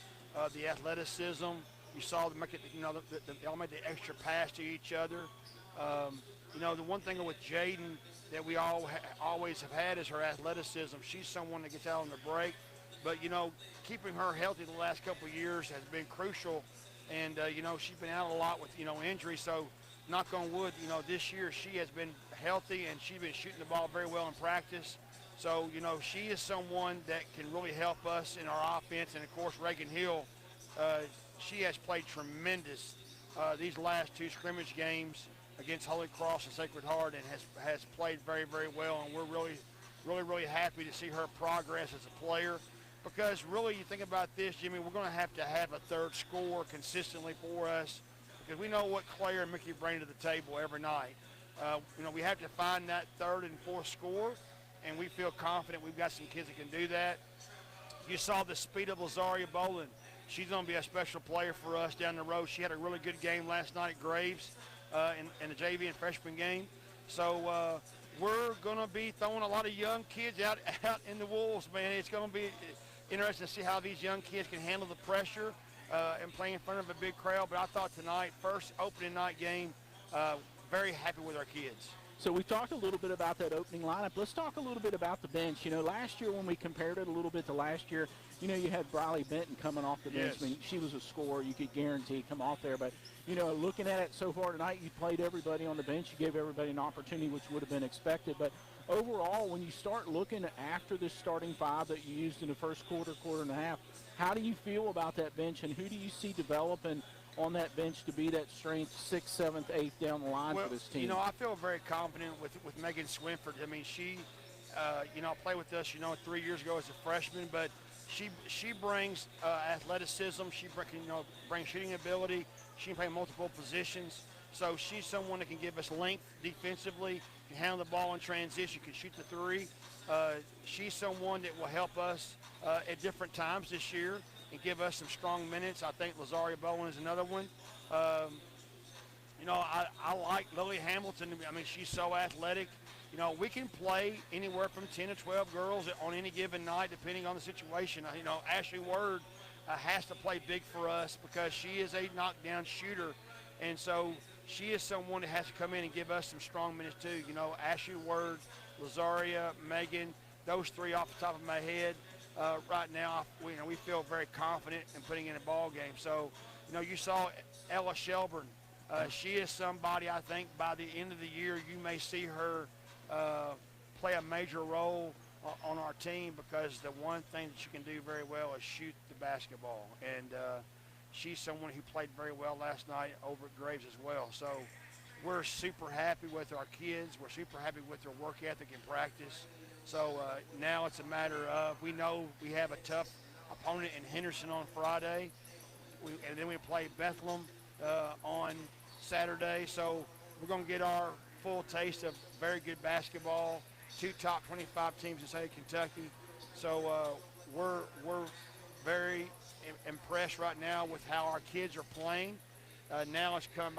the athleticism. You saw them make it, you know, they all made the extra pass to each other. You know, the one thing with Jaden that we always have had is her athleticism. She's someone that gets out on the break. But, you know, keeping her healthy the last couple of years has been crucial. And, you know, she's been out a lot with, you know, injury. So, knock on wood, you know, this year she has been healthy and she's been shooting the ball very well in practice. So, you know, she is someone that can really help us in our offense. And, of course, Reagan Hill, she has played tremendous these last 2 scrimmage games against Holy Cross and Sacred Heart, and has played very, very well. And we're really happy to see her progress as a player, because really you think about this, Jimmy, we're going to have a third scorer consistently for us, because we know what Claire and Mickey bring to the table every night. You know, we have to find that third and fourth scorer, and we feel confident we've got some kids that can do that. You saw the speed of Lazaria Boland. She's going to be a special player for us down the road. She had a really good game last night at Graves in the JV and freshman game. So we're going to be throwing a lot of young kids out in the Wolves, man. It's going to be interesting to see how these young kids can handle the pressure and play in front of a big crowd. But I thought tonight, first opening night game, very happy with our kids. So we talked a little bit about that opening lineup. Let's talk a little bit about the bench. You know, last year when we compared it a little bit to last year, you know, you had Briley Benton coming off the bench. Yes. I mean, she was a scorer. You could guarantee come off there. But, you know, looking at it so far tonight, you played everybody on the bench. You gave everybody an opportunity, which would have been expected. But overall, when you start looking after this starting 5 that you used in the first quarter and a half, how do you feel about that bench, and who do you see developing on that bench to be that strength 6th, 7th, 8th down the line for this team? You know, I feel very confident with Megan Swinford. I mean, she, you know, played with us, you know, 3 years ago as a freshman, but she brings athleticism. She brings shooting ability. She can play multiple positions. So she's someone that can give us length defensively, can handle the ball in transition, can shoot the 3. She's someone that will help us at different times this year and give us some strong minutes. I think Lazaria Bowen is another one. You know, I like Lily Hamilton. I mean, she's so athletic. You know, we can play anywhere from 10 to 12 girls on any given night, depending on the situation. You know, Ashley Word has to play big for us because she is a knockdown shooter. And so she is someone that has to come in and give us some strong minutes too. You know, Ashley Word, Lazaria, Megan, those 3 off the top of my head. Right now, we feel very confident in putting in a ball game. So, you know, you saw Ella Shelburne. She is somebody, I think, by the end of the year, you may see her play a major role on our team, because the one thing that she can do very well is shoot the basketball. And she's someone who played very well last night over at Graves as well. So we're super happy with our kids. We're super happy with their work ethic in practice. So now it's a matter of, we know we have a tough opponent in Henderson on Friday, and then we play Bethlehem on Saturday. So we're going to get our full taste of very good basketball, 2 top 25 teams in state of Kentucky. So we're very impressed right now with how our kids are playing. Now it's come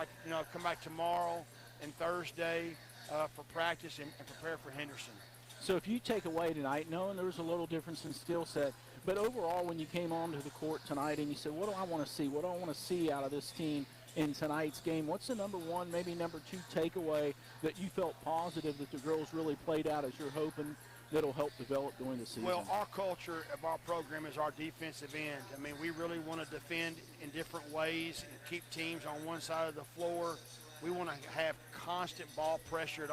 back tomorrow and Thursday for practice and prepare for Henderson. So if you take away tonight, knowing there was a little difference in skill set, but overall when you came onto the court tonight and you said, what do I want to see? What do I want to see out of this team in tonight's game? What's the number 1, maybe number 2 takeaway that you felt positive that the girls really played out as you're hoping that'll help develop during the season? Well, our culture of our program is our defensive end. I mean, we really want to defend in different ways and keep teams on one side of the floor. We want to have constant ball pressure at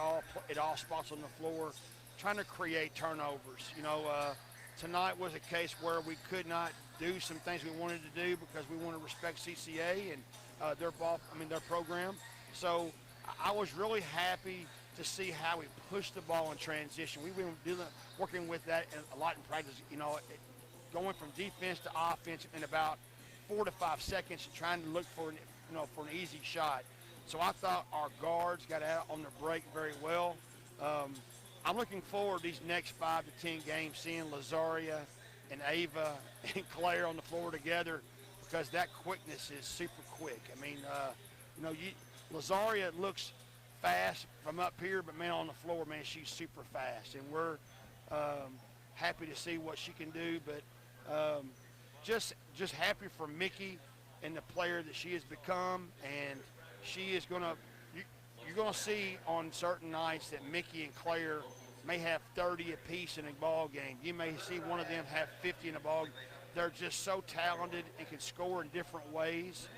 all spots on the floor, trying to create turnovers. Tonight was a case where we could not do some things we wanted to do because we want to respect CCA and their program. So I was really happy to see how we pushed the ball in transition. We've been working with that a lot in practice. Going from defense to offense in about 4 to 5 seconds, and trying to look for an easy shot. So I thought our guards got out on the break very well. I'm looking forward these next 5 to 10 games, seeing Lazaria and Ava and Claire on the floor together, because that quickness is super quick. I mean, Lazaria looks fast from up here, but man, on the floor, man, she's super fast, and we're happy to see what she can do. But just happy for Mickey and the player that she has become, and she is gonna. You're going to see on certain nights that Mickey and Claire may have 30 apiece in a ball game. You may see one of them have 50 in a ball game. They're just so talented and can score in different ways.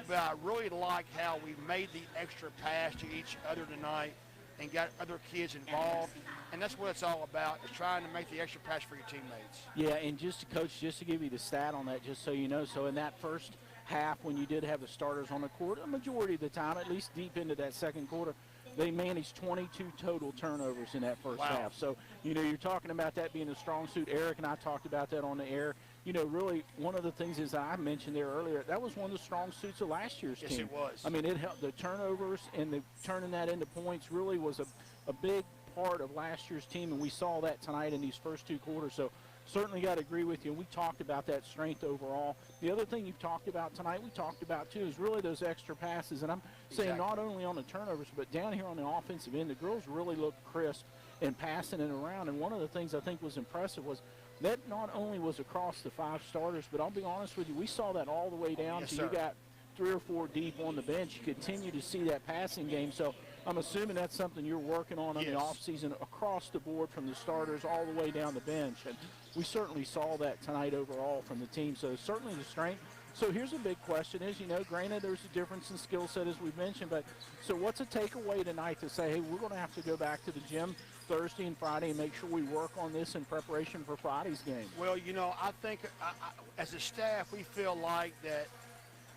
But I really like how we made the extra pass to each other tonight and got other kids involved. And that's what it's all about, is trying to make the extra pass for your teammates. Yeah, and Coach, just to give you the stat on that, just so you know, so in that first half, when you did have the starters on the court, a majority of the time, at least deep into that second quarter, they managed 22 total turnovers in that first half. So, you're talking about that being a strong suit. Eric and I talked about that on the air. Really, one of the things is I mentioned there earlier, that was one of the strong suits of last year's team. Yes, it was. I mean, it helped. The turnovers and turning that into points really was a big part of last year's team, and we saw that tonight in these first 2 quarters. So, certainly got to agree with you. We talked about that strength overall. The other thing you've talked about tonight, we talked about too, is really those extra passes. And I'm saying not only on the turnovers, but down here on the offensive end, the girls really looked crisp and passing it around. And one of the things I think was impressive was that not only was across the 5 starters, but I'll be honest with you, we saw that all the way down Yes, to sir. You got 3 or 4 deep on the bench. You continue to see that passing game. So I'm assuming that's something you're working on the offseason across the board, from the starters all the way down the bench. And we certainly saw that tonight overall from the team. So certainly the strength. So here's a big question is, granted there's a difference in skill set as we've mentioned, but so what's a takeaway tonight to say, hey, we're going to have to go back to the gym Thursday and Friday and make sure we work on this in preparation for Friday's game? Well, I think as a staff, we feel like that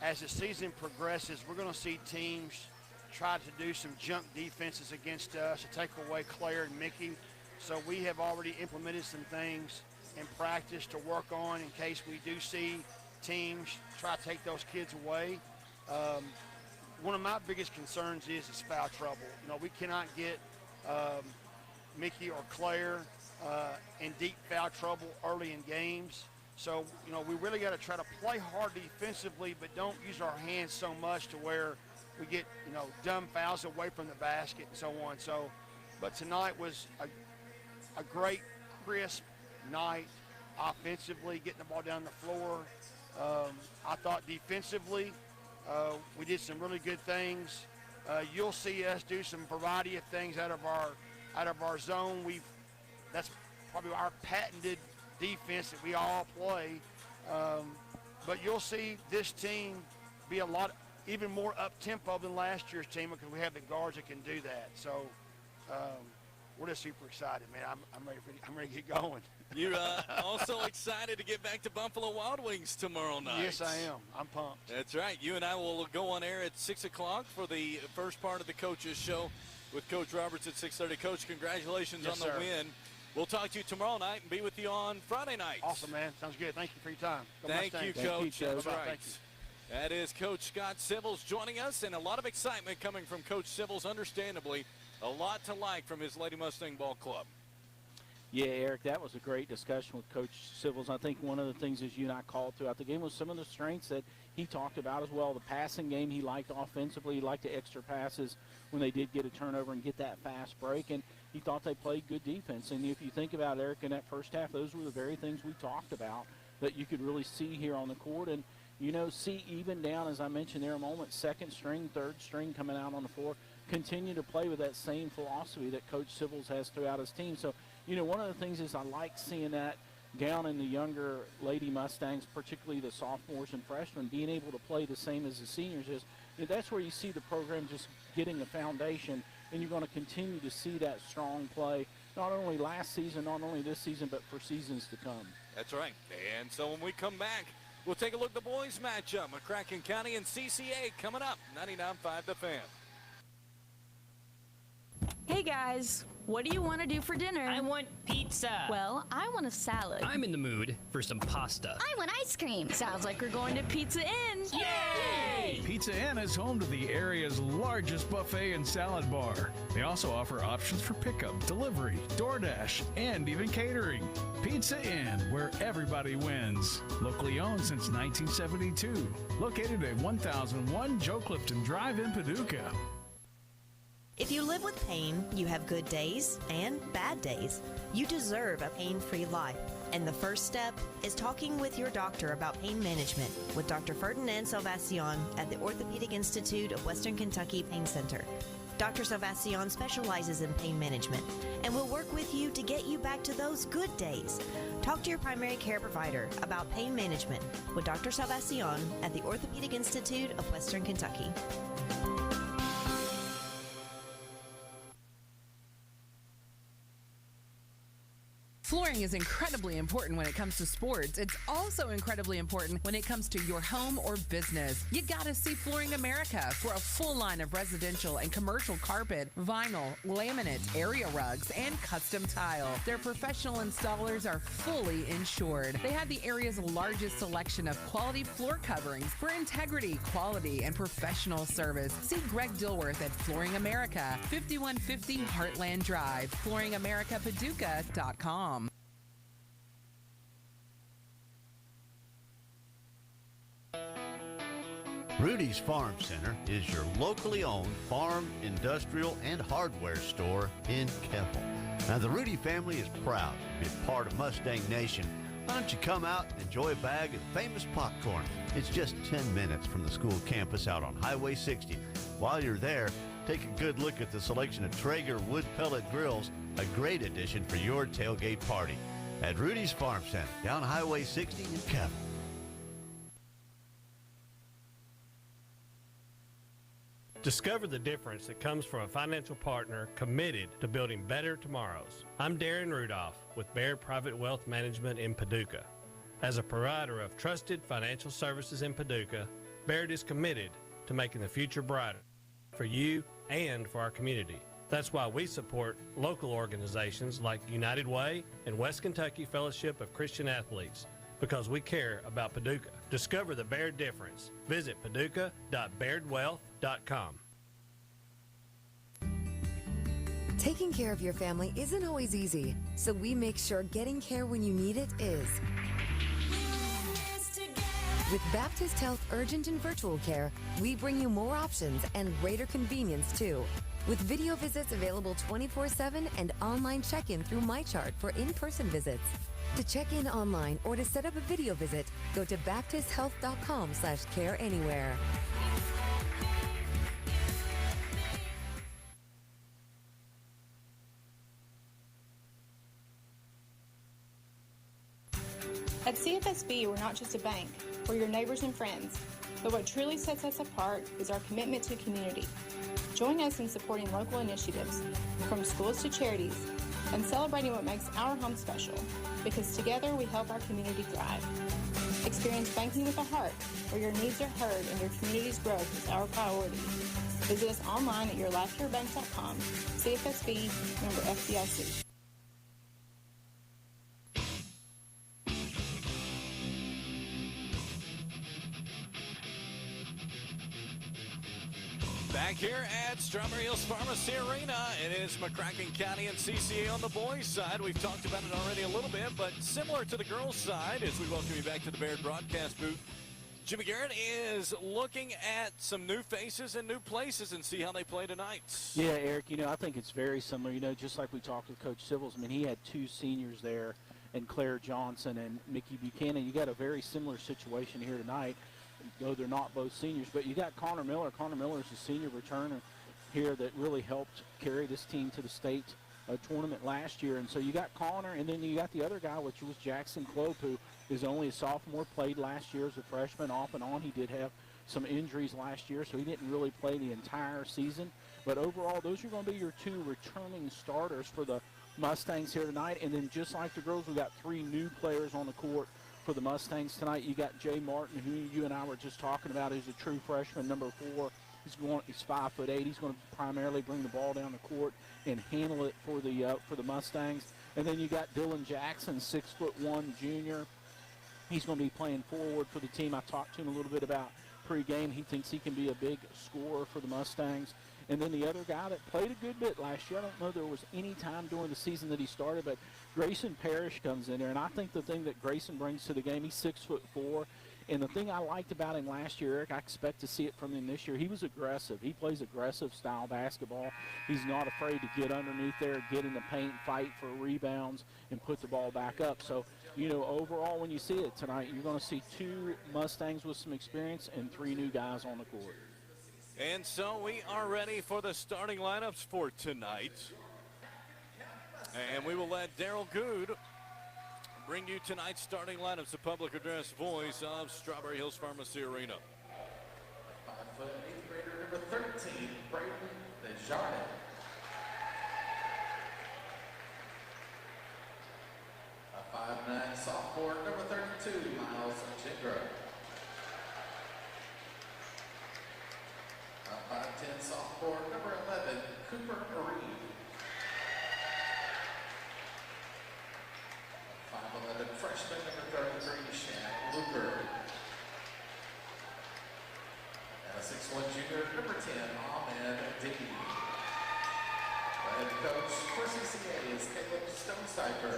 as the season progresses, we're going to see teams try to do some junk defenses against us to take away Claire and Mickey. So we have already implemented some things in practice to work on in case we do see teams try to take those kids away. One of my biggest concerns is foul trouble. We cannot get Mickey or Claire in deep foul trouble early in games. So, we really got to try to play hard defensively, but don't use our hands so much to where we get, dumb fouls away from the basket and so on. So, but tonight was a great, crisp night offensively, getting the ball down the floor. I thought defensively, we did some really good things. You'll see us do some variety of things out of our zone. That's probably our patented defense that we all play. But you'll see this team be even more up-tempo than last year's team, because we have the guards that can do that. So we're just super excited, man. I'm ready to get going. You're also excited to get back to Buffalo Wild Wings tomorrow night. Yes, I am. I'm pumped. That's right. You and I will go on air at 6 o'clock for the first part of the Coaches Show with Coach Roberts at 6:30. Coach, congratulations on the win. We'll talk to you tomorrow night and be with you on Friday night. Awesome, man. Sounds good. Thank you for your time. Thank you, Coach. That's right. Thank you. That is Coach Scott Sibbles joining us, and a lot of excitement coming from Coach Sibbles, understandably. A lot to like from his Lady Mustang Ball Club. Yeah, Eric, that was a great discussion with Coach Sibbles. I think one of the things as you and I called throughout the game was some of the strengths that he talked about as well. The passing game he liked offensively. He liked the extra passes when they did get a turnover and get that fast break. And he thought they played good defense. And if you think about, Eric, in that first half, those were the very things we talked about that you could really see here on the court. And, see even down, as I mentioned there a moment, second string, third string coming out on the floor, continue to play with that same philosophy that Coach Sibbles has throughout his team. So you know, one of the things is I like seeing that down in the younger Lady Mustangs, particularly the sophomores and freshmen, being able to play the same as the seniors is, you know, that's where you see the program just getting a foundation, and you're going to continue to see that strong play, not only last season, not only this season, but for seasons to come. That's right. And so when we come back, we'll take a look at the boys matchup. McCracken County and CCA coming up. 99.5 The Fan. Hey guys, what do you want to do for dinner? I want pizza. Well, I want a salad. I'm in the mood for some pasta. I want ice cream. Sounds like we're going to Pizza Inn. Yay! Pizza Inn is home to the area's largest buffet and salad bar. They also offer options for pickup, delivery, DoorDash, and even catering. Pizza Inn, where everybody wins. Locally owned since 1972. Located at 1001 Joe Clifton Drive in Paducah. If you live with pain, you have good days and bad days. You deserve a pain-free life. And the first step is talking with your doctor about pain management with Dr. Ferdinand Salvacion at the Orthopedic Institute of Western Kentucky Pain Center. Dr. Salvacion specializes in pain management and will work with you to get you back to those good days. Talk to your primary care provider about pain management with Dr. Salvacion at the Orthopedic Institute of Western Kentucky. Flooring is incredibly important when it comes to sports. It's also incredibly important when it comes to your home or business. You gotta see Flooring America for a full line of residential and commercial carpet, vinyl, laminate, area rugs, and custom tile. Their professional installers are fully insured. They have the area's largest selection of quality floor coverings for integrity, quality, and professional service. See Greg Dilworth at Flooring America, 5150 Heartland Drive, flooringamericapaducah.com. Rudy's Farm Center is your locally owned farm, industrial, and hardware store in Keppel. Now, the Rudy family is proud to be a part of Mustang Nation. Why don't you come out and enjoy a bag of famous popcorn? It's just 10 minutes from the school campus out on Highway 60. While you're there, take a good look at the selection of Traeger wood pellet grills, a great addition for your tailgate party. At Rudy's Farm Center, down Highway 60 in Keppel. Discover the difference that comes from a financial partner committed to building better tomorrows. I'm Darren Rudolph with Baird Private Wealth Management in Paducah. As a provider of trusted financial services in Paducah, Baird is committed to making the future brighter for you and for our community. That's why we support local organizations like United Way and West Kentucky Fellowship of Christian Athletes because we care about Paducah. Discover the Baird difference. Visit paducah.bairdwealth.com. Taking care of your family isn't always easy, so we make sure getting care when you need it is. With Baptist Health Urgent and Virtual Care, we bring you more options and greater convenience too. With video visits available 24/7 and online check-in through MyChart for in-person visits. To check in online or to set up a video visit, go to baptisthealth.com/careanywhere. At CFSB, we're not just a bank, we're your neighbors and friends. But what truly sets us apart is our commitment to community. Join us in supporting local initiatives, from schools to charities, and celebrating what makes our home special, because together we help our community thrive. Experience banking with a heart, where your needs are heard and your community's growth is our priority. Visit us online at yourlifecarebank.com. CFSB, member FDIC. Back here at Strawberry Hills Pharmacy Arena, it is McCracken County and CCA on the boys' side. We've talked about it already a little bit, but similar to the girls' side, as we welcome you back to the Baird broadcast booth, Jimmy Garrett is looking at some new faces and new places and see how they play tonight. Yeah, Eric, I think it's very similar. Just like we talked with Coach Sibbles, he had two seniors there, and Claire Johnson and Mickey Buchanan. You got a very similar situation here tonight, though they're not both seniors. But you got Connor Miller. Connor Miller is a senior returner here that really helped carry this team to the state tournament last year. And so you got Connor, and then you got the other guy, which was Jackson Clope, who is only a sophomore, played last year as a freshman off and on. He did have some injuries last year, so he didn't really play the entire season. But overall, those are going to be your two returning starters for the Mustangs here tonight. And then just like the girls, we got 3 new players on the court for the Mustangs tonight. You got Jay Martin, who you and I were just talking about, who's a true freshman, number 4. He's 5'8". He's going to primarily bring the ball down the court and handle it for the Mustangs. And then you got Dylan Jackson, 6'1" junior. He's going to be playing forward for the team. I talked to him a little bit about pregame. He thinks he can be a big scorer for the Mustangs. And then the other guy that played a good bit last year, I don't know there was any time during the season that he started, but Grayson Parrish comes in there. And I think the thing that Grayson brings to the game, he's 6'4". And the thing I liked about him last year, Eric, I expect to see it from him this year, he was aggressive. He plays aggressive style basketball. He's not afraid to get underneath there, get in the paint, fight for rebounds, and put the ball back up. So, you know, overall, when you see it tonight, you're going to see 2 Mustangs with some experience and 3 new guys on the court. And so we are ready for the starting lineups for tonight. And we will let Daryl Good bring you tonight's starting lineups, the public address voice of Strawberry Hills Pharmacy Arena. 5'8" grader number 13, Brayden Desjardins. A 5'9" sophomore number 32, Miles Gingro. A 5'10" sophomore number 11, Cooper Reed. 5'11" freshman number 33, Shannon Luger. And a 6'1" junior number 10, Ahmed D. The head coach for CCA is Caleb Stonecipher.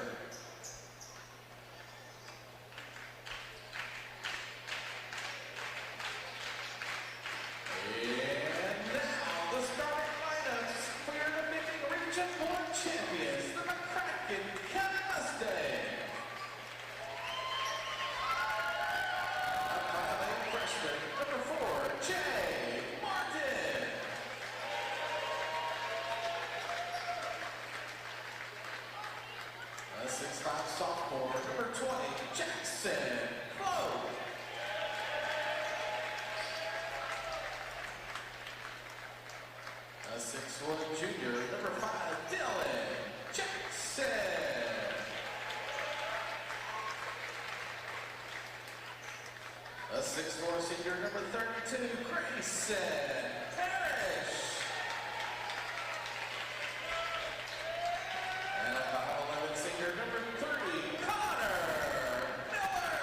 And now the starting lineups for your defending Region 1 champions, the McCracken County Mustangs. A 5'8" freshman, number 4, Jay Martin. A 6'5" sophomore, number 20, Jackson Clope. A 6'1" junior, number 5, Dylan Jackson. A 6'4" senior, number 32, Grayson Parrish. And a 5'11" senior, number 3, Connor Miller.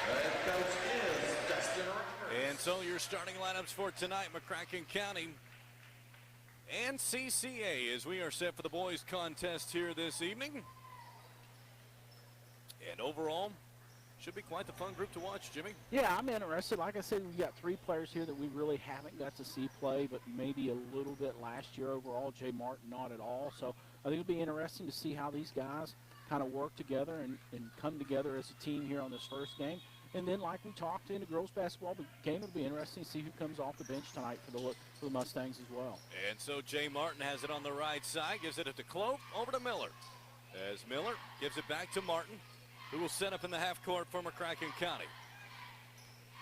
The head coach is Dustin Rivers. And so your starting lineups for tonight, McCracken County and CCA, as we are set for the boys contest here this evening. And overall, should be quite the fun group to watch, Jimmy. Yeah, I'm interested. Like I said, we've got 3 players here that we really haven't got to see play, but maybe a little bit last year overall. Jay Martin, not at all. So I think it'll be interesting to see how these guys kind of work together and come together as a team here on this first game. And then, like we talked in the girls' basketball game, it'll be interesting to see who comes off the bench tonight for the Mustangs as well. And so Jay Martin has it on the right side, gives it to Clope, over to Miller. As Miller gives it back to Martin, who will set up in the half court for McCracken County.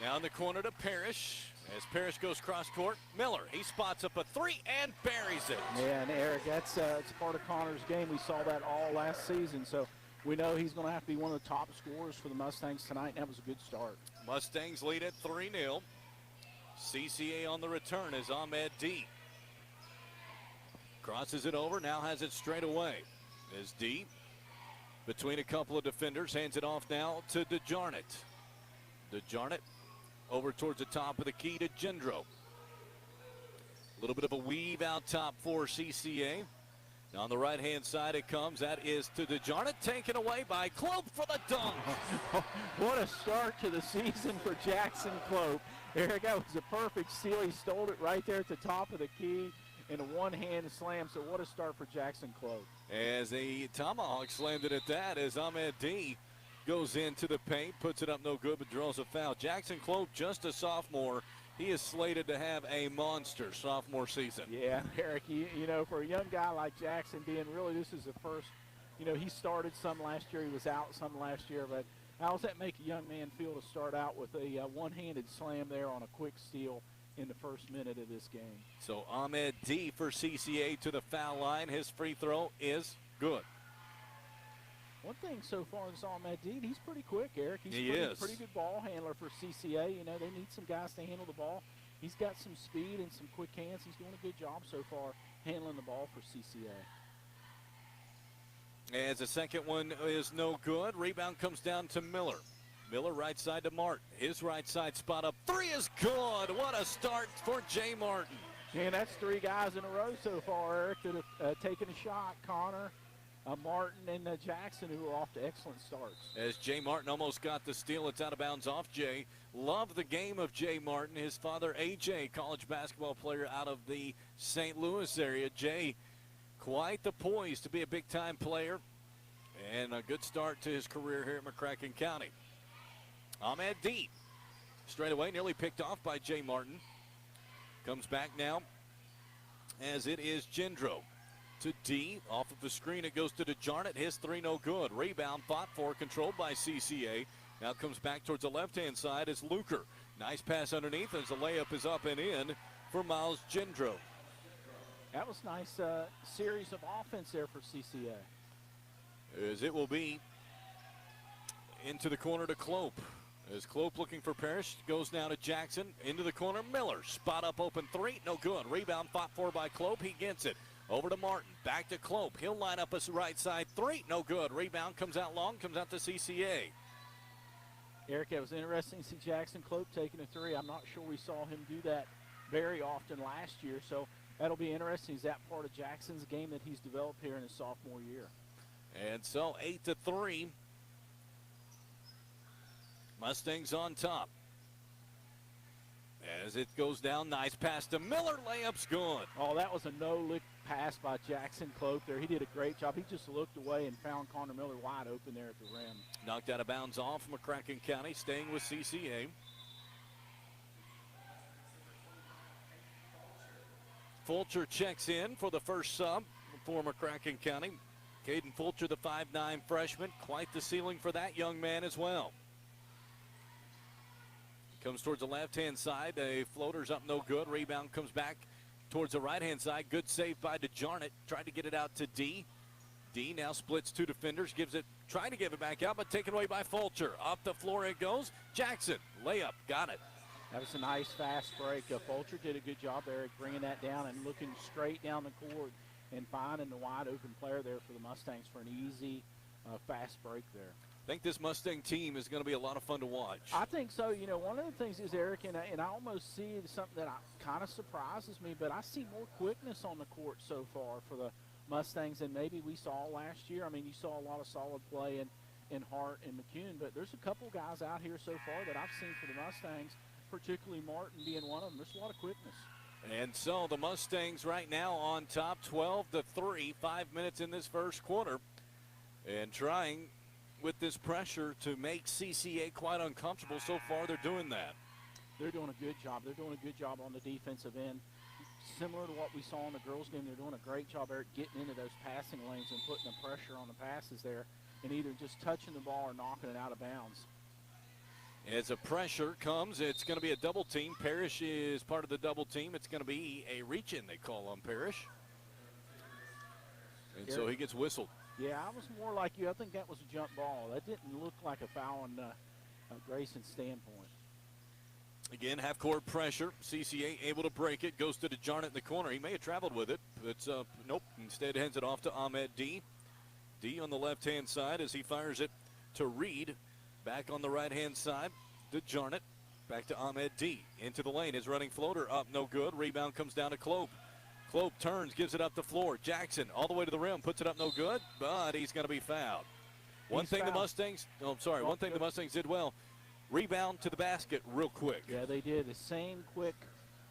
Now in the corner to Parrish. As Parrish goes cross court, Miller, he spots up a 3 and buries it. Yeah, and Eric, it's part of Connor's game. We saw that all last season, so we know he's going to have to be one of the top scorers for the Mustangs tonight, and that was a good start. Mustangs lead at 3-0. CCA on the return is Ahmed D. Crosses it over, now has it straight away. As D, between a couple of defenders, hands it off now to DeJarnett. DeJarnett over towards the top of the key to Gendro. A little bit of a weave out top for CCA. Now on the right-hand side it comes. That is to DeJarnett, taken away by Clope for the dunk. What a start to the season for Jackson Clope. Eric, that was a perfect steal. He stole it right there at the top of the key in a one-hand slam. So what a start for Jackson Clope. As a tomahawk slammed it at that, as Ahmed D goes into the paint, puts it up no good, but draws a foul. Jackson Clope, just a sophomore. He is slated to have a monster sophomore season. Yeah, Eric, you know, for a young guy like Jackson being really, this is the first, you know, he started some last year, he was out some last year, but how does that make a young man feel to start out with a one-handed slam there on a quick steal in the first minute of this game? So Ahmed D for CCA to the foul line. His free throw is good. One thing so far in Ahmed D, he's pretty quick, Eric. He's pretty good ball handler for CCA. You know, they need some guys to handle the ball. He's got some speed and some quick hands. He's doing a good job so far handling the ball for CCA. As the second one is no good. Rebound comes down to Miller. Miller right side to Martin. His right side spot up. Three is good. What a start for Jay Martin. And that's three guys in a row so far, Eric, that have taken a shot. Connor, Martin, and Jackson, who are off to excellent starts. As Jay Martin almost got the steal, it's out of bounds off Jay. Love the game of Jay Martin. His father, AJ, college basketball player out of the St. Louis area. Jay, quite the poise to be a big-time player, and a good start to his career here at McCracken County. Ahmed D, straight away, nearly picked off by Jay Martin. Comes back now as it is Gendro. To D, off of the screen, it goes to DeJarnett. His three no good. Rebound fought for, controlled by CCA. Now comes back towards the left-hand side as Luker. Nice pass underneath as the layup is up and in for Miles Gendro. That was a nice series of offense there for CCA. As it will be into the corner to Clope. As Clope looking for Parrish, goes now to Jackson. Into the corner, Miller. Spot up open three, no good. Rebound fought for by Clope. He gets it. Over to Martin, back to Clope. He'll line up a right side three, no good. Rebound comes out long, comes out to CCA. Eric, it was interesting to see Jackson Clope taking a three. I'm not sure we saw him do that very often last year, so that'll be interesting. Is that part of Jackson's game that he's developed here in his sophomore year? And so 8-3. Mustangs on top. As it goes down, nice pass to Miller, layup's good. Oh, that was a no-look pass by Jackson Clope there. He did a great job. He just looked away and found Connor Miller wide open there at the rim. Knocked out of bounds off McCracken County, staying with CCA. Fulcher checks in for the first sub for McCracken County. Caden Fulcher, the 5'9 freshman. Quite the ceiling for that young man as well. Comes towards the left-hand side. A floater's up, no good. Rebound comes back towards the right-hand side. Good save by DeJarnett. Tried to get it out to D. D now splits two defenders. Trying to give it back out, but taken away by Fulcher. Off the floor it goes. Jackson, layup, got it. That was a nice fast break. Fulcher did a good job there at bringing that down and looking straight down the court and finding the wide open player there for the Mustangs for an easy, fast break there. I think this Mustang team is going to be a lot of fun to watch. I think so. You know, one of the things is, Eric, and I almost see something that kind of surprises me, but I see more quickness on the court so far for the Mustangs than maybe we saw last year. I mean, you saw a lot of solid play in Hart and McCune, but there's a couple guys out here so far that I've seen for the Mustangs, particularly Martin being one of them. There's a lot of quickness. And so the Mustangs right now on top, 12-3, 5 minutes in this first quarter, and trying with this pressure to make CCA quite uncomfortable. So far, they're doing that. They're doing a good job. They're doing a good job on the defensive end. Similar to what we saw in the girls' game, they're doing a great job, Eric, getting into those passing lanes and putting the pressure on the passes there and either just touching the ball or knocking it out of bounds. As a pressure comes, it's going to be a double team. Parrish is part of the double team. It's going to be a reach-in, they call on Parrish. And so he gets whistled. Yeah, I was more like you. I think that was a jump ball. That didn't look like a foul on Grayson's standpoint. Again, half-court pressure. CCA able to break it. Goes to DeJarnett in the corner. He may have traveled with it. But nope. Instead hands it off to Ahmed D. D on the left-hand side as he fires it to Reed. Back on the right-hand side. DeJarnett. Back to Ahmed D. Into the lane. His running floater up. No good. Rebound comes down to Clope. Clope turns, gives it up the floor. Jackson all the way to the rim, puts it up no good, but he's going to be fouled. One thing the Mustangs did well, rebound to the basket real quick. Yeah, they did. The same quick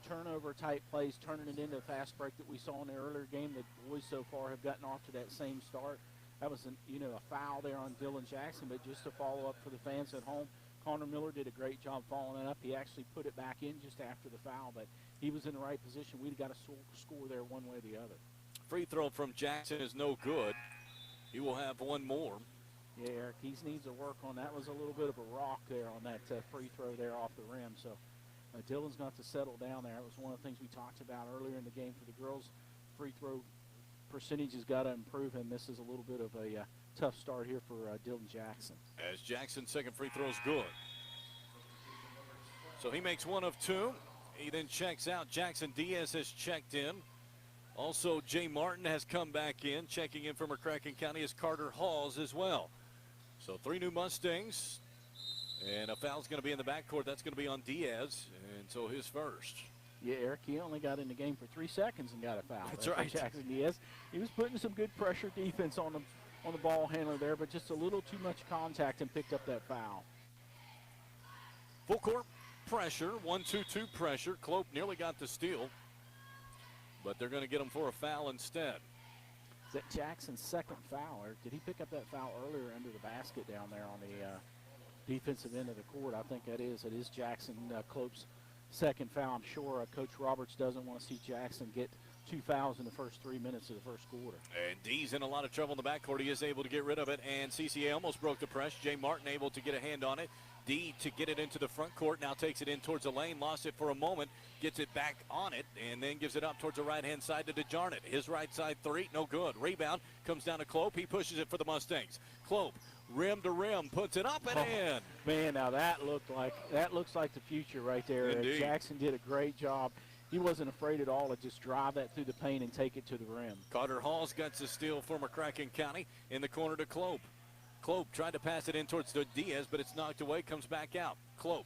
turnover type plays, turning it into a fast break that we saw in the earlier game. The boys so far have gotten off to that same start. That was a foul there on Dylan Jackson, but just to follow up for the fans at home, Connor Miller did a great job following it up. He actually put it back in just after the foul, but he was in the right position. We'd got to score there one way or the other. Free throw from Jackson is no good. He will have one more. Yeah, Eric, he needs to work on that. Was a little bit of a rock there on that free throw there off the rim. So Dylan's got to settle down there. It was one of the things we talked about earlier in the game for the girls. Free throw percentage has got to improve, and this is a little bit of a tough start here for Dylan Jackson. As Jackson's second free throw is good. So he makes one of two. He then checks out. Jackson Diaz has checked in. Also, Jay Martin has come back in. Checking in from McCracken County is Carter Halls as well. So 3 new Mustangs, and a foul's going to be in the backcourt. That's going to be on Diaz, and so his first. Yeah, Eric, he only got in the game for 3 seconds and got a foul. That's right. Jackson Diaz. He was putting some good pressure defense on the ball handler there, but just a little too much contact and picked up that foul. Full court pressure, 1-2-2 pressure. Clope nearly got the steal, but they're going to get him for a foul instead. Is that Jackson's second foul, or did he pick up that foul earlier under the basket down there on the defensive end of the court? I think that is. It is Jackson Clope's second foul. I'm sure Coach Roberts doesn't want to see Jackson get 2 fouls in the first 3 minutes of the first quarter. And D's in a lot of trouble in the backcourt. He is able to get rid of it, and CCA almost broke the press. Jay Martin able to get a hand on it. D to get it into the front court, now takes it in towards the lane, lost it for a moment, gets it back on it, and then gives it up towards the right-hand side to DeJarnett. His right side three, no good. Rebound comes down to Clope. He pushes it for the Mustangs. Clope, rim to rim, puts it up and in. Man, now that looks like the future right there. Indeed. Jackson did a great job. He wasn't afraid at all to just drive that through the paint and take it to the rim. Carter Halls gets the steal for McCracken County in the corner to Clope. Clope tried to pass it in towards Diaz, but it's knocked away, comes back out. Clope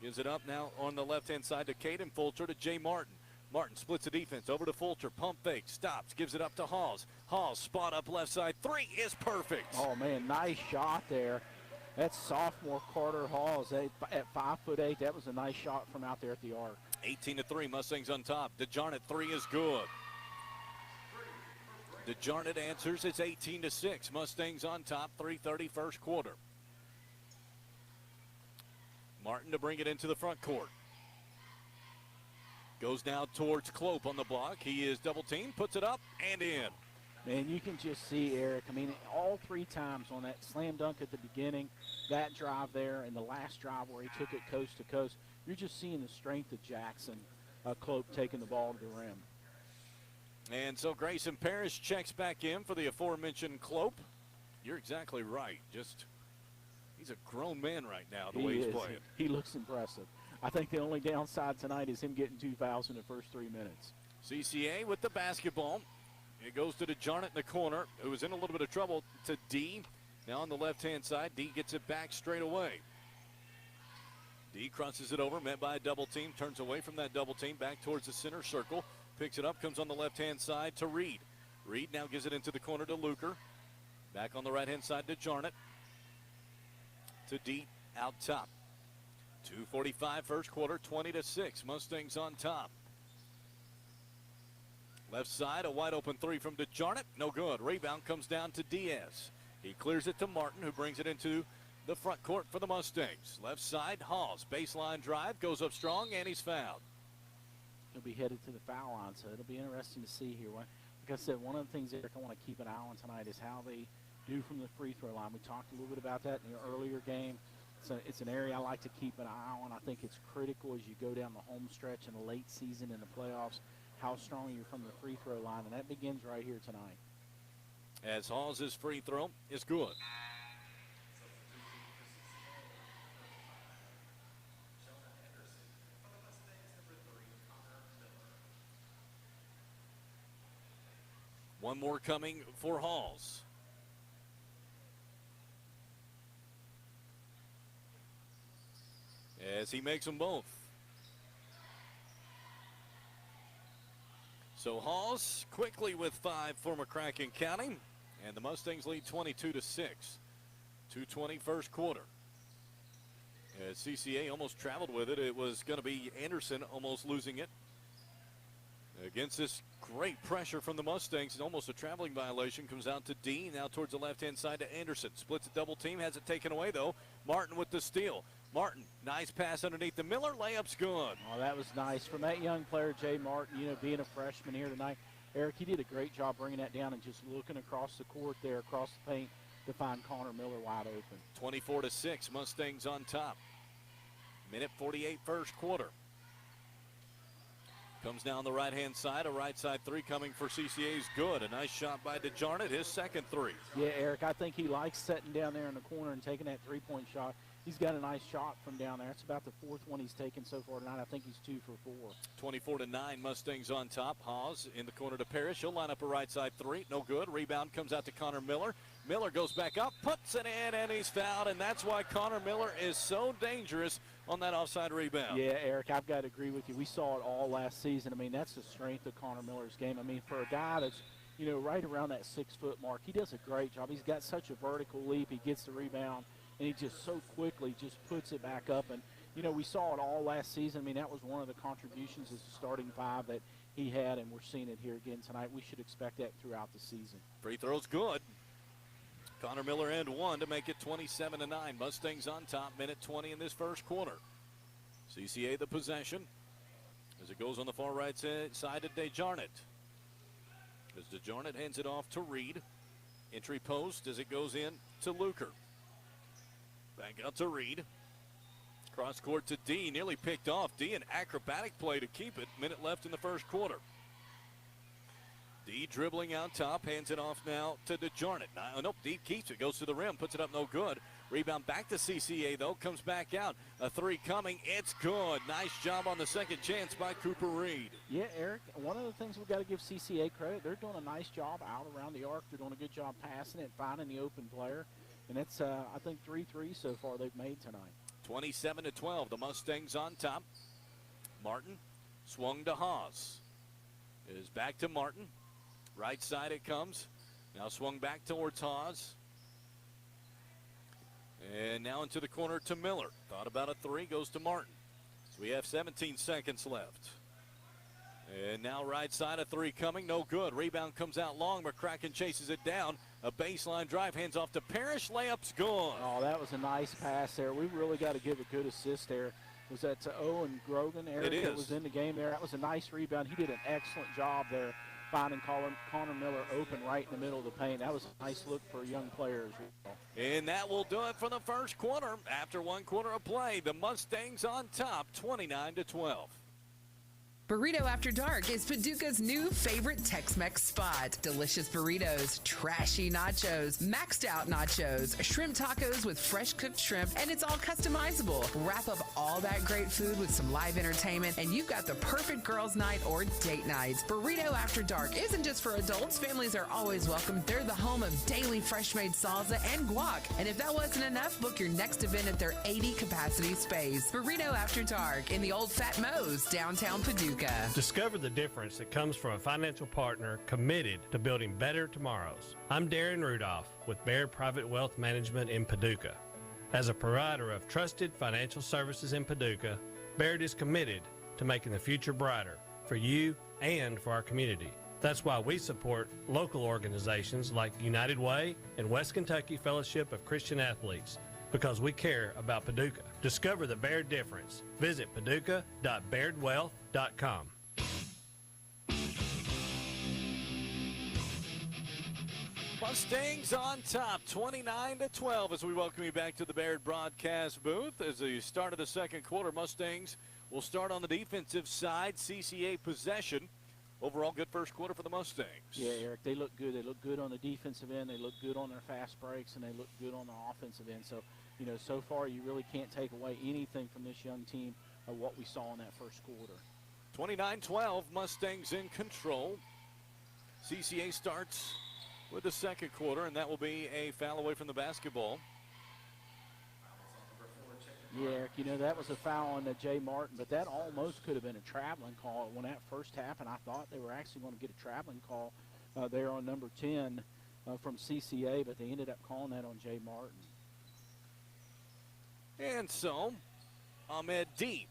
gives it up now on the left-hand side to Caden Fulcher to Jay Martin. Martin splits the defense over to Fulcher. Pump fake, stops, gives it up to Halls. Halls, spot up left side. Three is perfect. Oh, man, nice shot there. That's sophomore Carter Halls at 5'8". That was a nice shot from out there at the arc. 18-3, Mustangs on top. DeJarnett, three is good. DeJarnett answers. It's 18-6. Mustangs on top. 3:30 first quarter. Martin to bring it into the front court. Goes now towards Clope on the block. He is double teamed, puts it up and in. Man, you can just see, Eric, I mean, all 3 times on that slam dunk at the beginning, that drive there, and the last drive where he took it coast to coast, you're just seeing the strength of Jackson Clope taking the ball to the rim. And so Grayson Parrish checks back in for the aforementioned Clope. You're exactly right. He's a grown man right now, the way he's playing. He looks impressive. I think the only downside tonight is him getting 2 fouls in the first 3 minutes. CCA with the basketball. It goes to DeJarnett in the corner, who was in a little bit of trouble, to D. Now on the left-hand side, D gets it back straight away. D crosses it over, met by a double team, turns away from that double team, back towards the center circle. Picks it up, comes on the left-hand side to Reed. Reed now gives it into the corner to Luker. Back on the right-hand side to Jarnett. To D out top. 2:45 first quarter, 20-6. Mustangs on top. Left side, a wide open three from DeJarnett. No good. Rebound comes down to Diaz. He clears it to Martin, who brings it into the front court for the Mustangs. Left side, Halls. Baseline drive, goes up strong, and he's fouled. He'll be headed to the foul line, so it'll be interesting to see here. Like I said, one of the things, Eric, I want to keep an eye on tonight is how they do from the free throw line. We talked a little bit about that in the earlier game. It's an area I like to keep an eye on. I think it's critical as you go down the home stretch in the late season in the playoffs, how strong you're from the free throw line, and that begins right here tonight. As Halls' free throw is good. One more coming for Halls. As he makes them both. So Halls quickly with 5 for McCracken County, and the Mustangs lead 22-6. 2:20 first quarter. As CCA almost traveled with it. It was going to be Anderson almost losing it. Against this great pressure from the Mustangs, it's almost a traveling violation. Comes out to Dean, now towards the left-hand side to Anderson. Splits a double team, has it taken away, though. Martin with the steal. Martin, nice pass underneath the Miller. Layup's good. Oh, that was nice from that young player, Jay Martin, being a freshman here tonight. Eric, he did a great job bringing that down and just looking across the court there, across the paint, to find Connor Miller wide open. 24-6, Mustangs on top. Minute 48 first quarter. Comes down the right-hand side. A right side three coming for CCA is good. A nice shot by DeJarnett, his second three. Yeah, Eric, I think he likes sitting down there in the corner and taking that three-point shot. He's got a nice shot from down there. It's about the fourth one he's taken so far tonight. I think he's 2 for 4. 24-9, Mustangs on top. Haas in the corner to Parrish. He'll line up a right side three. No good. Rebound comes out to Connor Miller. Miller goes back up, puts it in, and he's fouled. And that's why Connor Miller is so dangerous on that offside rebound. Yeah, Eric, I've got to agree with you. We saw it all last season. I mean, that's the strength of Connor Miller's game. I mean, for a guy that's, right around that 6-foot mark, he does a great job. He's got such a vertical leap. He gets the rebound, and he just so quickly just puts it back up. And, we saw it all last season. I mean, that was one of the contributions as a starting five that he had, and we're seeing it here again tonight. We should expect that throughout the season. Free throw's good. Connor Miller and one to make it 27-9. Mustangs on top, minute 20 in this first quarter. CCA the possession as it goes on the far right side to DeJarnett. As DeJarnett hands it off to Reed. Entry post as it goes in to Luker. Back out to Reed. Cross court to D, nearly picked off. D, an acrobatic play to keep it. Minute left in the first quarter. D dribbling out top, hands it off now to DeJarnett. Nope, D keeps it, goes to the rim, puts it up, no good. Rebound back to CCA, though, comes back out. A three coming, it's good. Nice job on the second chance by Cooper Reed. Yeah, Eric, one of the things we've got to give CCA credit, they're doing a nice job out around the arc. They're doing a good job passing it, finding the open player. And that's, I think, 3 threes so far they've made tonight. 27-12, the Mustangs on top. Martin swung to Haas. It is back to Martin. Right side it comes. Now swung back towards Haas. And now into the corner to Miller. Thought about a three, goes to Martin. So we have 17 seconds left. And now right side, a three coming, no good. Rebound comes out long. McCracken chases it down. A baseline drive, hands off to Parrish. Layup's gone. Oh, that was a nice pass there. We really got to give a good assist there. Was that to Owen Grogan, Eric? It is. That was in the game there. That was a nice rebound. He did an excellent job there, finding Connor Miller open right in the middle of the paint. That was a nice look for a young player as well. And that will do it for the first quarter. After 1 quarter of play, the Mustangs on top, 29-12. Burrito After Dark is Paducah's new favorite Tex-Mex spot. Delicious burritos, trashy nachos, maxed out nachos, shrimp tacos with fresh cooked shrimp, and it's all customizable. Wrap up all that great food with some live entertainment, and you've got the perfect girls' night or date night. Burrito After Dark isn't just for adults. Families are always welcome. They're the home of daily fresh-made salsa and guac. And if that wasn't enough, book your next event at their 80-capacity space. Burrito After Dark in the Old Fat Moe's, downtown Paducah. Discover the difference that comes from a financial partner committed to building better tomorrows. I'm Darren Rudolph with Baird Private Wealth Management in Paducah. As a provider of trusted financial services in Paducah, Baird is committed to making the future brighter for you and for our community. That's why we support local organizations like United Way and West Kentucky Fellowship of Christian Athletes, because we care about Paducah. Discover the Baird difference. Visit paducah.bairdwealth.com. Mustangs on top, 29-12, as we welcome you back to the Baird broadcast booth. As the start of the second quarter, Mustangs will start on the defensive side. CCA possession. Overall, good first quarter for the Mustangs. Yeah, Eric, they look good. They look good on the defensive end. They look good on their fast breaks, and they look good on the offensive end. So, so far you really can't take away anything from this young team of what we saw in that first quarter. 29-12, Mustangs in control. CCA starts with the second quarter, and that will be a foul away from the basketball. Yeah, Eric, that was a foul on Jay Martin, but that almost could have been a traveling call. When that first happened, I thought they were actually going to get a traveling call there on number 10 from CCA, but they ended up calling that on Jay Martin. And so, Ahmed D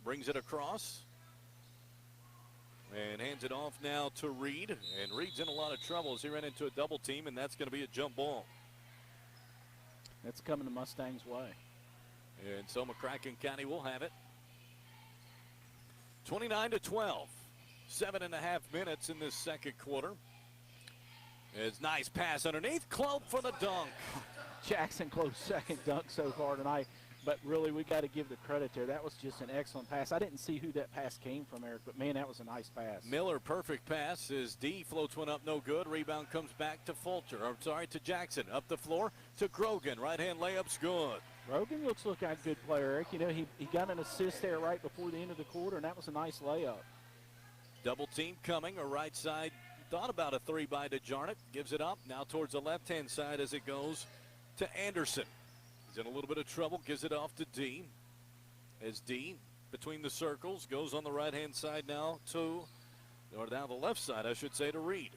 brings it across and hands it off now to Reed. And Reed's in a lot of trouble as he ran into a double team, and that's going to be a jump ball. That's coming the Mustangs' way. And so McCracken County will have it. 29-12. 7.5 minutes in this second quarter. It's nice pass underneath. Clope for the dunk. Jackson Clope's second dunk so far tonight. But really, we got to give the credit there. That was just an excellent pass. I didn't see who that pass came from, Eric, but, man, that was a nice pass. Miller, perfect pass as D floats one up, no good. Rebound comes back to to Jackson. Up the floor to Grogan. Right-hand layup's good. Grogan looks like a good player, Eric. You know, he got an assist there right before the end of the quarter, and that was a nice layup. Double team coming, a right side. Thought about a three by DeJarnett. Gives it up. Now towards the left-hand side as it goes to Anderson. He's in a little bit of trouble, gives it off to D. As D, between the circles, goes on the right-hand side now or down the left side, I should say, to Reed.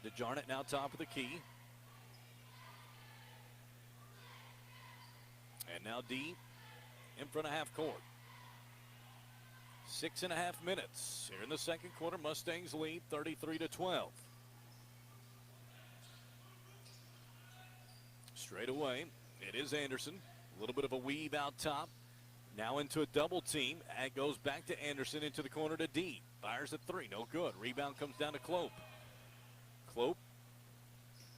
DeJarnett now top of the key. And now D in front of half court. 6.5 minutes here in the second quarter. Mustangs lead 33-12. Straight away, it is Anderson. A little bit of a weave out top. Now into a double team. And goes back to Anderson into the corner to D. Fires a three, no good. Rebound comes down to Clope. Clope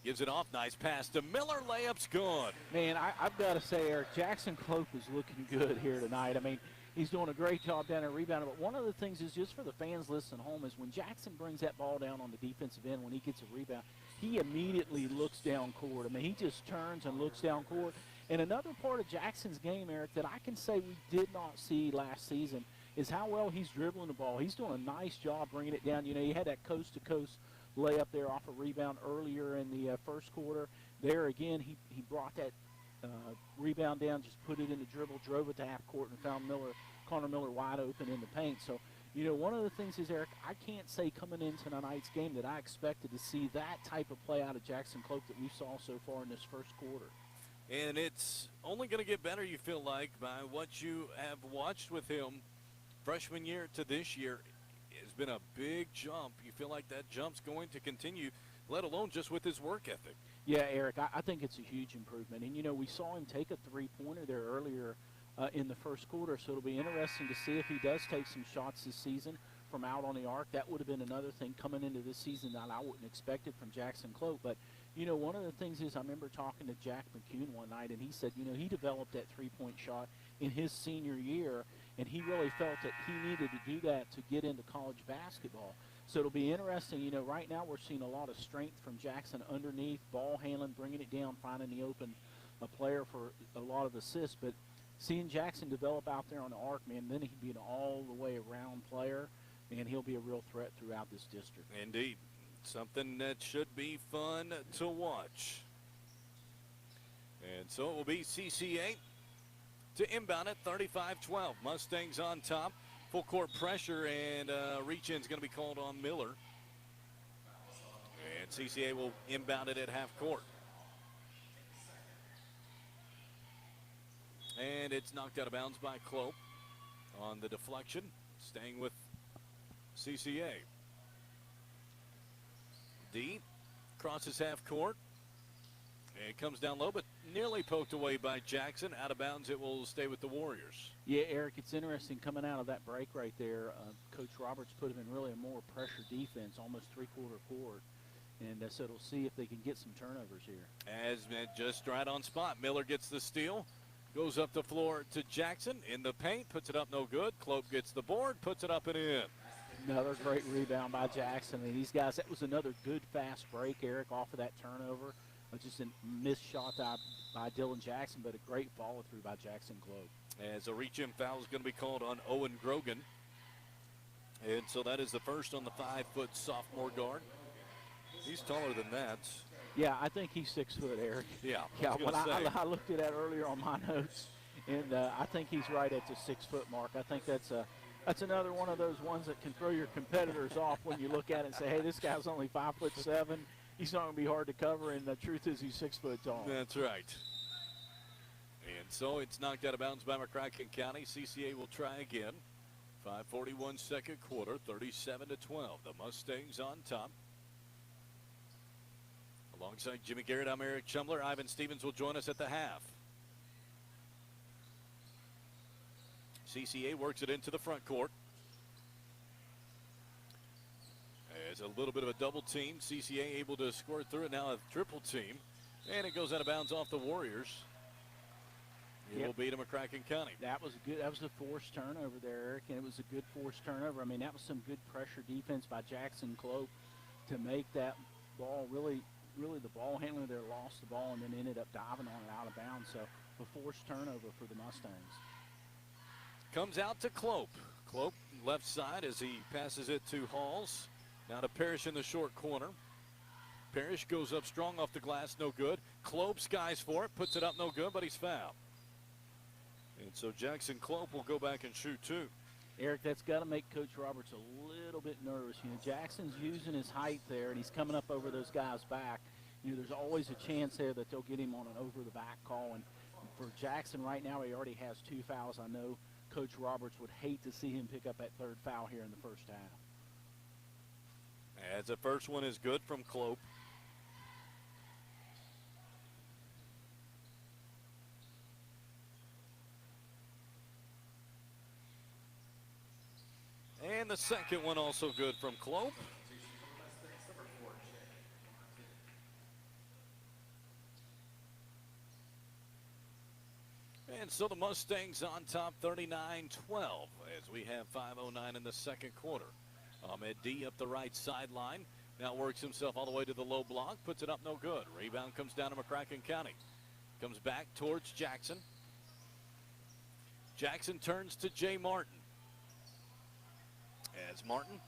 gives it off. Nice pass to Miller. Layup's good. Man, I've got to say, Eric, Jackson Clope is looking good here tonight. I mean, he's doing a great job down there rebounding. But one of the things is just for the fans listening home is when Jackson brings that ball down on the defensive end, when he gets a rebound, he immediately looks down court. I mean, he just turns and looks down court. And another part of Jackson's game, Eric, that I can say we did not see last season is how well he's dribbling the ball. He's doing a nice job bringing it down. You know, he had that coast-to-coast layup there off a rebound earlier in the first quarter. There again, he brought that rebound down, just put it in the dribble, drove it to half court, and found Connor Miller wide open in the paint. So, you know, one of the things is, Eric, I can't say coming into tonight's game that I expected to see that type of play out of Jackson Clope that we saw so far in this first quarter. And it's only going to get better, you feel like, by what you have watched with him freshman year to this year. It's been a big jump. You feel like that jump's going to continue, let alone just with his work ethic. Yeah, Eric, I think it's a huge improvement. And, you know, we saw him take a three-pointer there earlier in the first quarter, so it'll be interesting to see if he does take some shots this season from out on the arc. That would have been another thing coming into this season that I wouldn't expect it from Jackson Clope. But, you know, one of the things is I remember talking to Jack McCune one night, and he said, you know, he developed that three-point shot in his senior year, and he really felt that he needed to do that to get into college basketball. So it'll be interesting. You know, right now we're seeing a lot of strength from Jackson underneath, ball handling, bringing it down, finding the open player for a lot of assists. But seeing Jackson develop out there on the arc, man, then he'd be an all-the-way-around player, and he'll be a real threat throughout this district. Indeed. Something that should be fun to watch. And so it will be CCA to inbound at 35-12. Mustangs on top. Full court pressure, and reach-in is going to be called on Miller. And CCA will inbound it at half court. And it's knocked out of bounds by Clope on the deflection, staying with CCA. D crosses half court. It comes down low, but nearly poked away by Jackson. Out of bounds, it will stay with the Warriors. Yeah, Eric, it's interesting coming out of that break right there. Coach Roberts put him in really a more pressure defense, almost three-quarter court. And so it'll see if they can get some turnovers here. As just right on spot, Miller gets the steal. Goes up the floor to Jackson in the paint, puts it up no good. Clope gets the board, puts it up and in. Another great rebound by Jackson. And these guys, that was another good fast break, Eric, off of that turnover. Just a missed shot by Dylan Jackson, but a great follow-through by Jackson Clope. As a reach-in foul is going to be called on Owen Grogan. And so that is the first on the 5-foot sophomore guard. He's taller than that. Yeah, I think he's 6 foot, Eric. Yeah, when I looked at that earlier on my notes, and I think he's right at the 6 foot mark. I think that's another one of those ones that can throw your competitors off when you look at it and say, hey, this guy's only 5'7". He's not going to be hard to cover, and the truth is he's 6 foot tall. That's right. And so it's knocked out of bounds by McCracken County. CCA will try again. 5:41 second quarter, 37-12. The Mustangs on top. Alongside Jimmy Garrett, I'm Eric Chumler. Ivan Stevens will join us at the half. CCA works it into the front court. There's a little bit of a double team. CCA able to squirt through it. Now a triple team. And it goes out of bounds off the Warriors. It will be to McCracken County. That was good. That was a forced turnover there, Eric, and it was a good forced turnover. I mean, that was some good pressure defense by Jackson Clope to make that ball really the ball handler there lost the ball and then ended up diving on it out of bounds. So a forced turnover for the Mustangs. Comes out to Clope. Clope left side as he passes it to Halls. Now to Parrish in the short corner. Parrish goes up strong off the glass, no good. Clope skies for it, puts it up, no good, but he's fouled. And so Jackson Clope will go back and shoot two. Eric, that's got to make Coach Roberts a little bit nervous. You know, Jackson's using his height there, and he's coming up over those guys' back. You know, there's always a chance there that they'll get him on an over-the-back call. And for Jackson right now, he already has 2 fouls. I know Coach Roberts would hate to see him pick up that third foul here in the first half. As the first one is good from Clope. And the second one also good from Clope. And so the Mustangs on top 39-12 as we have 5:09 in the second quarter. Ahmed D up the right sideline. Now works himself all the way to the low block. Puts it up, no good. Rebound comes down to McCracken County. Comes back towards Jackson. Jackson turns to Jay Martin. As Martin,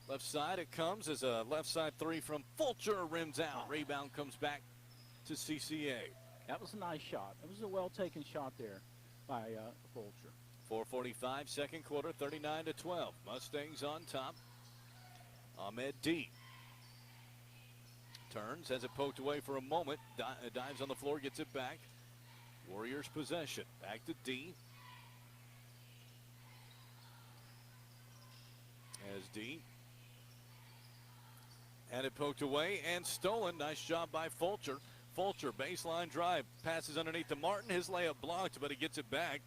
left side it comes as a left side three from Fulcher, rims out. Rebound comes back to CCA. That was a nice shot. It was a well-taken shot there by Fulcher. 4:45 second quarter, 39-12. Mustangs on top. Ahmed D turns, has it poked away for a moment, dives on the floor, gets it back. Warriors possession. Back to D. As D had it poked away and stolen. Nice job by Fulcher. Fulcher, baseline drive, passes underneath to Martin. His layup blocked, but he gets it back.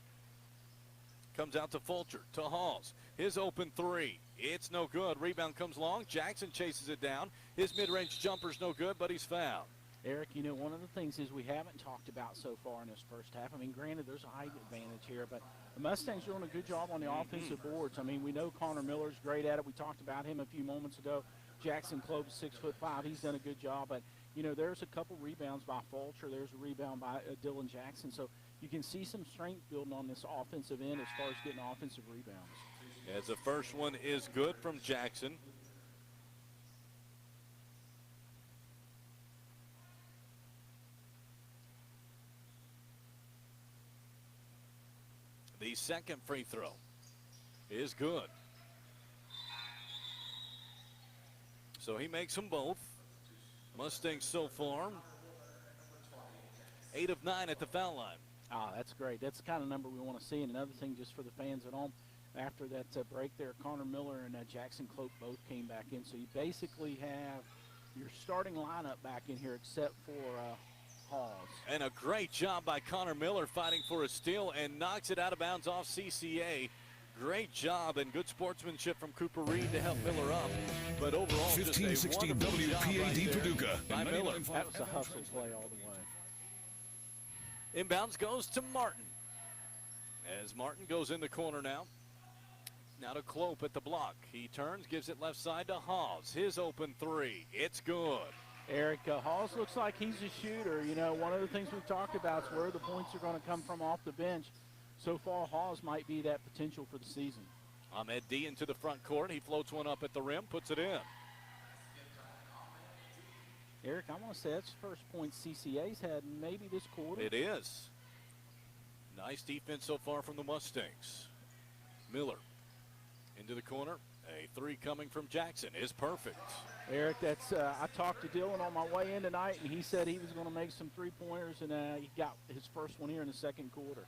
Comes out to Fulcher, to Halls. His open three. It's no good. Rebound comes long. Jackson chases it down. His mid-range jumper's no good, but he's fouled. Eric, you know, one of the things is we haven't talked about so far in this first half. I mean, granted, there's a height advantage here, but the Mustangs are doing a good job on the offensive boards. I mean, we know Connor Miller's great at it. We talked about him a few moments ago. Jackson Clope's 6'5". He's done a good job, but you know, there's a couple rebounds by Fulcher. There's a rebound by Dylan Jackson. So you can see some strength building on this offensive end as far as getting offensive rebounds. As the first one is good from Jackson. The second free throw is good. So he makes them both. Mustangs so far 8 of 9 at the foul line. That's great. That's the kind of number we want to see. And another thing, just for the fans at home, after that break there, Connor Miller and Jackson Clope both came back in. So you basically have your starting lineup back in here except for Halls. And a great job by Connor Miller fighting for a steal and knocks it out of bounds off CCA. Great job and good sportsmanship from Cooper Reed to help Miller up. But overall, 1560 WPAD Paducah. By Miller. That was a hustle play all the way. Inbounds goes to Martin. As Martin goes in the corner now. Now to Clope at the block. He turns, gives it left side to Hawes. His open three. It's good. Eric, Hawes looks like he's a shooter. You know, one of the things we've talked about is where the points are going to come from off the bench. So far, Hawes might be that potential for the season. Ahmed D into the front court. He floats one up at the rim, puts it in. Eric, I want to say that's the first point CCA's had maybe this quarter. It is. Nice defense so far from the Mustangs. Miller into the corner. A three coming from Jackson is perfect. Eric, that's I talked to Dylan on my way in tonight, and he said he was going to make some three-pointers, and he got his first one here in the second quarter.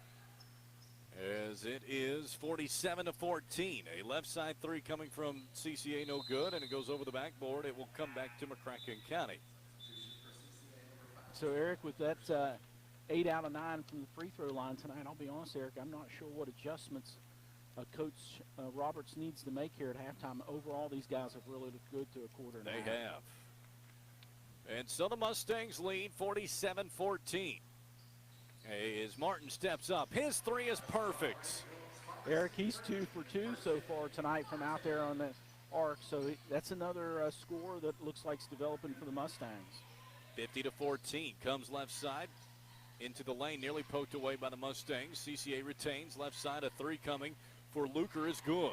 As it is 47-14. A left side three coming from CCA, no good, and it goes over the backboard. It will come back to McCracken County. So, Eric, with that 8 out of 9 from the free throw line tonight. I'll be honest, Eric, I'm not sure what adjustments Coach Roberts needs to make here at halftime. Overall, these guys have really looked good through a quarter and a half. They have. And so the Mustangs lead 47-14. As Martin steps up, his three is perfect. Eric, he's 2 for 2 so far tonight from out there on the arc, so that's another score that looks like it's developing for the Mustangs. 50-14, comes left side into the lane, nearly poked away by the Mustangs. CCA retains, left side, a three coming for Luker is good.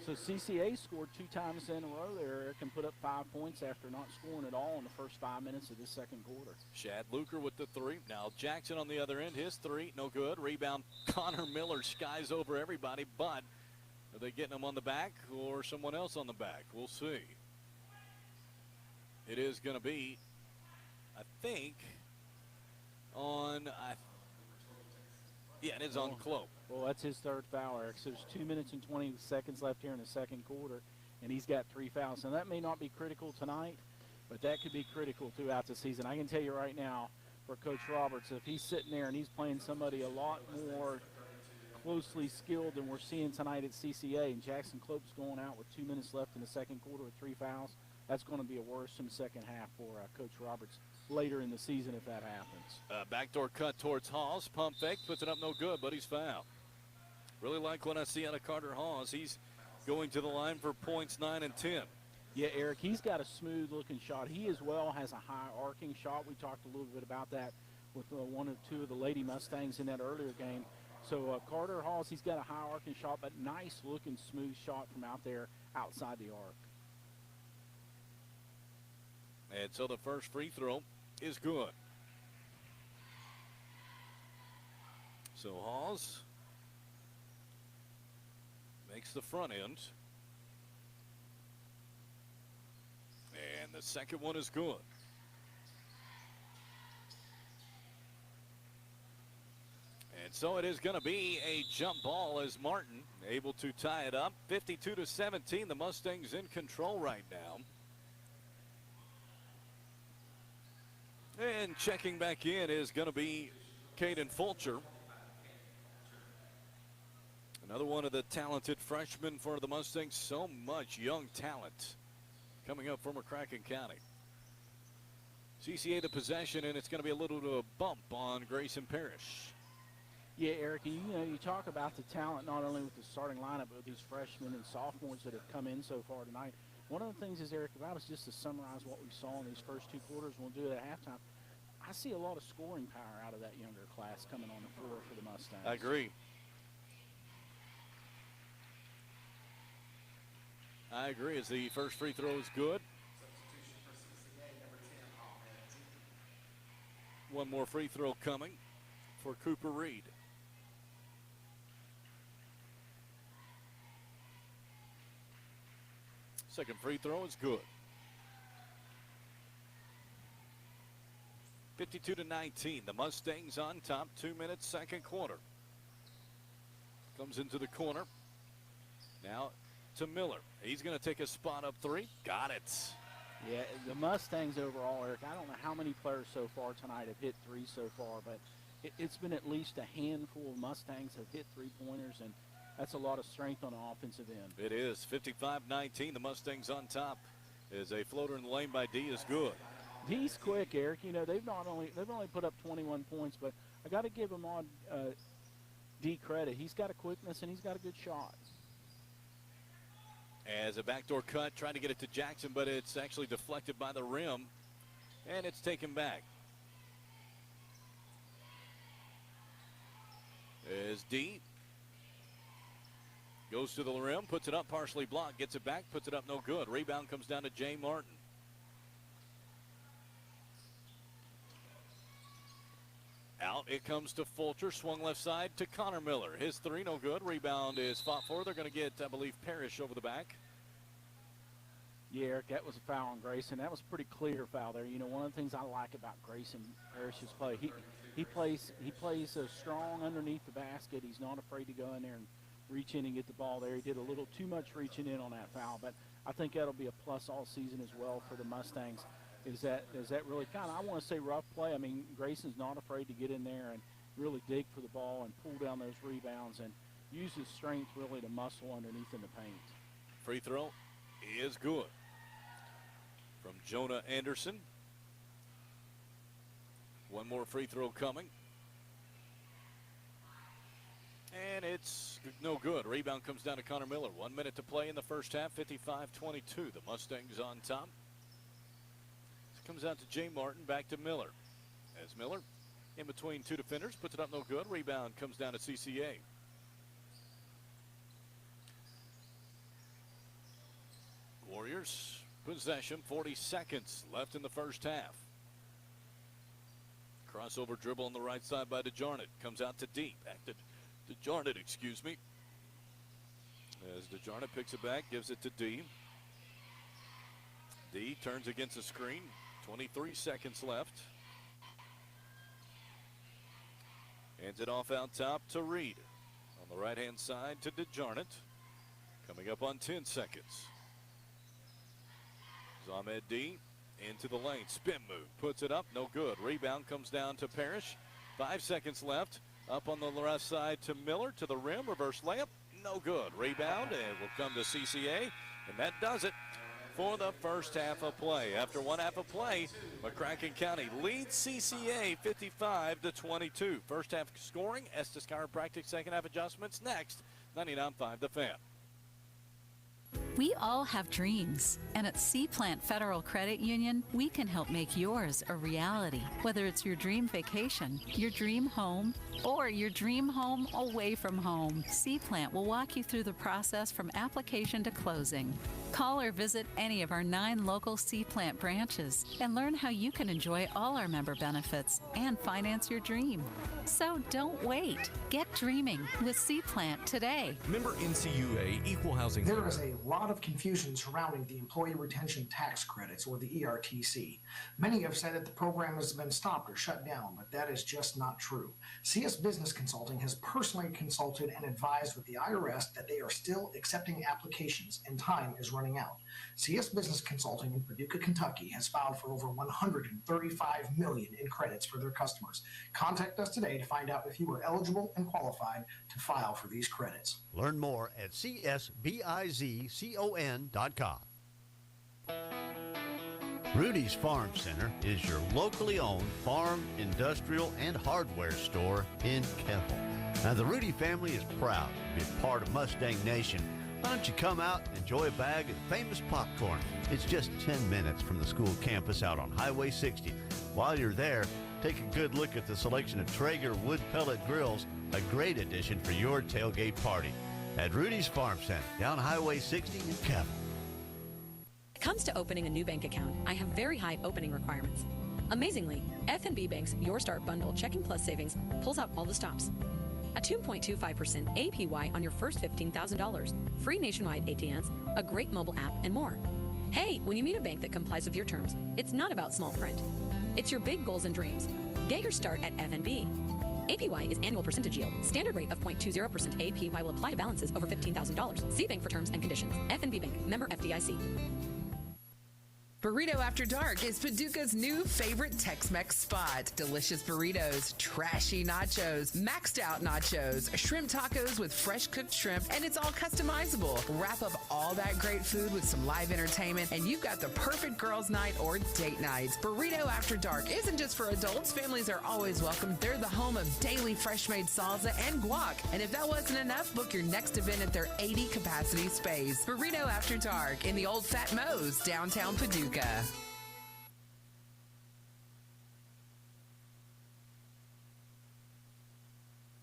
So CCA scored 2 times in a row there, Eric, and put up 5 points after not scoring at all in the first 5 minutes of this second quarter. Shad Luker with the three. Now Jackson on the other end, his three, no good. Rebound, Connor Miller skies over everybody, but are they getting him on the back or someone else on the back? We'll see. It is going to be, I think, on, it is on Cloak. Well, that's his third foul, Eric. So there's 2 minutes and 20 seconds left here in the second quarter, and he's got 3 fouls. Now, that may not be critical tonight, but that could be critical throughout the season. I can tell you right now, for Coach Roberts, if he's sitting there and he's playing somebody a lot more closely skilled than we're seeing tonight at CCA, and Jackson Cloak's going out with 2 minutes left in the second quarter with 3 fouls, that's going to be a worrisome second half for Coach Roberts later in the season if that happens. Backdoor cut towards Hawes. Pump fake, puts it up no good, but he's fouled. Really like what I see out of Carter Hawes. He's going to the line for points 9 and 10. Yeah, Eric, he's got a smooth-looking shot. He as well has a high arcing shot. We talked a little bit about that with one or two of the Lady Mustangs in that earlier game. So Carter Hawes, he's got a high arcing shot, but nice-looking smooth shot from out there outside the arc. And so the first free throw is good. So Hawes makes the front end. And the second one is good. And so it is going to be a jump ball as Martin able to tie it up. 52-17, the Mustangs in control right now. And checking back in is going to be Caden Fulcher. Another one of the talented freshmen for the Mustangs. So much young talent coming up from McCracken County. CCA the possession, and it's going to be a little bit of a bump on Grayson Parrish. Yeah, Eric, you talk about the talent not only with the starting lineup, but with these freshmen and sophomores that have come in so far tonight. One of the things is, Eric, if I was just to summarize what we saw in these first 2 quarters, we'll do it at halftime, I see a lot of scoring power out of that younger class coming on the floor for the Mustangs. I agree. I agree, as the first free throw is good. One more free throw coming for Cooper Reed. Second free throw is good. 52-19, the Mustangs on top, 2 minutes, second quarter. Comes into the corner. Now to Miller. He's going to take a spot up three. Got it. Yeah, the Mustangs overall, Eric, I don't know how many players so far tonight have hit 3 so far, but it's been at least a handful of Mustangs have hit 3-pointers, and that's a lot of strength on the offensive end. It is 55-19. The Mustangs on top as a floater in the lane by D is good. D's quick, Eric. They've only put up 21 points, but I got to give him on D credit. He's got a quickness and he's got a good shot. As a backdoor cut, trying to get it to Jackson, but it's actually deflected by the rim, and it's taken back. As D goes to the rim, puts it up, partially blocked, gets it back, puts it up, no good. Rebound comes down to Jay Martin. Out it comes to Fulcher, swung left side to Connor Miller. His three, no good. Rebound is fought for. They're going to get, I believe, Parrish over the back. Yeah, Eric, that was a foul on Grayson. That was a pretty clear foul there. One of the things I like about Grayson Parrish's play, he plays strong underneath the basket. He's not afraid to go in there and reach in and get the ball there. He did a little too much reaching in on that foul, but I think that'll be a plus all season as well for the Mustangs. is that really kind of, I want to say rough play. I mean, Grayson's not afraid to get in there and really dig for the ball and pull down those rebounds and use his strength really to muscle underneath in the paint. Free throw is good from Jonah Anderson. One more free throw coming. And it's no good. Rebound comes down to Connor Miller. 1 minute to play in the first half, 55-22. The Mustangs on top. This comes out to Jay Martin, back to Miller. As Miller, in between two defenders, puts it up no good. Rebound comes down to CCA. Warriors possession, 40 seconds left in the first half. Crossover dribble on the right side by DeJarnett. Comes out to D. Back to DeJarnett, excuse me. As DeJarnett picks it back, gives it to D. D turns against the screen. 23 seconds left. Hands it off out top to Reed. On the right-hand side to DeJarnett. Coming up on 10 seconds. Ahmed D into the lane. Spin move. Puts it up. No good. Rebound comes down to Parrish. 5 seconds left. Up on the left side to Miller. To the rim. Reverse layup. No good. Rebound. And will come to CCA. And that does it for the first half of play. After one half of play, McCracken County leads CCA 55-22. First half scoring. Estes Chiropractic second half adjustments next. 99.5 The Fan. We all have dreams, and at C-Plant Federal Credit Union, we can help make yours a reality. Whether it's your dream vacation, your dream home, or your dream home away from home, C-Plant will walk you through the process from application to closing. Call or visit any of our 9 local C-Plant branches and learn how you can enjoy all our member benefits and finance your dream. So don't wait. Get dreaming with C-Plant today. Member NCUA Equal Housing. There is a lot of confusion surrounding the Employee Retention Tax Credits, or the ERTC. Many have said that the program has been stopped or shut down, but that is just not true. CS Business Consulting has personally consulted and advised with the IRS that they are still accepting applications and time is running out. CS Business Consulting in Paducah, Kentucky has filed for over $135 million in credits for their customers. Contact us today to find out if you are eligible and qualified to file for these credits. Learn more at csbizcon.com. Rudy's Farm Center is your locally owned farm, industrial, and hardware store in Keppel. Now, the Rudy family is proud to be a part of Mustang Nation. Why don't you come out and enjoy a bag of famous popcorn? It's just 10 minutes from the school campus out on Highway 60. While you're there, take a good look at the selection of Traeger wood pellet grills, a great addition for your tailgate party. At Rudy's Farm Center, down Highway 60 in Keppel. When it comes to opening a new bank account, I have very high opening requirements. Amazingly, F&B Bank's Your Start Bundle Checking Plus Savings pulls out all the stops. A 2.25% APY on your first $15,000, free nationwide ATMs, a great mobile app, and more. Hey, when you meet a bank that complies with your terms, it's not about small print. It's your big goals and dreams. Get your start at F&B. APY is annual percentage yield. Standard rate of 0.20% APY will apply to balances over $15,000. See bank for terms and conditions. F&B Bank, member FDIC. Burrito After Dark is Paducah's new favorite Tex-Mex spot. Delicious burritos, trashy nachos, maxed out nachos, shrimp tacos with fresh cooked shrimp, and it's all customizable. Wrap up all that great food with some live entertainment, and you've got the perfect girls' night or date night. Burrito After Dark isn't just for adults. Families are always welcome. They're the home of daily fresh-made salsa and guac. And if that wasn't enough, book your next event at their 80-capacity space. Burrito After Dark in the Old Fat Moe's, downtown Paducah.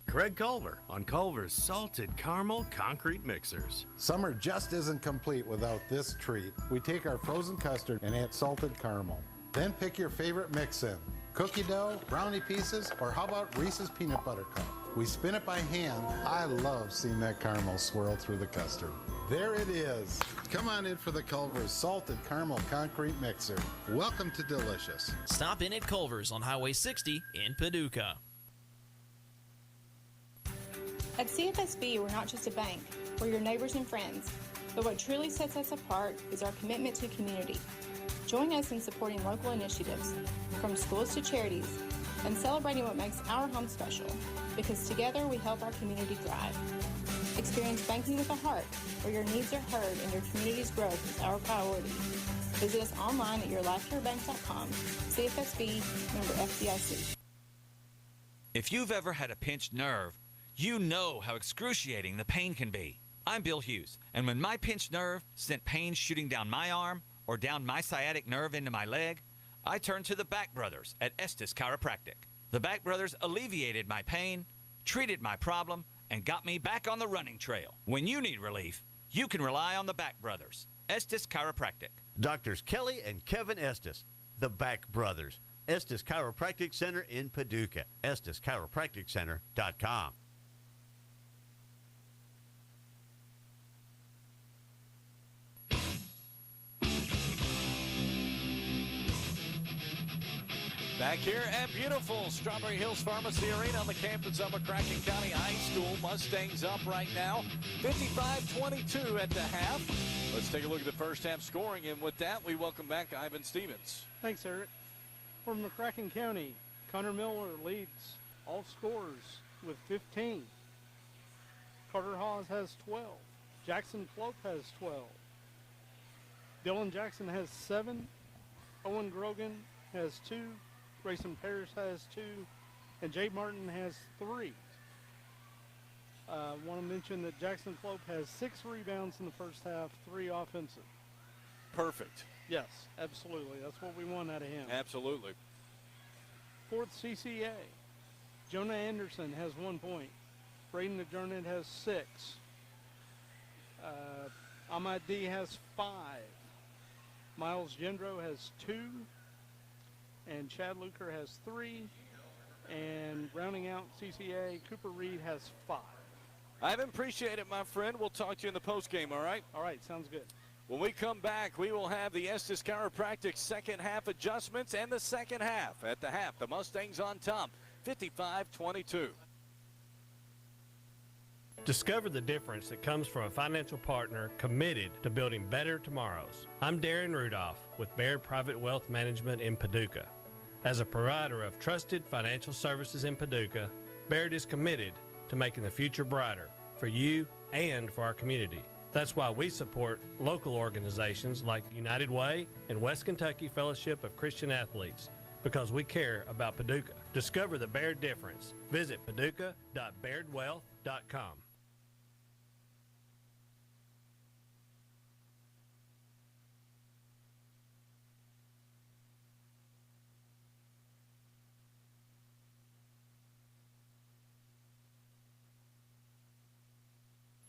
Craig Culver on Culver's Salted Caramel Concrete Mixers. Summer just isn't complete without this treat. We take our frozen custard and add salted caramel. Then pick your favorite mix in. Cookie dough, brownie pieces, or how about Reese's Peanut Butter Cup? We spin it by hand. I love seeing that caramel swirl through the custard. There it is. Come on in for the Culver's Salted Caramel Concrete Mixer. Welcome to Delicious. Stop in at Culver's on Highway 60 in Paducah. At CFSB, we're not just a bank. We're your neighbors and friends. But what truly sets us apart is our commitment to community. Join us in supporting local initiatives, from schools to charities, and celebrating what makes our home special, because together we help our community thrive. Experience banking with a heart, where your needs are heard and your community's growth is our priority. Visit us online at yourlifecarebank.com. CFSB, member FDIC. If you've ever had a pinched nerve, you know how excruciating the pain can be. I'm Bill Hughes, and when my pinched nerve sent pain shooting down my arm or down my sciatic nerve into my leg, I turned to the Back Brothers at Estes Chiropractic. The Back Brothers alleviated my pain, treated my problem, and got me back on the running trail. When you need relief, you can rely on the Back Brothers. Estes Chiropractic. Doctors Kelly and Kevin Estes, the Back Brothers. Estes Chiropractic Center in Paducah. EstesChiropracticCenter.com. Back here at beautiful Strawberry Hills Pharmacy Arena on the campus of McCracken County High School. Mustangs up right now, 55-22 at the half. Let's take a look at the first half scoring, and with that, we welcome back Ivan Stevens. Thanks, Eric. From McCracken County, Connor Miller leads all scorers with 15. Carter Hawes has 12. Jackson Clope has 12. Dylan Jackson has 7. Owen Grogan has 2. Grayson Parrish has 2. And Jay Martin has 3. Want to mention that Jackson Clope has 6 rebounds in the first half, 3 offensive. Perfect. Yes, absolutely. That's what we want out of him. Absolutely. Fourth CCA. Jonah Anderson has 1 point. Braden McDermott has 6. Ahmad D has 5. Miles Gendro has 2. And Chad Luker has 3. And rounding out CCA, Cooper Reed has 5. Ivan, appreciate it, my friend. We'll talk to you in the postgame, all right? All right, sounds good. When we come back, we will have the Estes Chiropractic second half adjustments and the second half. At the half, the Mustangs on top, 55-22. Discover the difference that comes from a financial partner committed to building better tomorrows. I'm Darren Rudolph with Baird Private Wealth Management in Paducah. As a provider of trusted financial services in Paducah, Baird is committed to making the future brighter for you and for our community. That's why we support local organizations like United Way and West Kentucky Fellowship of Christian Athletes, because we care about Paducah. Discover the Baird difference. Visit paducah.bairdwealth.com.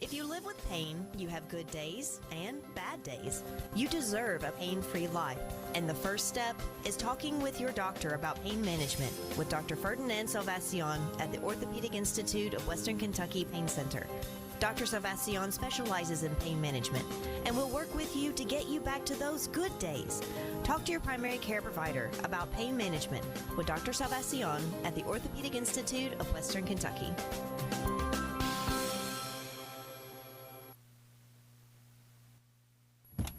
If you live with pain, you have good days and bad days. You deserve a pain-free life. And the first step is talking with your doctor about pain management with Dr. Ferdinand Salvacion at the Orthopedic Institute of Western Kentucky Pain Center. Dr. Salvacion specializes in pain management and will work with you to get you back to those good days. Talk to your primary care provider about pain management with Dr. Salvacion at the Orthopedic Institute of Western Kentucky.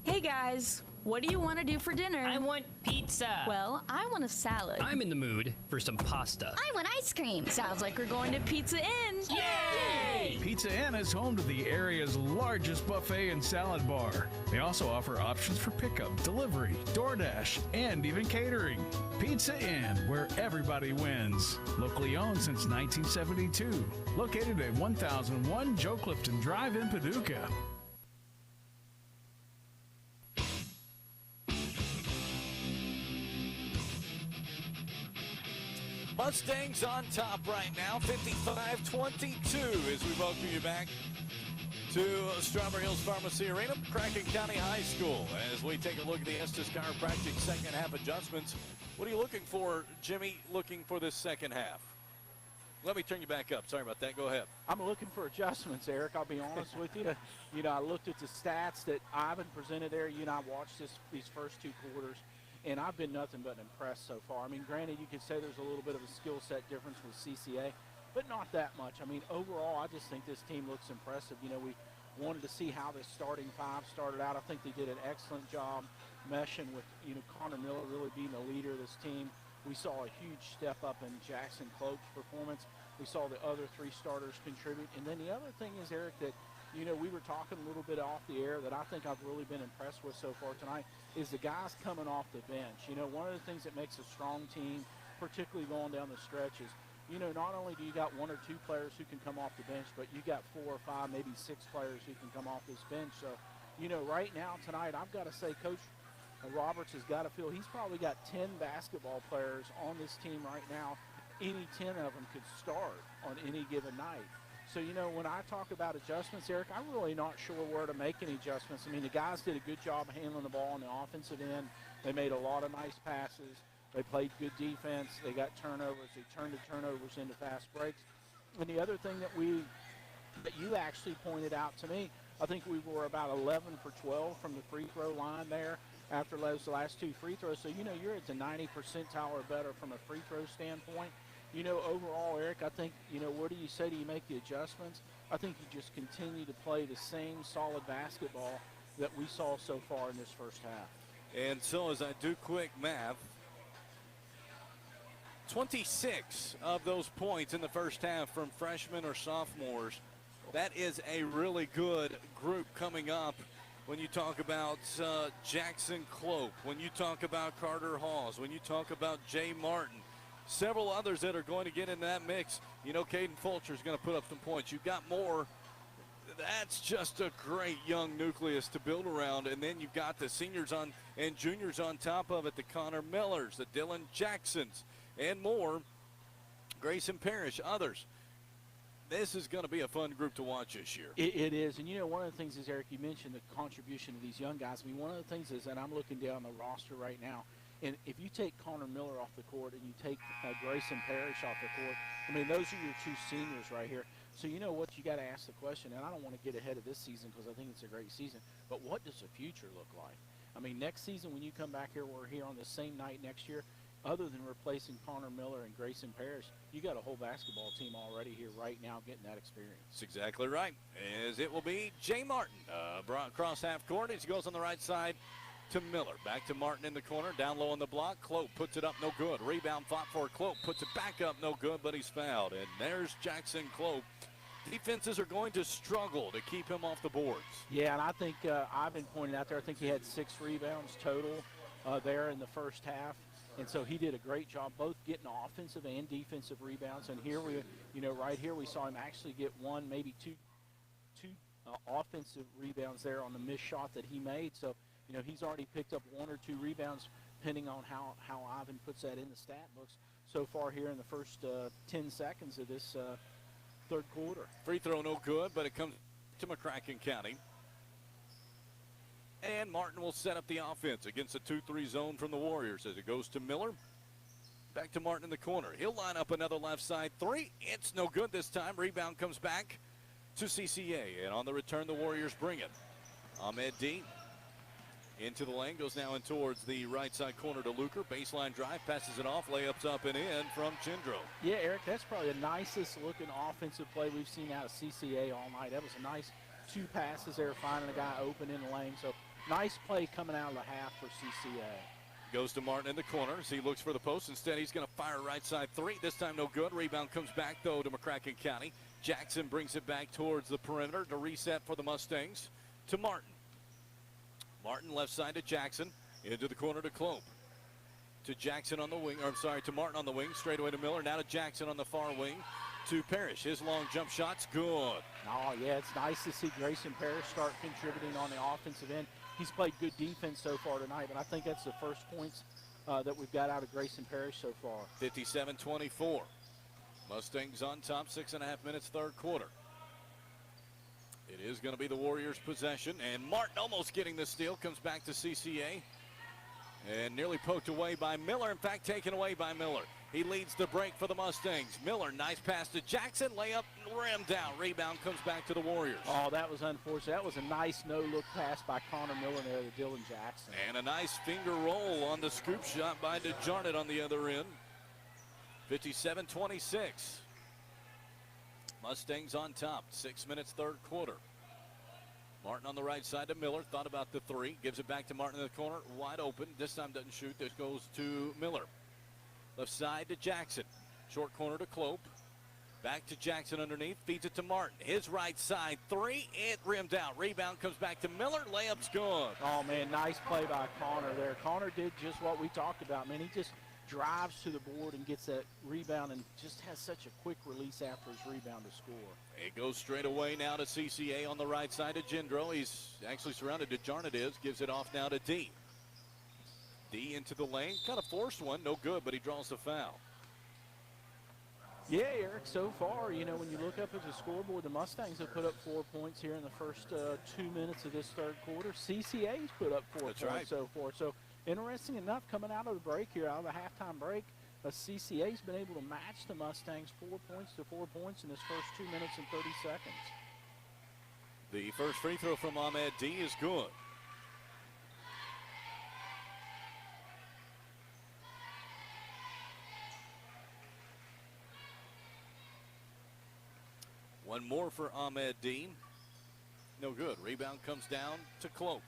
Hey guys, what do you want to do for dinner? I want pizza. Well, I want a salad. I'm in the mood for some pasta. I want ice cream. Sounds like we're going to Pizza Inn. Yay! Pizza Inn is home to the area's largest buffet and salad bar. They also offer options for pickup, delivery, DoorDash, and even catering. Pizza Inn, where everybody wins. Locally owned since 1972. Located at 1001 Joe Clifton Drive in Paducah. Mustangs on top right now, 55-22 as we welcome you back to Strawberry Hills Pharmacy Arena, McCracken County High School. As we take a look at the Estes Chiropractic second half adjustments, what are you looking for, Jimmy, looking for this second half? Let me turn you back up. Sorry about that. Go ahead. I'm looking for adjustments, Eric. I'll be honest with you. You know, I looked at the stats that Ivan presented there. You and I watched these first 2 quarters. And I've been nothing but impressed so far. I mean, granted, you could say there's a little bit of a skill set difference with CCA, but not that much. I mean, overall, I just think this team looks impressive. You know, wanted to see how this starting five started out. I think they did an excellent job meshing with, Connor Miller really being the leader of this team. We saw a huge step up in Jackson Cloak's performance. We saw the other three starters contribute. And then the other thing is, Eric, that, we were talking a little bit off the air that I think I've really been impressed with so far tonight is the guys coming off the bench. One of the things that makes a strong team, particularly going down the stretches, not only do you got one or two players who can come off the bench, but you got 4 or 5, maybe 6 players who can come off this bench. So, right now tonight, I've got to say, Coach Roberts has got to feel he's probably got 10 basketball players on this team right now. Any 10 of them could start on any given night. So, when I talk about adjustments, Eric, I'm really not sure where to make any adjustments. I mean, the guys did a good job handling the ball on the offensive end. They made a lot of nice passes. They played good defense. They got turnovers. They turned the turnovers into fast breaks. And the other thing that you actually pointed out to me, I think we were about 11 for 12 from the free throw line there after those last 2 free throws. So, you're at the 90 percentile or better from a free throw standpoint. Overall, Eric, I think, what do you say? Do you make the adjustments? I think you just continue to play the same solid basketball that we saw so far in this first half. And so as I do quick math, 26 of those points in the first half from freshmen or sophomores. That is a really good group coming up when you talk about Jackson Cloak, when you talk about Carter Hawes, when you talk about Jay Martin. Several others that are going to get in that mix. Caden Fulcher is going to put up some points. You've got more. That's just a great young nucleus to build around. And then you've got the seniors on and juniors on top of it, the Connor Millers, the Dylan Jacksons, and more. Grayson Parrish, others. This is going to be a fun group to watch this year. It is. And, one of the things is, Eric, you mentioned the contribution of these young guys. I mean, one of the things is, and I'm looking down the roster right now, and if you take Connor Miller off the court and you take Grayson Parrish off the court, I mean, those are your 2 seniors right here. So you know what, you got to ask the question, and I don't want to get ahead of this season because I think it's a great season, but what does the future look like? I mean, next season when you come back here, we're here on the same night next year, other than replacing Connor Miller and Grayson Parrish, you got a whole basketball team already here right now getting that experience. That's exactly right, as it will be Jay Martin across half court as he goes on the right side to Miller. Back to Martin in the corner, down low on the block. Cloak puts it up, no good. Rebound fought for Cloak, puts it back up, no good, but he's fouled. And there's Jackson Cloak. Defenses are going to struggle to keep him off the boards. Yeah, and I think I've been pointing out there, I think he had 6 rebounds total there in the first half. And so he did a great job both getting offensive and defensive rebounds. And here we, right here we saw him actually get 1, maybe two offensive rebounds there on the missed shot that he made. So, he's already picked up 1 or 2 rebounds, depending on how Ivan puts that in the stat books so far here in the first 10 seconds of this third quarter. Free throw no good, but it comes to McCracken County. And Martin will set up the offense against a 2-3 zone from the Warriors as it goes to Miller. Back to Martin in the corner. He'll line up another left side 3. It's no good this time. Rebound comes back to CCA. And on the return, the Warriors bring it. Ahmed D into the lane, goes now in towards the right side corner to Luker. Baseline drive, passes it off, layups up and in from Chindro. Yeah, Eric, that's probably the nicest looking offensive play we've seen out of CCA all night. That was a nice 2 passes there, finding a guy open in the lane. So nice play coming out of the half for CCA. Goes to Martin in the corner as he looks for the post. Instead, he's going to fire right side 3. This time no good. Rebound comes back, though, to McCracken County. Jackson brings it back towards the perimeter to reset for the Mustangs to Martin. Martin left side to Jackson. Into the corner to Cloak. To Jackson on the wing, to Martin on the wing. Straight away to Miller. Now to Jackson on the far wing. To Parrish. His long jump shot's good. Oh, yeah, it's nice to see Grayson Parrish start contributing on the offensive end. He's played good defense so far tonight, but I think that's the first points that we've got out of Grayson Parrish so far. 57-24. Mustangs on top, 6.5 minutes, third quarter. It is going to be the Warriors' possession, and Martin almost getting the steal, comes back to CCA, and nearly poked away by Miller. In fact, taken away by Miller. He leads the break for the Mustangs. Miller, nice pass to Jackson, layup, rim down. Rebound comes back to the Warriors. Oh, that was unfortunate. That was a nice no-look pass by Connor Miller there to Dylan Jackson. And a nice finger roll on the scoop shot by DeJarnett on the other end. 57-26. Mustangs on top, 6 minutes, third quarter. Martin on the right side to Miller. Thought about the three. Gives it back to Martin in the corner. Wide open. This time doesn't shoot. This goes to Miller. Left side to Jackson. Short corner to Clope. Back to Jackson underneath. Feeds it to Martin. His right side three. It rimmed out. Rebound comes back to Miller. Layup's gone. Oh, man, nice play by Connor there. Connor did just what we talked about, man. He just drives to the board and gets that rebound and just has such a quick release after his rebound to score. It goes straight away now to CCA on the right side of Gendro. He's actually surrounded. DeJarnett is. Gives it off now to D. D into the lane. Kind of forced one. No good, but he draws the foul. Yeah, Eric, so far, you know, when you look up at the scoreboard, the Mustangs have put up 4 points here in the first 2 minutes of this third quarter. CCA's put up 4 points so far. So, interesting enough, coming out of the break here, out of the halftime break, CCA's been able to match the Mustangs 4 points to 4 points in this first 2 minutes and 30 seconds. The first free throw from Ahmed D is good. One more for Ahmed Dean. No good. Rebound comes down to Clope.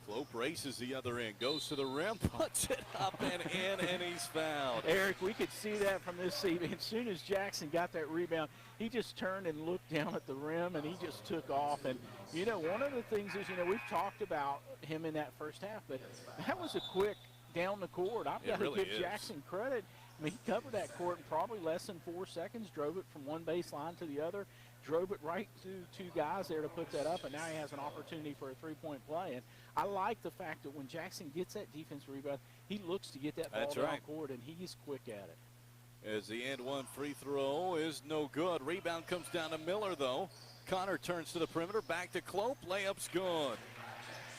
Clope races the other end, goes to the rim, puts it up and in, and he's fouled. Eric, we could see that from this seat. As soon as Jackson got that rebound, he just turned and looked down at the rim, and he just took off. And, you know, one of the things is, you know, we've talked about him in that first half, but that was a quick down the court. I've got to give Jackson credit. I mean, he covered that court in probably less than 4 seconds, drove it from one baseline to the other, drove it right to 2 guys there to put that up, and now he has an opportunity for a three-point play. And I like the fact that when Jackson gets that defensive rebound, he looks to get that ball down court, and he's quick at it. As the and one free throw is no good. Rebound comes down to Miller, though. Connor turns to the perimeter, back to Clope, layup's gone.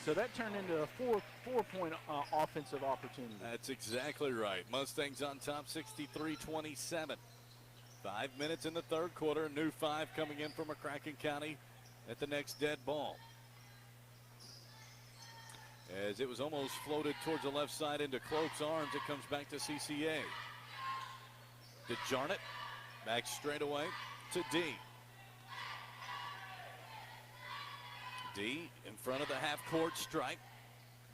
So that turned into a four-point offensive opportunity. That's exactly right. Mustangs on top, 63-27. 5 minutes in the third quarter. New 5 coming in from McCracken County at the next dead ball. As it was almost floated towards the left side into Clope's arms, it comes back to CCA. DeJarnett back straight away to D. D in front of the half-court stripe.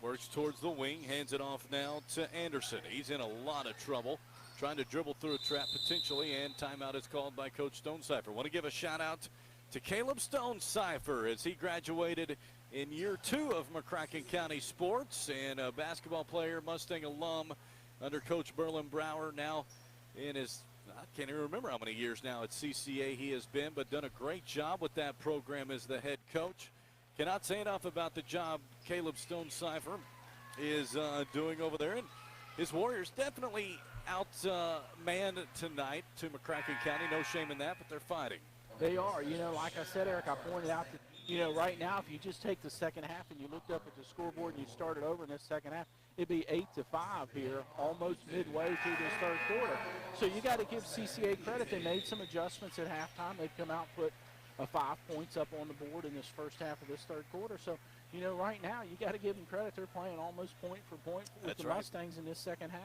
Works towards the wing, hands it off now to Anderson. He's in a lot of trouble, trying to dribble through a trap potentially, and timeout is called by Coach Stonecipher. Want to give a shout-out to Caleb Stonecipher as he graduated in year 2 of McCracken County sports, and a basketball player, Mustang alum under Coach Berlin Brower, now in his, I can't even remember how many years now at CCA he has been, but done a great job with that program as the head coach. Cannot say enough about the job Caleb Stonecipher is doing over there. And his Warriors definitely outmanned tonight to McCracken County. No shame in that, but they're fighting. They are. You know, like I said, Eric, I pointed out that, you know, right now, if you just take the second half and you looked up at the scoreboard and you started over in this second half, it'd be 8-5 here, almost midway through this third quarter. So you got to give CCA credit. They made some adjustments at halftime. They've come out, put 5 points up on the board in this first half of this third quarter. So, you know, right now you got to give them credit. They're playing almost point for point with the Mustangs in this second half.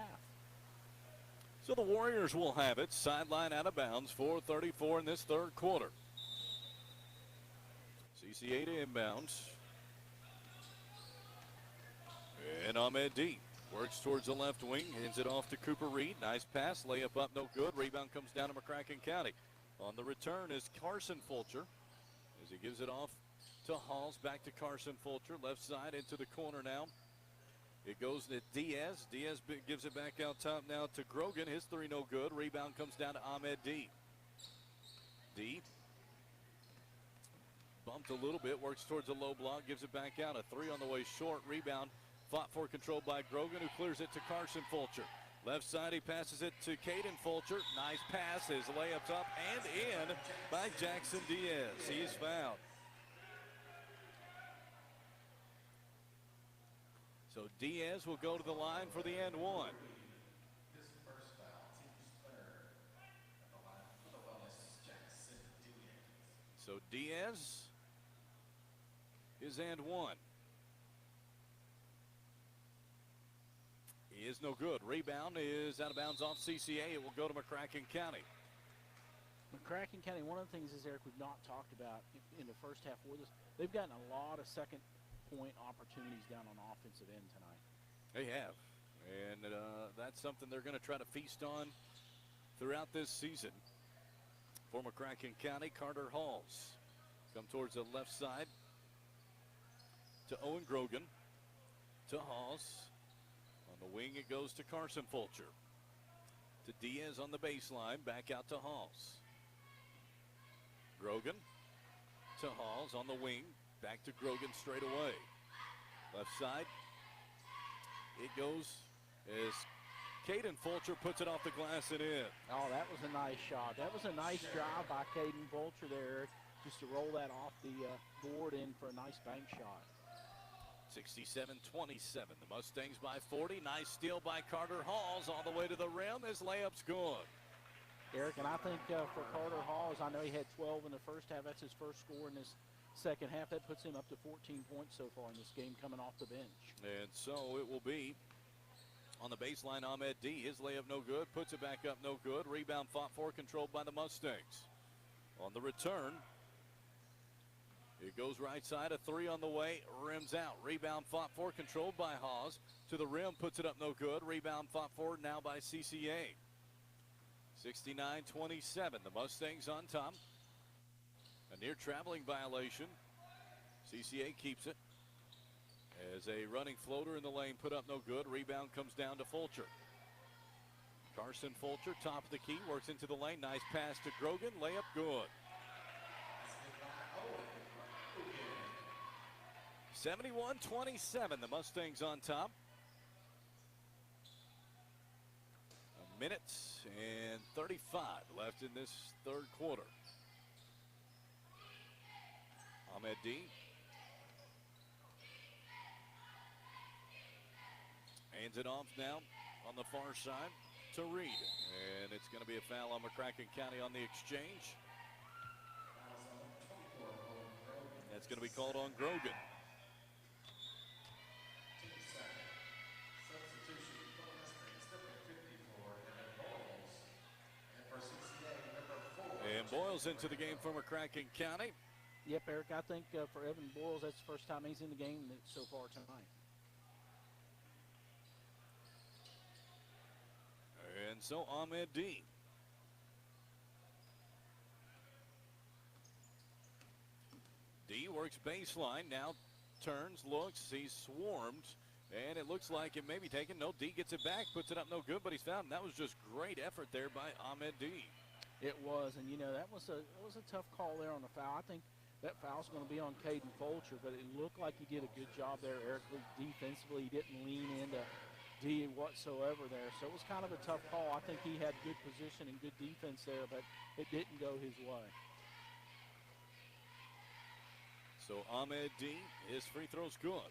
So the Warriors will have it. Sideline out of bounds. 4:34 in this third quarter. CCA to inbounds. And Ahmed D works towards the left wing. Hands it off to Cooper Reed. Nice pass. Layup up, no good. Rebound comes down to McCracken County. On the return is Carson Fulcher as he gives it off to Halls. Back to Carson Fulcher. Left side into the corner now. It goes to Diaz. Diaz gives it back out top now to Grogan. His three no good. Rebound comes down to Ahmed D. D bumped a little bit. Works towards a low block. Gives it back out. A three on the way short. Rebound fought for, controlled by Grogan, who clears it to Carson Fulcher. Left side, he passes it to Caden Fulcher. Nice pass. His layup's up and in by Jackson Diaz. He's fouled. So Diaz will go to the line for the and one. So Diaz is and one. He is no good. Rebound is out of bounds off CCA. It will go to McCracken County. McCracken County, one of the things is, Eric, we've not talked about in the first half with us, they've gotten a lot of second point opportunities down on offensive end tonight. They have. And that's something they're going to try to feast on throughout this season. For McCracken County, Carter Halls come towards the left side to Owen Grogan, to Halls. On the wing, it goes to Carson Fulcher. To Diaz on the baseline, back out to Halls. Grogan to Halls on the wing, back to Grogan straight away. Left side, it goes as Caden Fulcher puts it off the glass and in. Oh, that was a nice shot. That was a nice drive by Caden Fulcher there, just to roll that off the board in for a nice bank shot. 67-27, the Mustangs by 40. Nice steal by Carter Halls all the way to the rim. His layup's good. Eric, and I think for Carter Halls, I know he had 12 in the first half. That's his first score in this second half. That puts him up to 14 points so far in this game coming off the bench. And so it will be on the baseline, Ahmed D. His layup no good, puts it back up no good. Rebound fought for, controlled by the Mustangs. On the return, it goes right side, a three on the way, rims out. Rebound fought for, controlled by Hawes. To the rim, puts it up no good. Rebound fought for now by CCA. 69-27, the Mustangs on top. A near traveling violation. CCA keeps it. As a running floater in the lane, put up no good. Rebound comes down to Fulcher. Carson Fulcher, top of the key, works into the lane. Nice pass to Grogan, layup good. 71-27, the Mustangs on top. A minute and 35 left in this third quarter. Ahmed D. Hands it off now on the far side to Reed. And it's going to be a foul on McCracken County on the exchange. That's going to be called on Grogan. And Boyles into the game for McCracken County. Yep, Eric, I think for Evan Boyles, that's the first time he's in the game so far tonight. And so Ahmed D. D works baseline, now turns, looks, he's swarmed, and it looks like it may be taken. No, D gets it back, puts it up no good, but he's found. And that was just great effort there by Ahmed D. It was, and you know, that was a tough call there on the foul. I think that foul's going to be on Caden Fulcher, but it looked like he did a good job there, Eric. Defensively, he didn't lean into D whatsoever there, so it was kind of a tough call. I think he had good position and good defense there, but it didn't go his way. So Ahmed D, his free throw's good.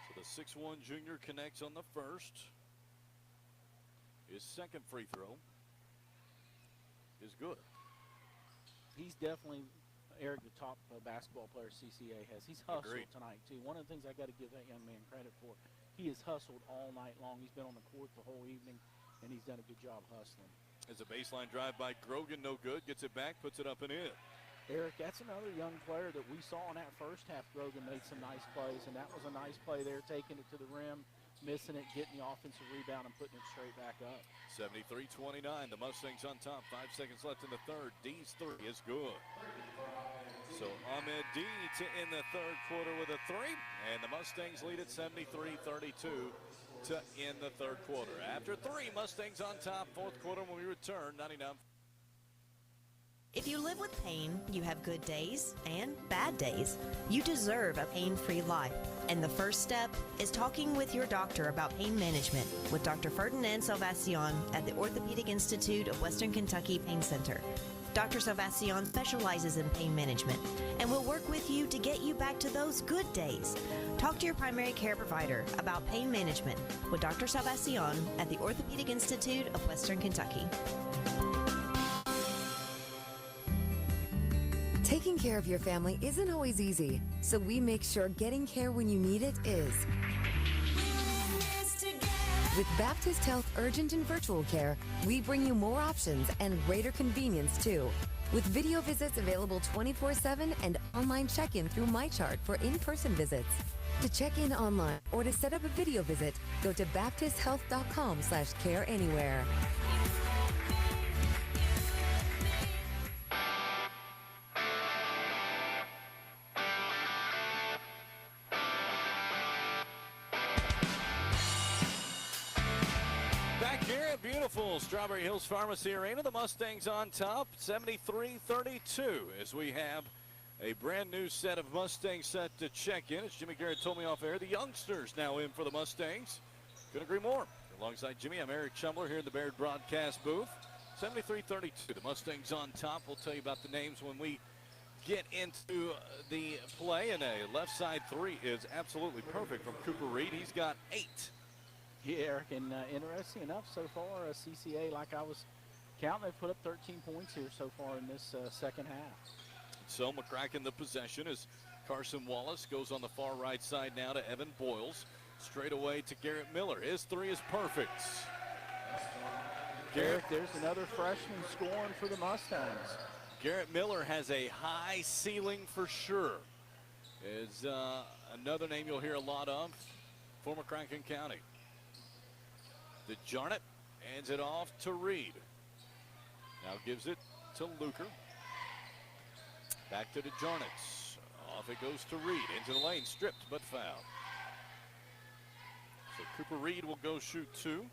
So the 6'1" junior connects on the first. His second free throw is good. He's definitely, Eric, the top basketball player CCA has. He's hustled Agreed. tonight, too. One of the things I got to give that young man credit for, he has hustled all night long. He's been on the court the whole evening, and he's done a good job hustling. As a baseline drive by Grogan, no good. Gets it back, puts it up and in. Eric, that's another young player that we saw in that first half. Grogan made some nice plays, and that was a nice play there, taking it to the rim, missing it, getting the offensive rebound, and putting it straight back up. 73-29, the Mustangs on top. 5 seconds left in the third. D's three is good. So Ahmed D to end the third quarter with a three, and the Mustangs lead at 73-32 to end the third quarter. After three, Mustangs on top. Fourth quarter when we return, 99. If you live with pain, you have good days and bad days. You deserve a pain-free life. And the first step is talking with your doctor about pain management with Dr. Ferdinand Salvacion at the Orthopedic Institute of Western Kentucky Pain Center. Dr. Salvacion specializes in pain management and will work with you to get you back to those good days. Talk to your primary care provider about pain management with Dr. Salvacion at the Orthopedic Institute of Western Kentucky. Taking care of your family isn't always easy, so we make sure getting care when you need it is. We're in this together. With Baptist Health Urgent and Virtual Care, we bring you more options and greater convenience, too. With video visits available 24/7 and online check-in through MyChart for in-person visits. To check in online or to set up a video visit, go to baptisthealth.com/careanywhere. Back here at beautiful Strawberry Hills Pharmacy Arena, the Mustangs on top, 73-32, as we have a brand new set of Mustangs set to check in. As Jimmy Garrett told me off air, the youngsters now in for the Mustangs. Couldn't agree more. Alongside Jimmy, I'm Eric Chumler here in the Baird broadcast booth. 73-32, the Mustangs on top. We'll tell you about the names when we get into the play. And a left side three is absolutely perfect from Cooper Reed. He's got 8. Yeah, Eric, and interesting enough, so far, CCA, like I was counting, they've put up 13 points here so far in this second half. So McCracken the possession as Carson Wallace goes on the far right side now to Evan Boyles. Straight away to Garrett Miller. His three is perfect. Garrett, there's another freshman scoring for the Mustangs. Garrett Miller has a high ceiling for sure. Is another name you'll hear a lot of for McCracken County. DeJarnett hands it off to Reed. Now gives it to Luker. Back to DeJarnett. Off it goes to Reed. Into the lane, stripped but fouled. So Cooper Reed will go shoot 2.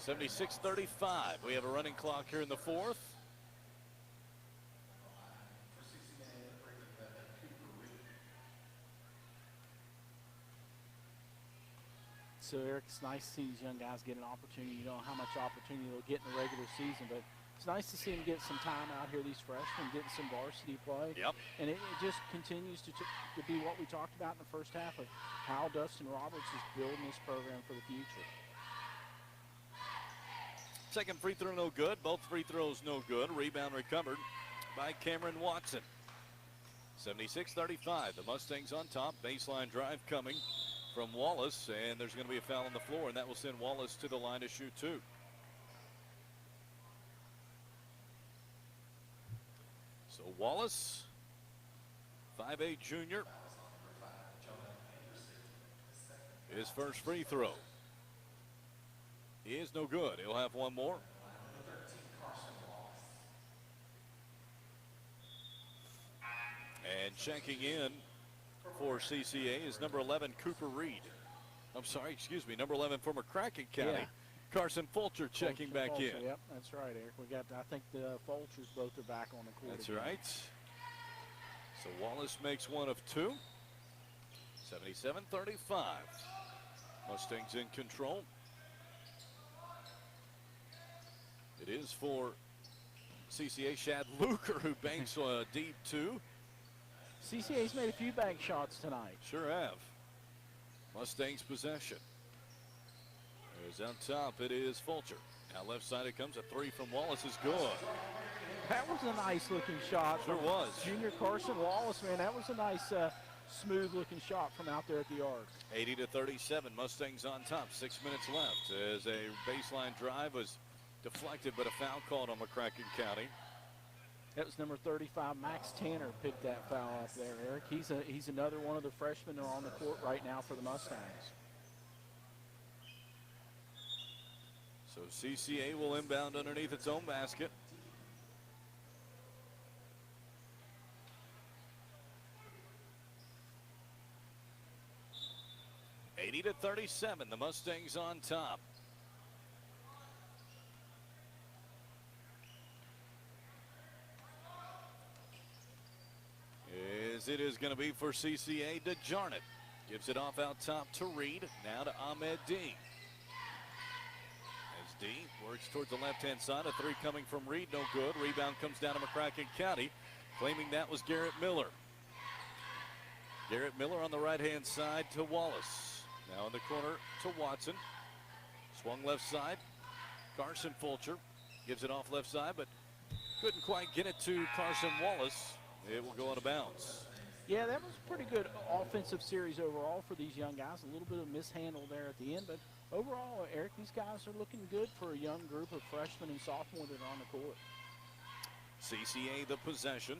76-35. We have a running clock here in the fourth. So, Eric, it's nice to see these young guys get an opportunity. You know how much opportunity they'll get in the regular season, but it's nice to see them get some time out here, these freshmen, getting some varsity play. Yep. And it just continues to be what we talked about in the first half of how Dustin Roberts is building this program for the future. Second free throw no good. Both free throws no good. Rebound recovered by Cameron Watson. 76-35. The Mustangs on top. Baseline drive coming from Wallace, and there's going to be a foul on the floor, and that will send Wallace to the line to shoot 2. So Wallace, 5'8" junior. His first free throw is no good. He'll have one more. And checking in for CCA is number 11, Cooper Reed. I'm sorry, excuse me, number 11 for McCracken County. Yeah. Carson Fulcher checking back in. Yep, that's right, Eric. We got, I think the Fulchers both are back on the court. That's again. right. So Wallace makes 1 of 2. 77-35. Mustangs in control. It is for CCA Shad Luker, who banks deep 2. CCA's made a few bank shots tonight. Sure have. Mustangs possession. There's out top. It is Fulcher. Now left side it comes. A 3 from Wallace is good. That was a nice looking shot. Sure from was. Junior Carson Wallace, man. That was a nice smooth looking shot from out there at the arc. 80-37. Mustangs on top. 6 minutes left as a baseline drive was deflected, but a foul called on McCracken County. That was number 35, Max Tanner, picked that foul up there, Eric. He's another one of the freshmen that are on the court right now for the Mustangs. So CCA will inbound underneath its own basket. (80-37). The Mustangs on top. As it is going to be for CCA, DeJarnett gives it off out top to Reed. Now to Ahmed D. As D works towards the left-hand side. A 3 coming from Reed, no good. Rebound comes down to McCracken County. Claiming that was Garrett Miller. Garrett Miller on the right-hand side to Wallace. Now in the corner to Watson. Swung left side. Carson Fulcher gives it off left side, but couldn't quite get it to Carson Wallace. It will go out of bounds. Yeah, that was a pretty good offensive series overall for these young guys. A little bit of mishandle there at the end, but overall, Eric, these guys are looking good for a young group of freshmen and sophomores that are on the court. CCA the possession.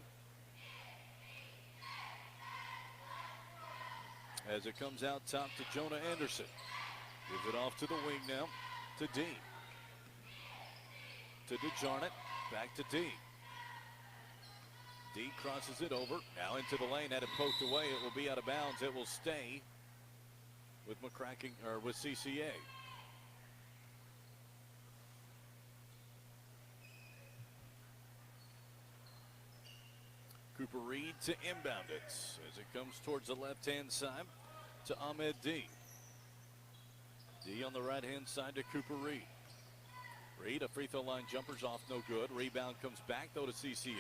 As it comes out top to Jonah Anderson. Gives it off to the wing now to D. To DeJarnett, back to D. D crosses it over, now into the lane, had it poked away. It will be out of bounds. It will stay with McCracken, or with CCA. Cooper Reed to inbound it as it comes towards the left-hand side to Ahmed D. D on the right-hand side to Cooper Reed. Reed, a free throw line jumper's off, no good. Rebound comes back, though, to CCA.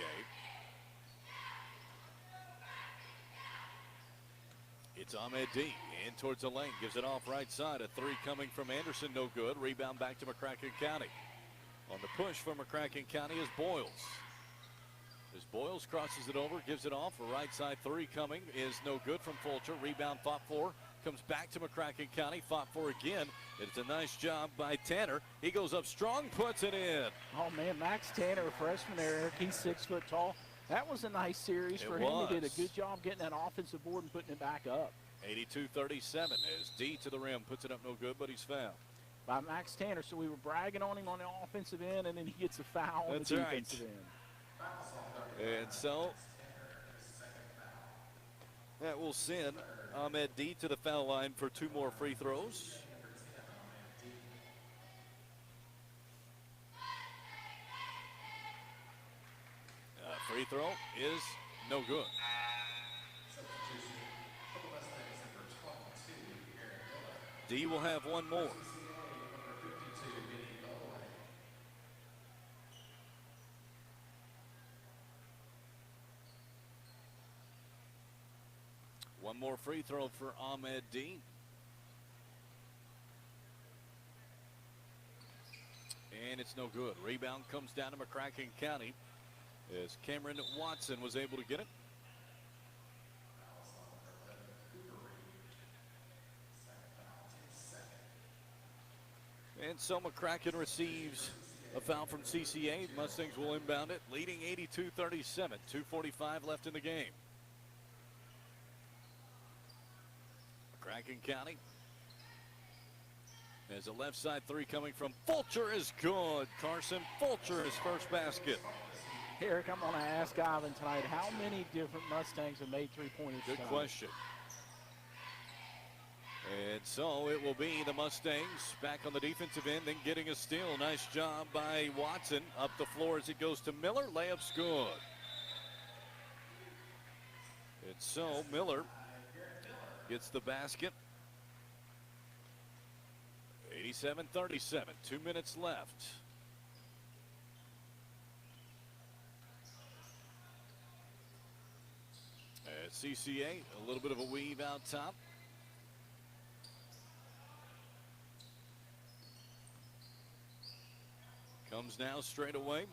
It's Ahmed D in towards the lane, gives it off right side. A three coming from Anderson, no good. Rebound back to McCracken County. On the push for McCracken County is Boyles. As Boyles crosses it over, gives it off. A right side three coming is no good from Fulcher. Rebound fought for, comes back to McCracken County, fought for again. It's a nice job by Tanner. He goes up strong, puts it in. Oh man, Max Tanner, a freshman there, Eric. He's 6 foot tall. That was a nice series for him. He did a good job getting that offensive board and putting it back up. 82-37 as D to the rim, puts it up no good, but he's fouled. By Max Tanner, so we were bragging on him on the offensive end, and then he gets a foul on the defensive end. And so that will send Ahmed D to the foul line for 2 more free throws. Free throw is no good. D will have one more. One more free throw for Ahmed D. And it's no good. Rebound comes down to McCracken County as Cameron Watson was able to get it. And so McCracken receives a foul from CCA. Mustangs will inbound it, leading 82-37. 2:45 left in the game. McCracken County has a left side three coming from Fulcher is good. Carson Fulcher, his first basket. Eric, I'm going to ask Ivan tonight, how many different Mustangs have made three-pointers Good tonight? question. And so it will be the Mustangs back on the defensive end, then getting a steal. Nice job by Watson. Up the floor as it goes to Miller. Layup's good. And so Miller gets the basket. 87-37. 2 minutes left. At CCA, a little bit of a weave out top. Comes now straight away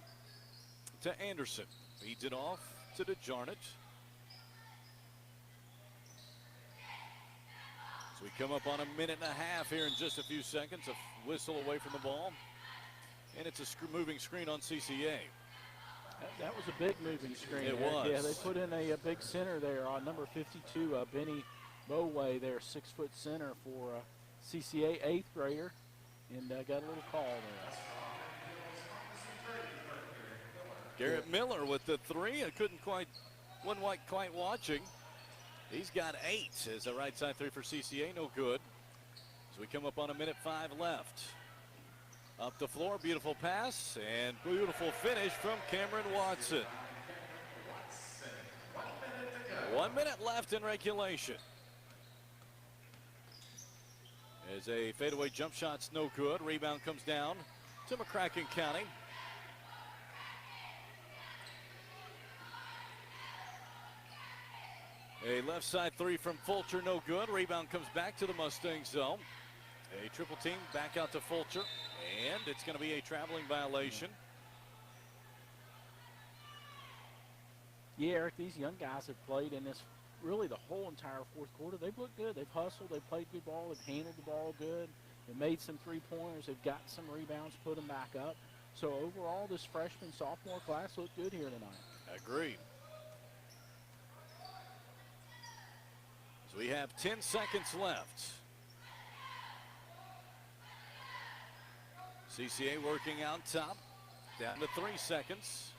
to Anderson. Feeds it off to DeJarnett. So we come up on a minute and a half here in just a few seconds. A whistle away from the ball. And it's a moving screen on CCA. That was a big moving screen. It was. Yeah, they put in a big center there on number 52, Benny Moway, their 6-foot center for CCA, 8th grader, and got a little call there. Garrett Miller with the three. I wasn't quite watching. He's got 8 as a right side three for CCA, no good. As we come up on a minute 5 left. Up the floor, beautiful pass and beautiful finish from Cameron Watson. 1 minute left in regulation. As a fadeaway jump shot's no good. Rebound comes down to McCracken County. A left side three from Fulcher, no good. Rebound comes back to the Mustang zone. A triple team back out to Fulcher, and it's going to be a traveling violation. Yeah, Eric, these young guys have played in this really the whole entire fourth quarter, they've looked good. They've hustled. They've played good ball. They've handled the ball good. They've made some three-pointers. They've got some rebounds, put them back up. So overall, this freshman, sophomore class looked good here tonight. Agreed. So we have 10 seconds left. CCA working out top. Down to 3 seconds.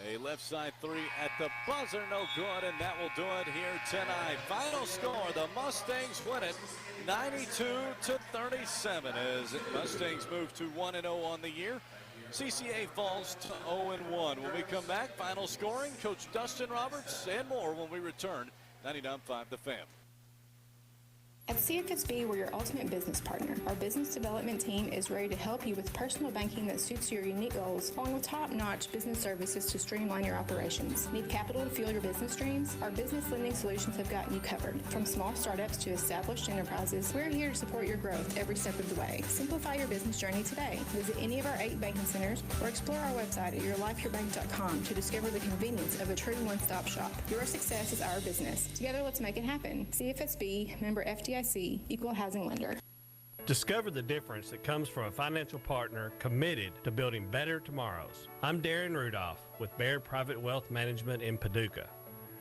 A left side three at the buzzer, no good, and that will do it here tonight. Final score, the Mustangs win it 92-37 as Mustangs move to 1-0 on the year. CCA falls to 0-1. When we come back, final scoring, Coach Dustin Roberts and more when we return. 99.5 The Fan. At CFSB, we're your ultimate business partner. Our business development team is ready to help you with personal banking that suits your unique goals, along with top-notch business services to streamline your operations. Need capital to fuel your business dreams? Our business lending solutions have got you covered. From small startups to established enterprises, we're here to support your growth every step of the way. Simplify your business journey today. Visit any of our 8 banking centers or explore our website at yourlifeyourbank.com to discover the convenience of a true one-stop shop. Your success is our business. Together, let's make it happen. CFSB, member FDIC, equal housing lender. Discover the difference that comes from a financial partner committed to building better tomorrows. I'm Darren Rudolph with Baird Private Wealth Management in Paducah.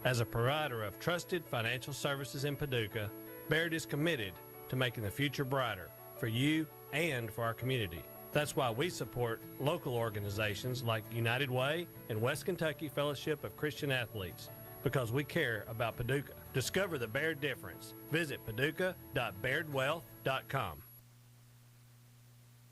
As a provider of trusted financial services in Paducah, Baird is committed to making the future brighter for you and for our community. That's why we support local organizations like United Way and West Kentucky Fellowship of Christian Athletes, because we care about Paducah. Discover the Baird difference. Visit paducah.bairdwealth.com.